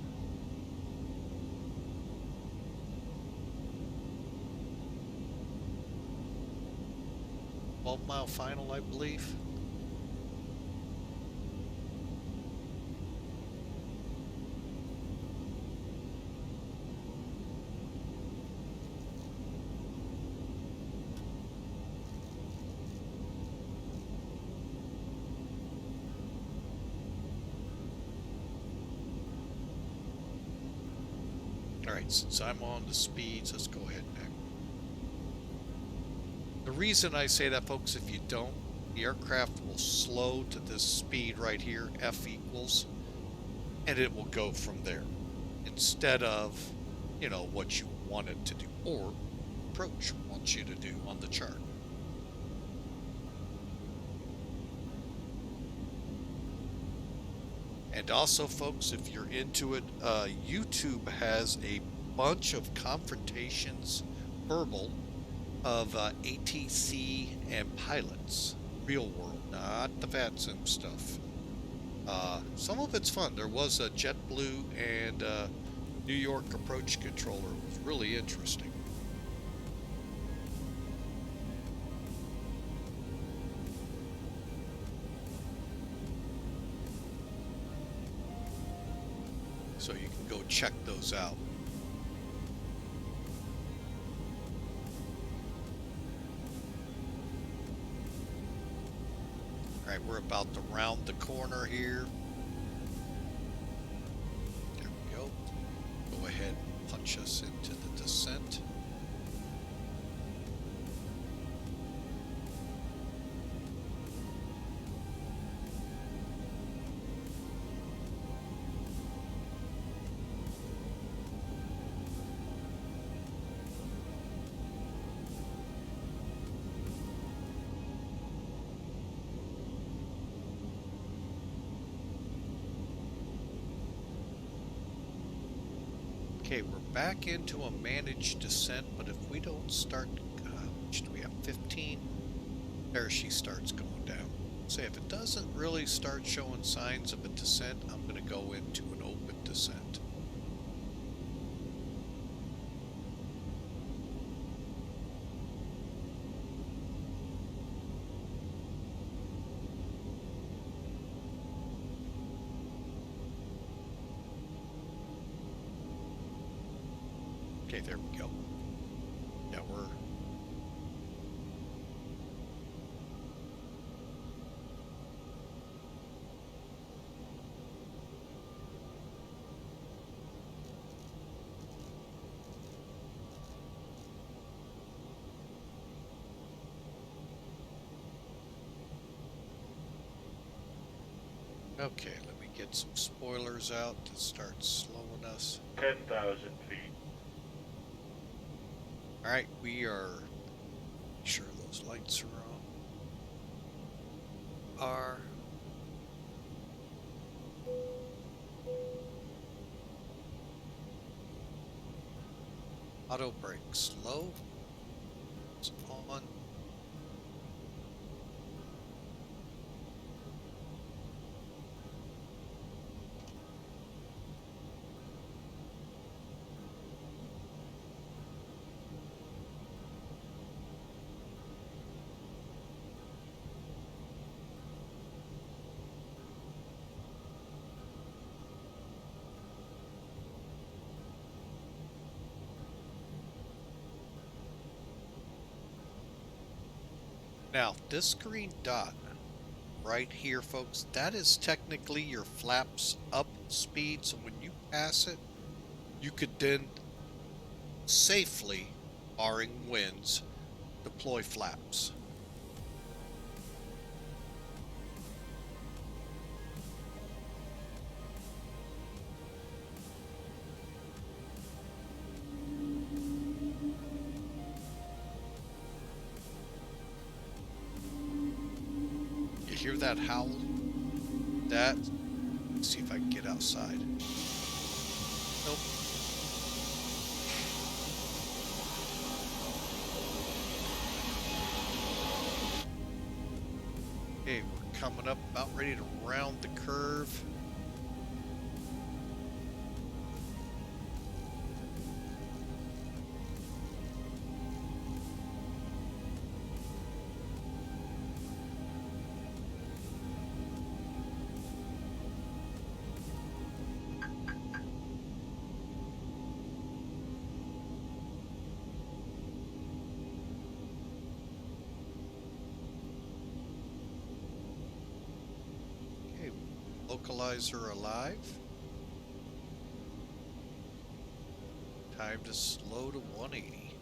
12-mile final, I believe. Alright, since I'm on the speeds, let's go ahead and. The reason I say that, folks, if you don't, the aircraft will slow to this speed right here, F equals, and it will go from there. Instead of, you know, what you want it to do, or approach wants you to do on the chart. And also, folks, if you're into it, YouTube has a bunch of confrontations, verbal, of ATC and pilots, real world, not the VATSIM stuff. Some of it's fun. There was a JetBlue and New York approach controller. It was really interesting. So you can go check those out. Alright, we're about to round the corner here. There we go. Go ahead and punch us into the descent. Okay, we're back into a managed descent, but if we don't start, which do we have, 15? There she starts going down. Say if it doesn't really start showing signs of a descent, I'm going to go into an open descent. Okay, there we go. Yeah, we're... Okay, let me get some spoilers out to start slowing us. 10,000 feet. Alright, we are sure those lights are on. Are auto brakes low. It's on. Now, this green dot right here, folks, that is technically your flaps up speed. So when you pass it, you could then safely, barring winds, deploy flaps. Hear that howl? That. Let's see if I can get outside. Nope. Okay, we're coming up, about ready to round the curve. Localizer alive. Time to slow to 180.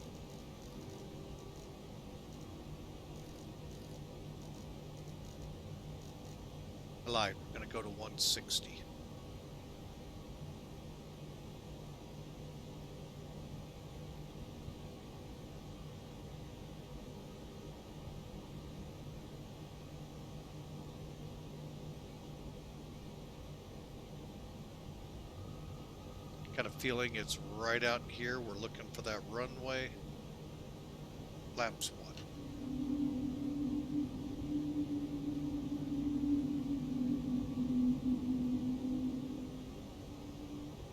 Alive, we're going to go to 160. Got a feeling it's right out in here. We're looking for that runway. Flaps 1.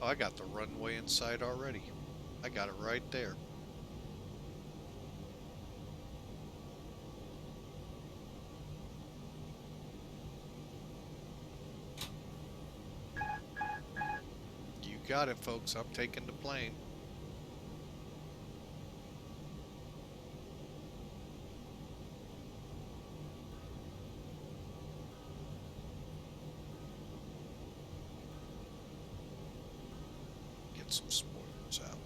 Oh, I got the runway in sight already. I got it right there. Got it, folks. I'm taking the plane. Get some spoilers out.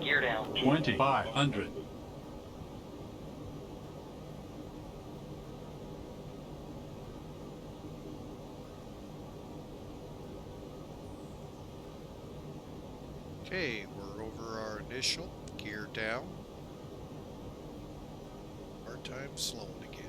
Gear down. 2500. Okay, we're over our initial. Gear down. Our time slowing again.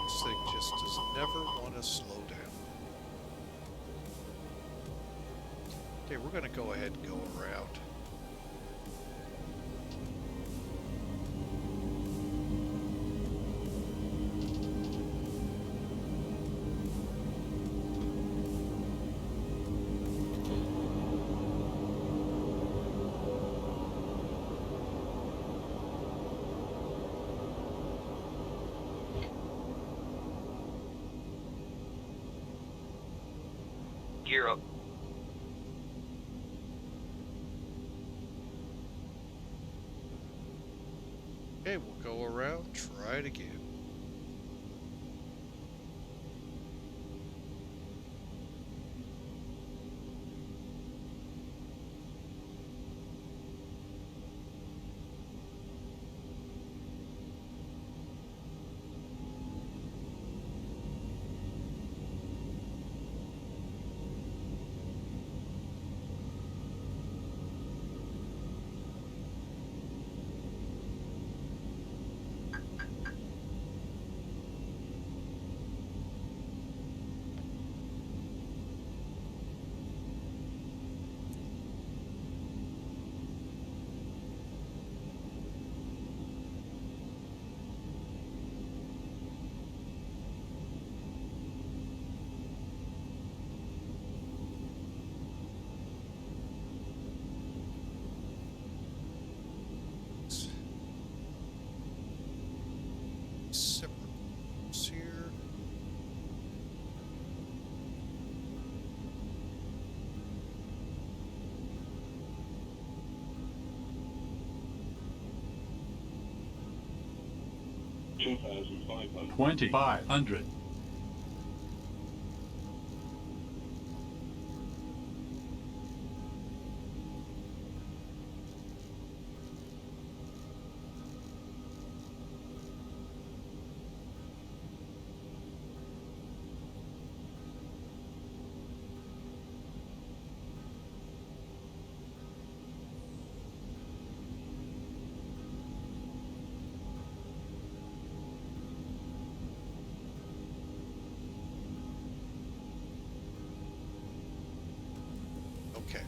This thing just does never want to slow down. Okay, we're going to go ahead and go around. Gear up. Okay, we'll go around, try it again. 2,500. Okay.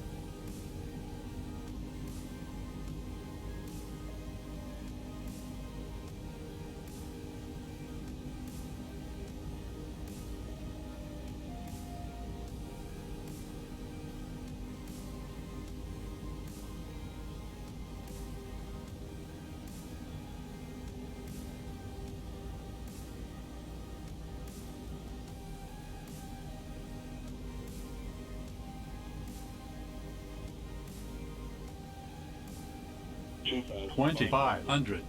$2,500.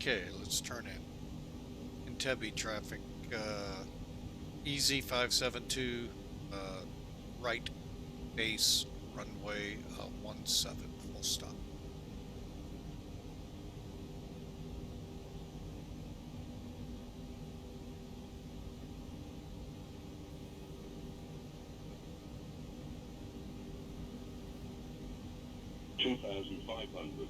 Okay, let's turn in Entebbe traffic. EZ572, right base runway 17, full stop. $2,500.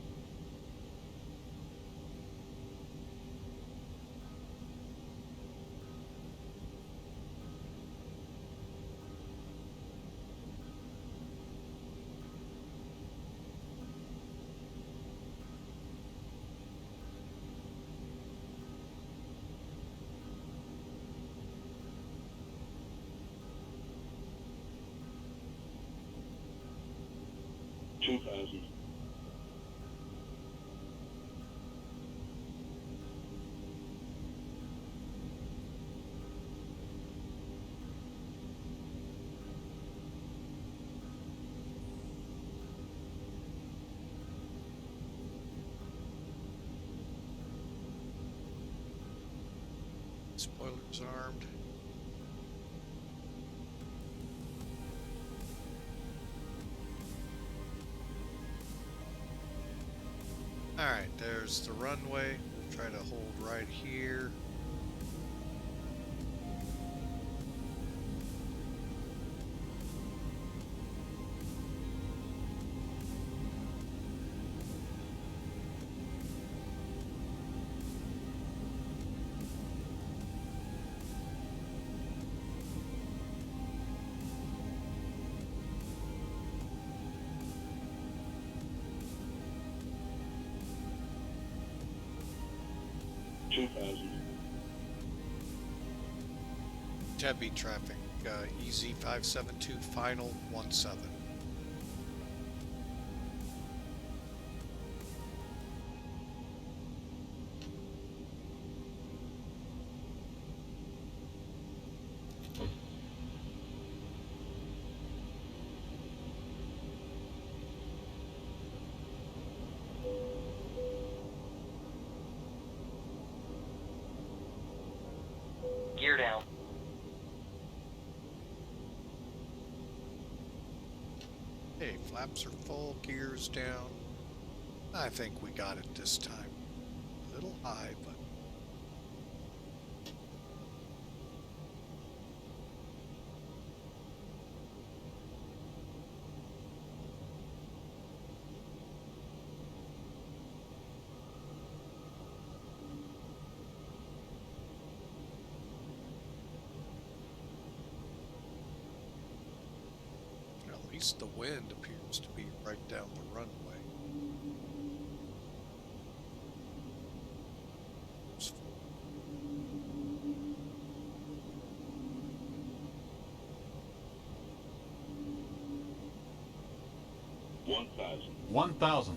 $2,000. Spoilers armed. Alright, there's the runway. We'll try to hold right here. Entebbe traffic, EZ572, final 17. Gear down. Hey, flaps are full, gears down. I think we got it this time. A little high, but at least the wind appears to be right down the runway. $1,000. 1,000.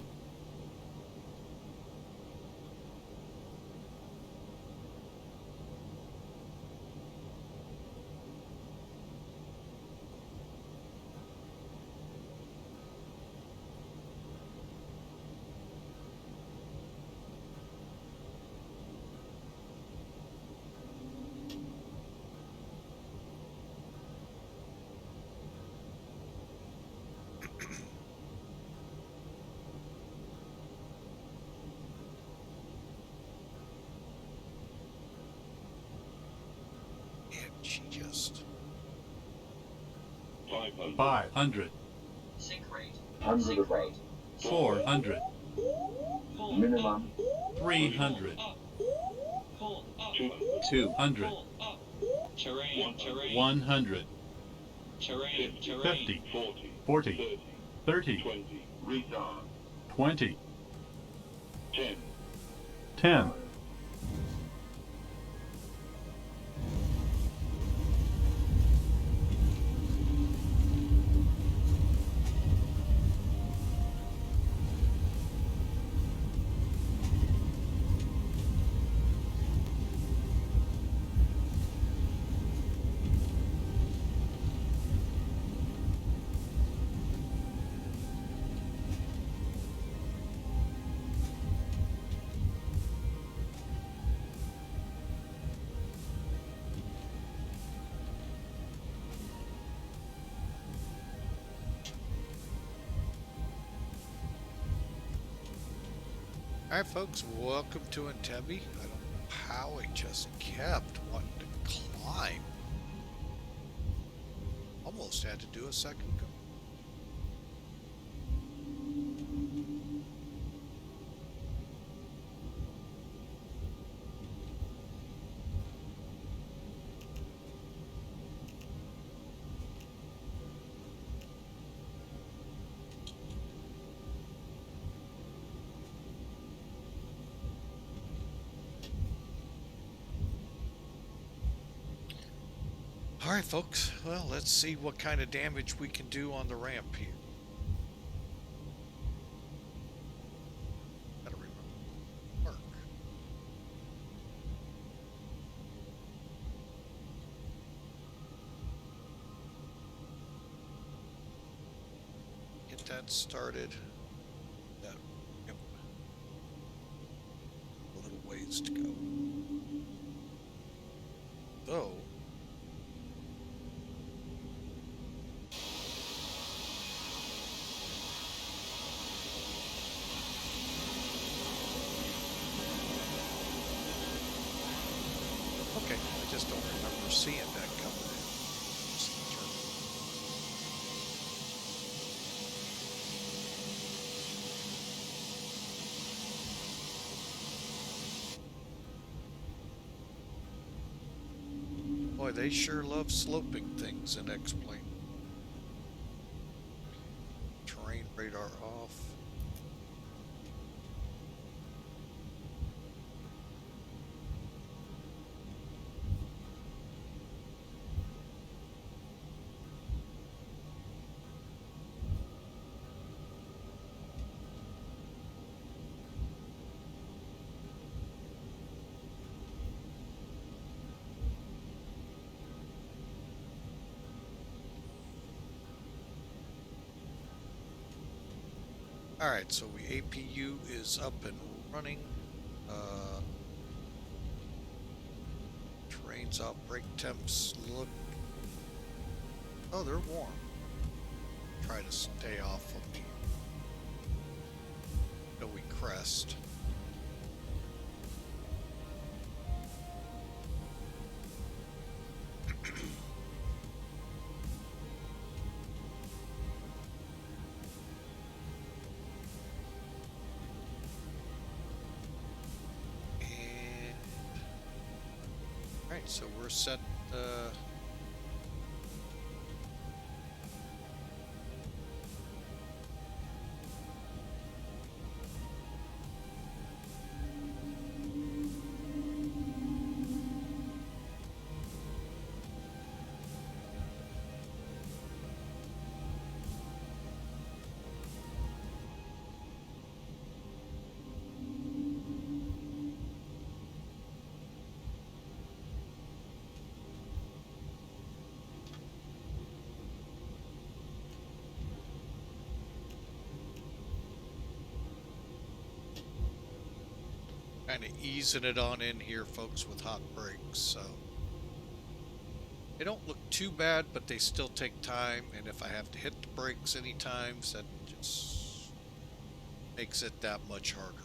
And she just 500. 500. Sink rate. 100 Sink above. rate. 400. Full Minimum. 300. Full up. 200. Full up. Terrain. Terrain. 100. Terrain. 50. 40. 40. 30. 20. Retard. 20. 10. 10. Alright folks, welcome to Entebbe. I don't know how it just kept wanting to climb. Almost had to do a second go. Alright folks, well let's see what kind of damage we can do on the ramp here. Gotta remember park. Get that started. That, yep. A little ways to go. Though okay, I just don't remember seeing that coming in. It's the turn. Boy, they sure love sloping things in X-Plane. Terrain radar off. Alright, so APU is up and running. Terrain's out, brake temps look... Oh, they're warm. try to stay off of me until we crest. Alright, so we're set. Kind of easing it on in here, folks, with hot brakes, so they don't look too bad, but they still take time, and if I have to hit the brakes any times, that just makes it that much harder.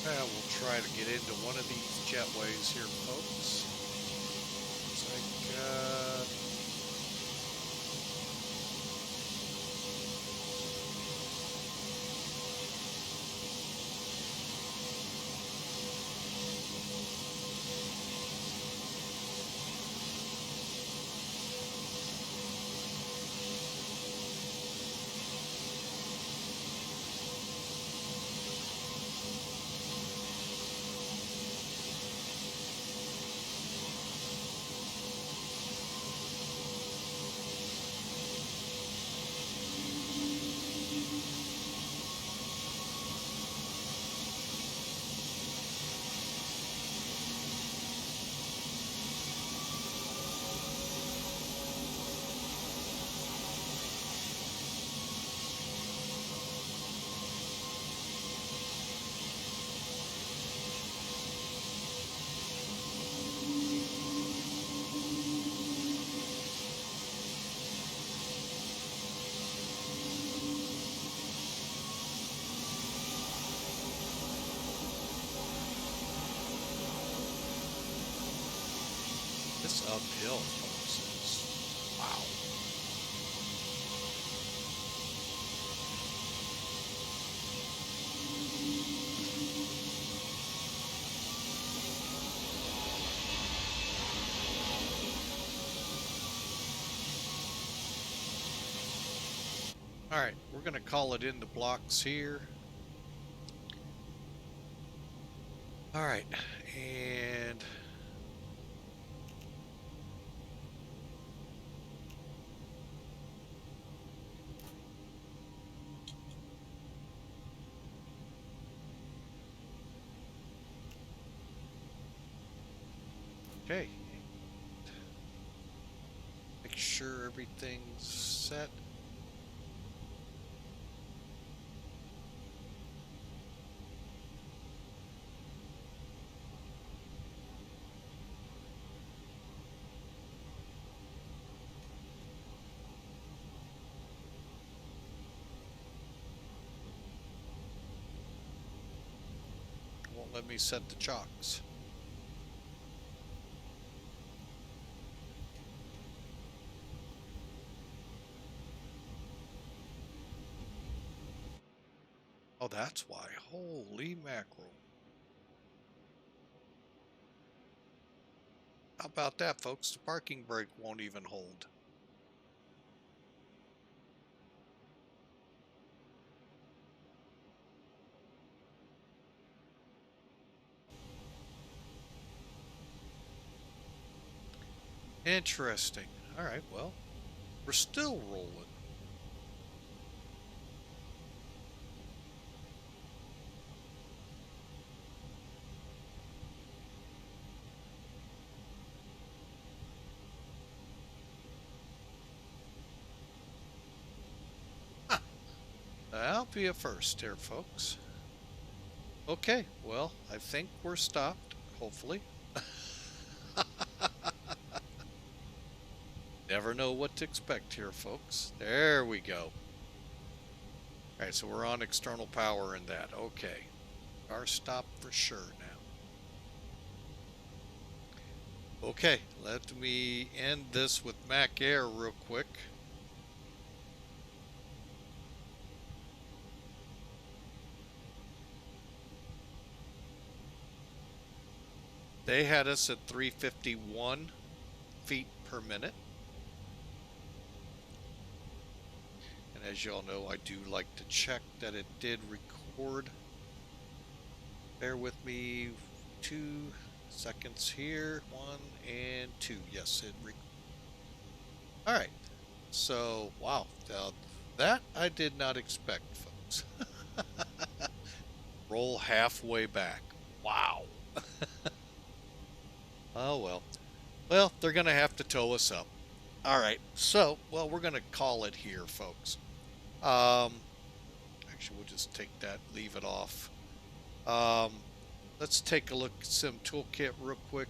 We'll try to get into one of these jetways here, folks. Looks like, this uphill, folks, is Alright, we're going to call it into blocks here. Alright, and okay. Make sure everything's set. Won't let me set the chocks. Oh, that's why. Holy mackerel. How about that, folks? The parking brake won't even hold. Interesting. All right, well, we're still rolling. Huh. That'll be a first here, folks. Okay, well, I think we're stopped, hopefully. Never know what to expect here, folks. There we go. Alright, so we're on external power in that. Okay. Our stop for sure now. Okay, let me end this with Mac Air real quick. They had us at 351 feet per minute. And as y'all know, I do like to check that it did record. Bear with me 2 seconds here. 1 and 2. Yes, it recorded. Alright. So, wow. Now, that I did not expect, folks. Roll halfway back. Wow. Oh, well. Well, they're going to have to tow us up. All right. So, well, we're going to call it here, folks. Actually, we'll just take that, leave it off. Let's take a look at Sim Toolkit real quick.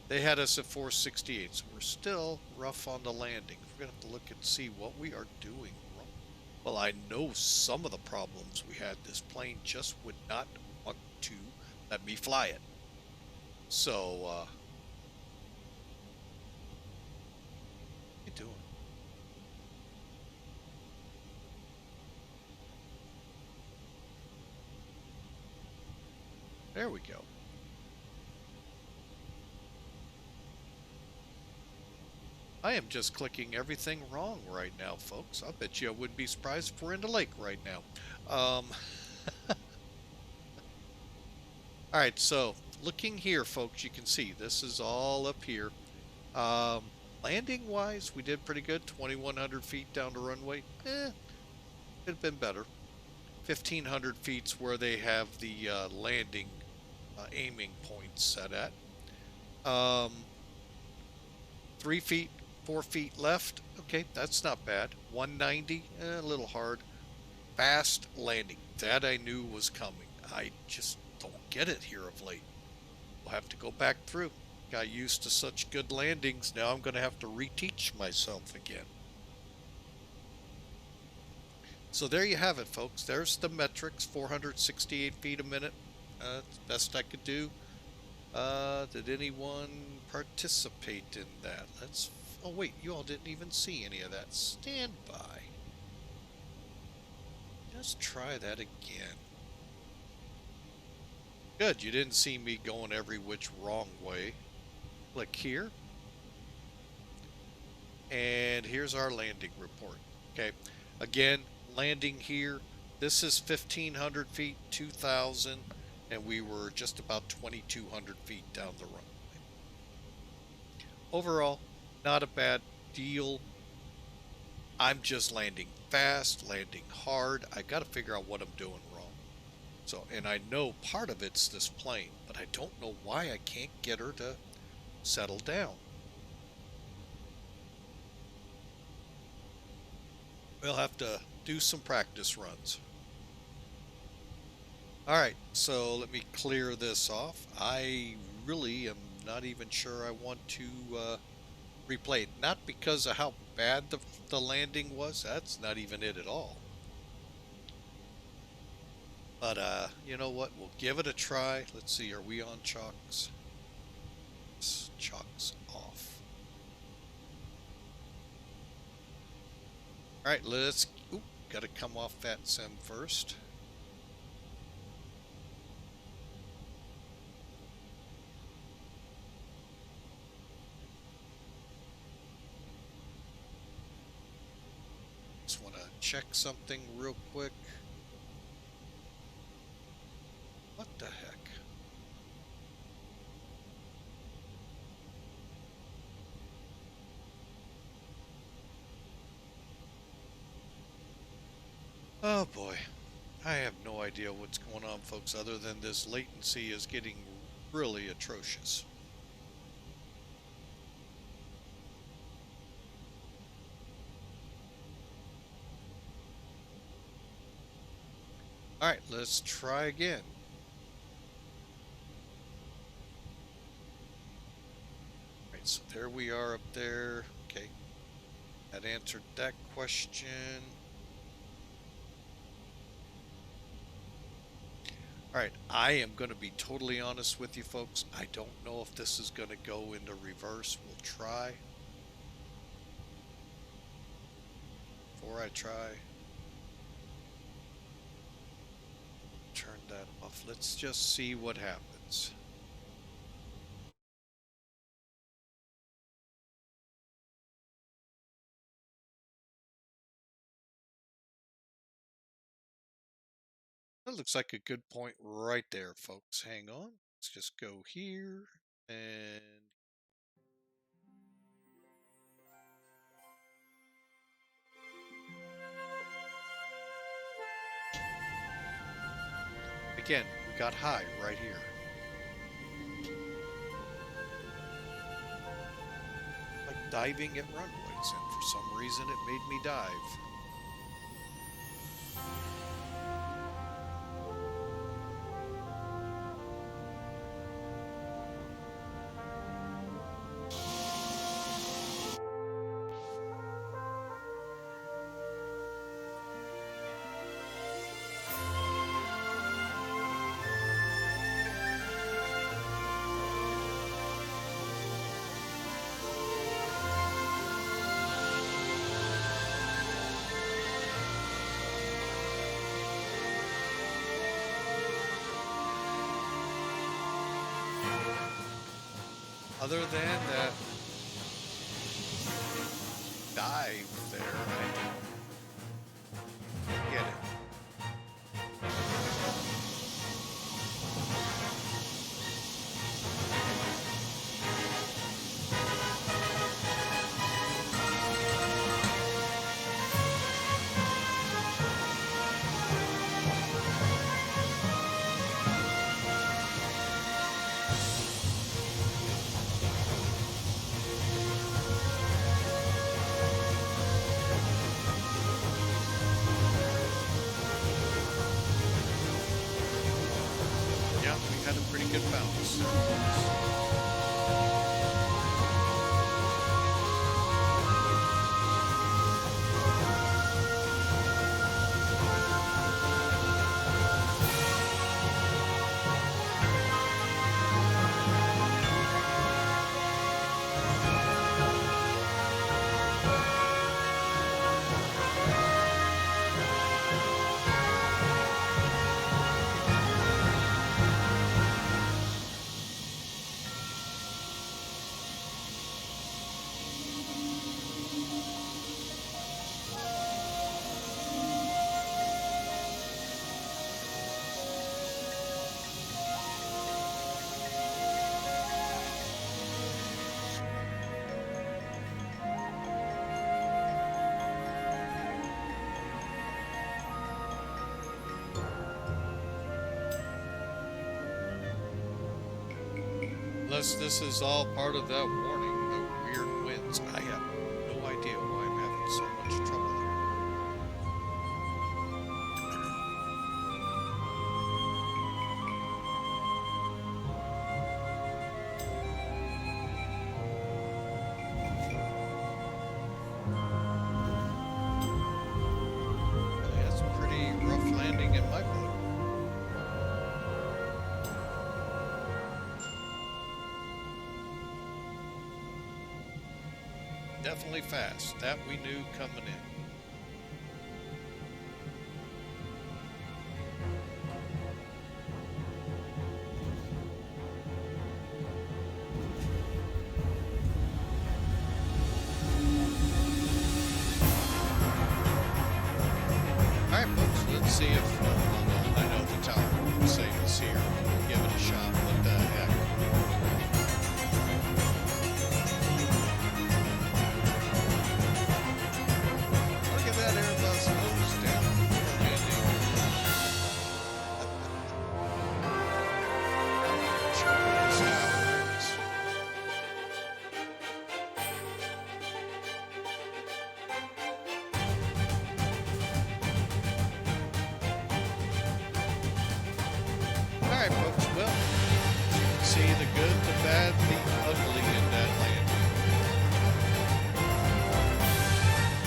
They had us at 468, so we're still rough on the landing. We're going to have to look and see what we are doing wrong. Well, I know some of the problems we had. This plane just would not want to let me fly it. So, what you doing? There we go. I am just clicking everything wrong right now, folks. I bet you I wouldn't be surprised if we're in the lake right now. Alright, so looking here, folks, you can see this is all up here. Landing wise, we did pretty good. 2,100 feet down the runway. Could have been better. 1,500 feet's where they have the landing aiming points set at. 3 feet, 4 feet left. Okay, that's not bad. 190, a little hard. Fast landing. That I knew was coming. I just don't get it here of late. We'll have to go back through. Got used to such good landings. Now I'm going to have to reteach myself again. So there you have it, folks. There's the metrics. 468 feet a minute. That's the best I could do. Did anyone participate in that? Let's Oh wait, you all didn't even see any of that. Stand by. Let's try that again. Good, you didn't see me going every which wrong way. Click here. And here's our landing report. Okay, again, landing here. This is 1,500 feet, 2,000, and we were just about 2,200 feet down the runway. Overall, not a bad deal. I'm just landing fast, landing hard. I got to figure out what I'm doing wrong. So, and I know part of it's this plane, but I don't know why I can't get her to settle down. We'll have to do some practice runs. Alright, so let me clear this off. I really am not even sure I want to replay it. Not because of how bad the landing was. That's not even it at all. But you know what? We'll give it a try. Let's see, are we on chocks? Chocks off. Alright, let's... Oop, gotta come off VATSIM first. Just want to check something real quick. What the heck? Oh boy, I have no idea what's going on, folks, other than this latency is getting really atrocious. Alright, let's try again. Alright, so there we are up there. Okay, that answered that question. Alright, I am going to be totally honest with you folks. I don't know if this is going to go into reverse. We'll try. Before I try, turn that off. Let's just see what happens. That looks like a good point right there, folks. Hang on. Let's just go here and again, we got high right here. Like diving at runways, and for some reason it made me dive. Other than that dive there, I get it. unless this is all part of that warning of weird winds. I have no idea why I'm having so much trouble. That's a pretty rough landing in my boat. Definitely fast. That we knew coming in. Alright folks, let's see if, I know the tower will say it's here. Give it a shot. What the heck? Look at that Airbus nose down for landing. I'm not sure what this tower is. Alright folks, well, you can see the good, the bad, the ugly in that landing.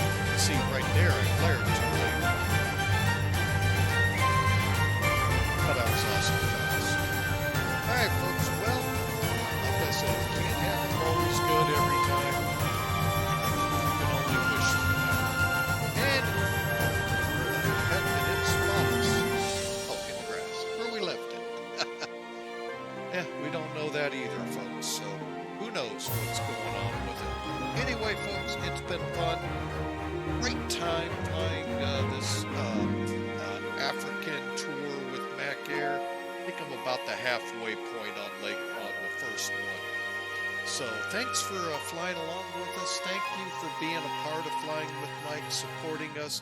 You can see right there I flared too late. But I was also fast. Alright folks, well, like I said, you can't have it always good every time. You can only wish for that. And where the heck did it spot us? Oh, in the grass. Where we left it. Yeah, we don't know that either, folks, so who knows what's going on with it. Anyway, folks, it's been fun. Great time flying this African tour with Mac Air. I think I'm about the halfway point on the first one. So thanks for flying along with us. Thank you for being a part of Flying with Mike, supporting us,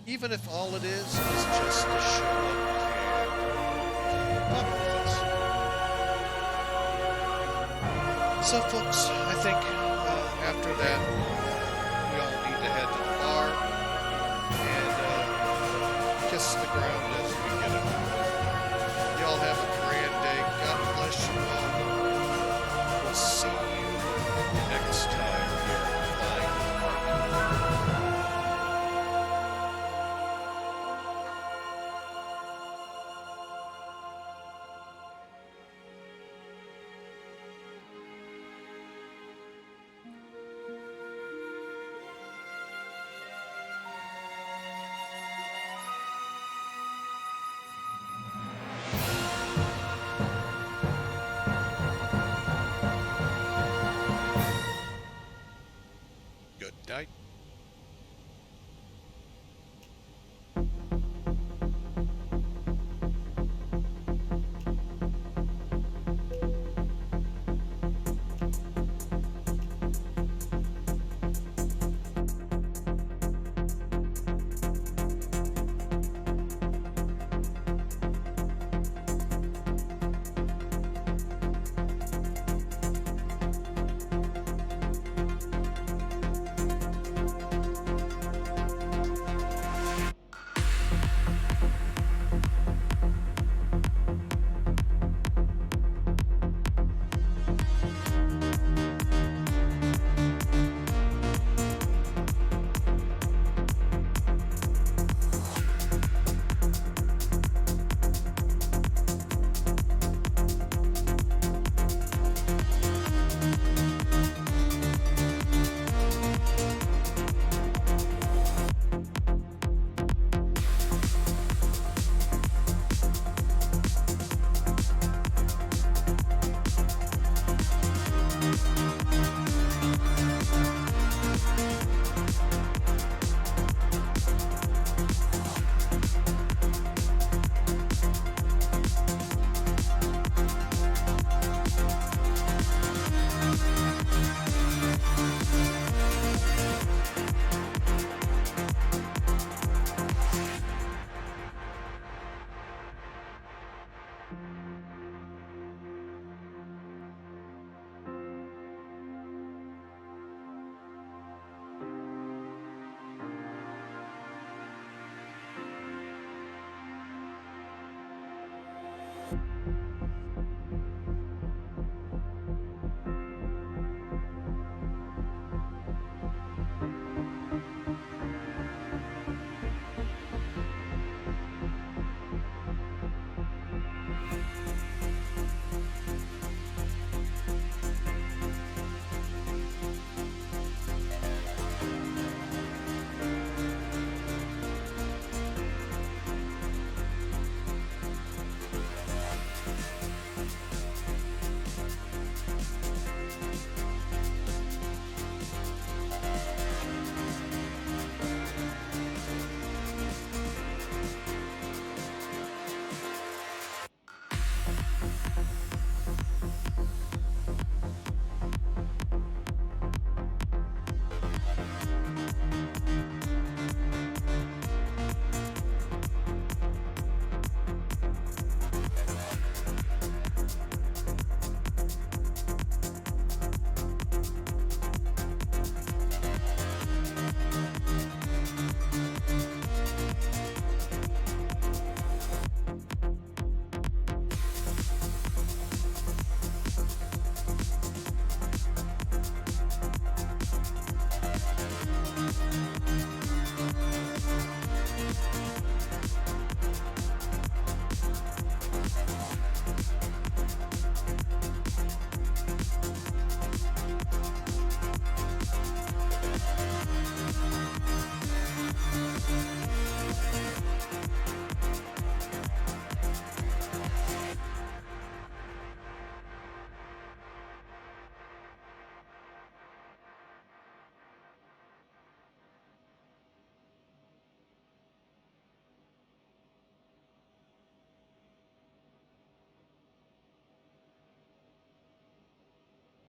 even if all it is just to show up and fun with us. So folks, I think after that, we all need to head to the bar and kiss the ground as we get up. Y'all have a grand day. God bless you all. We'll see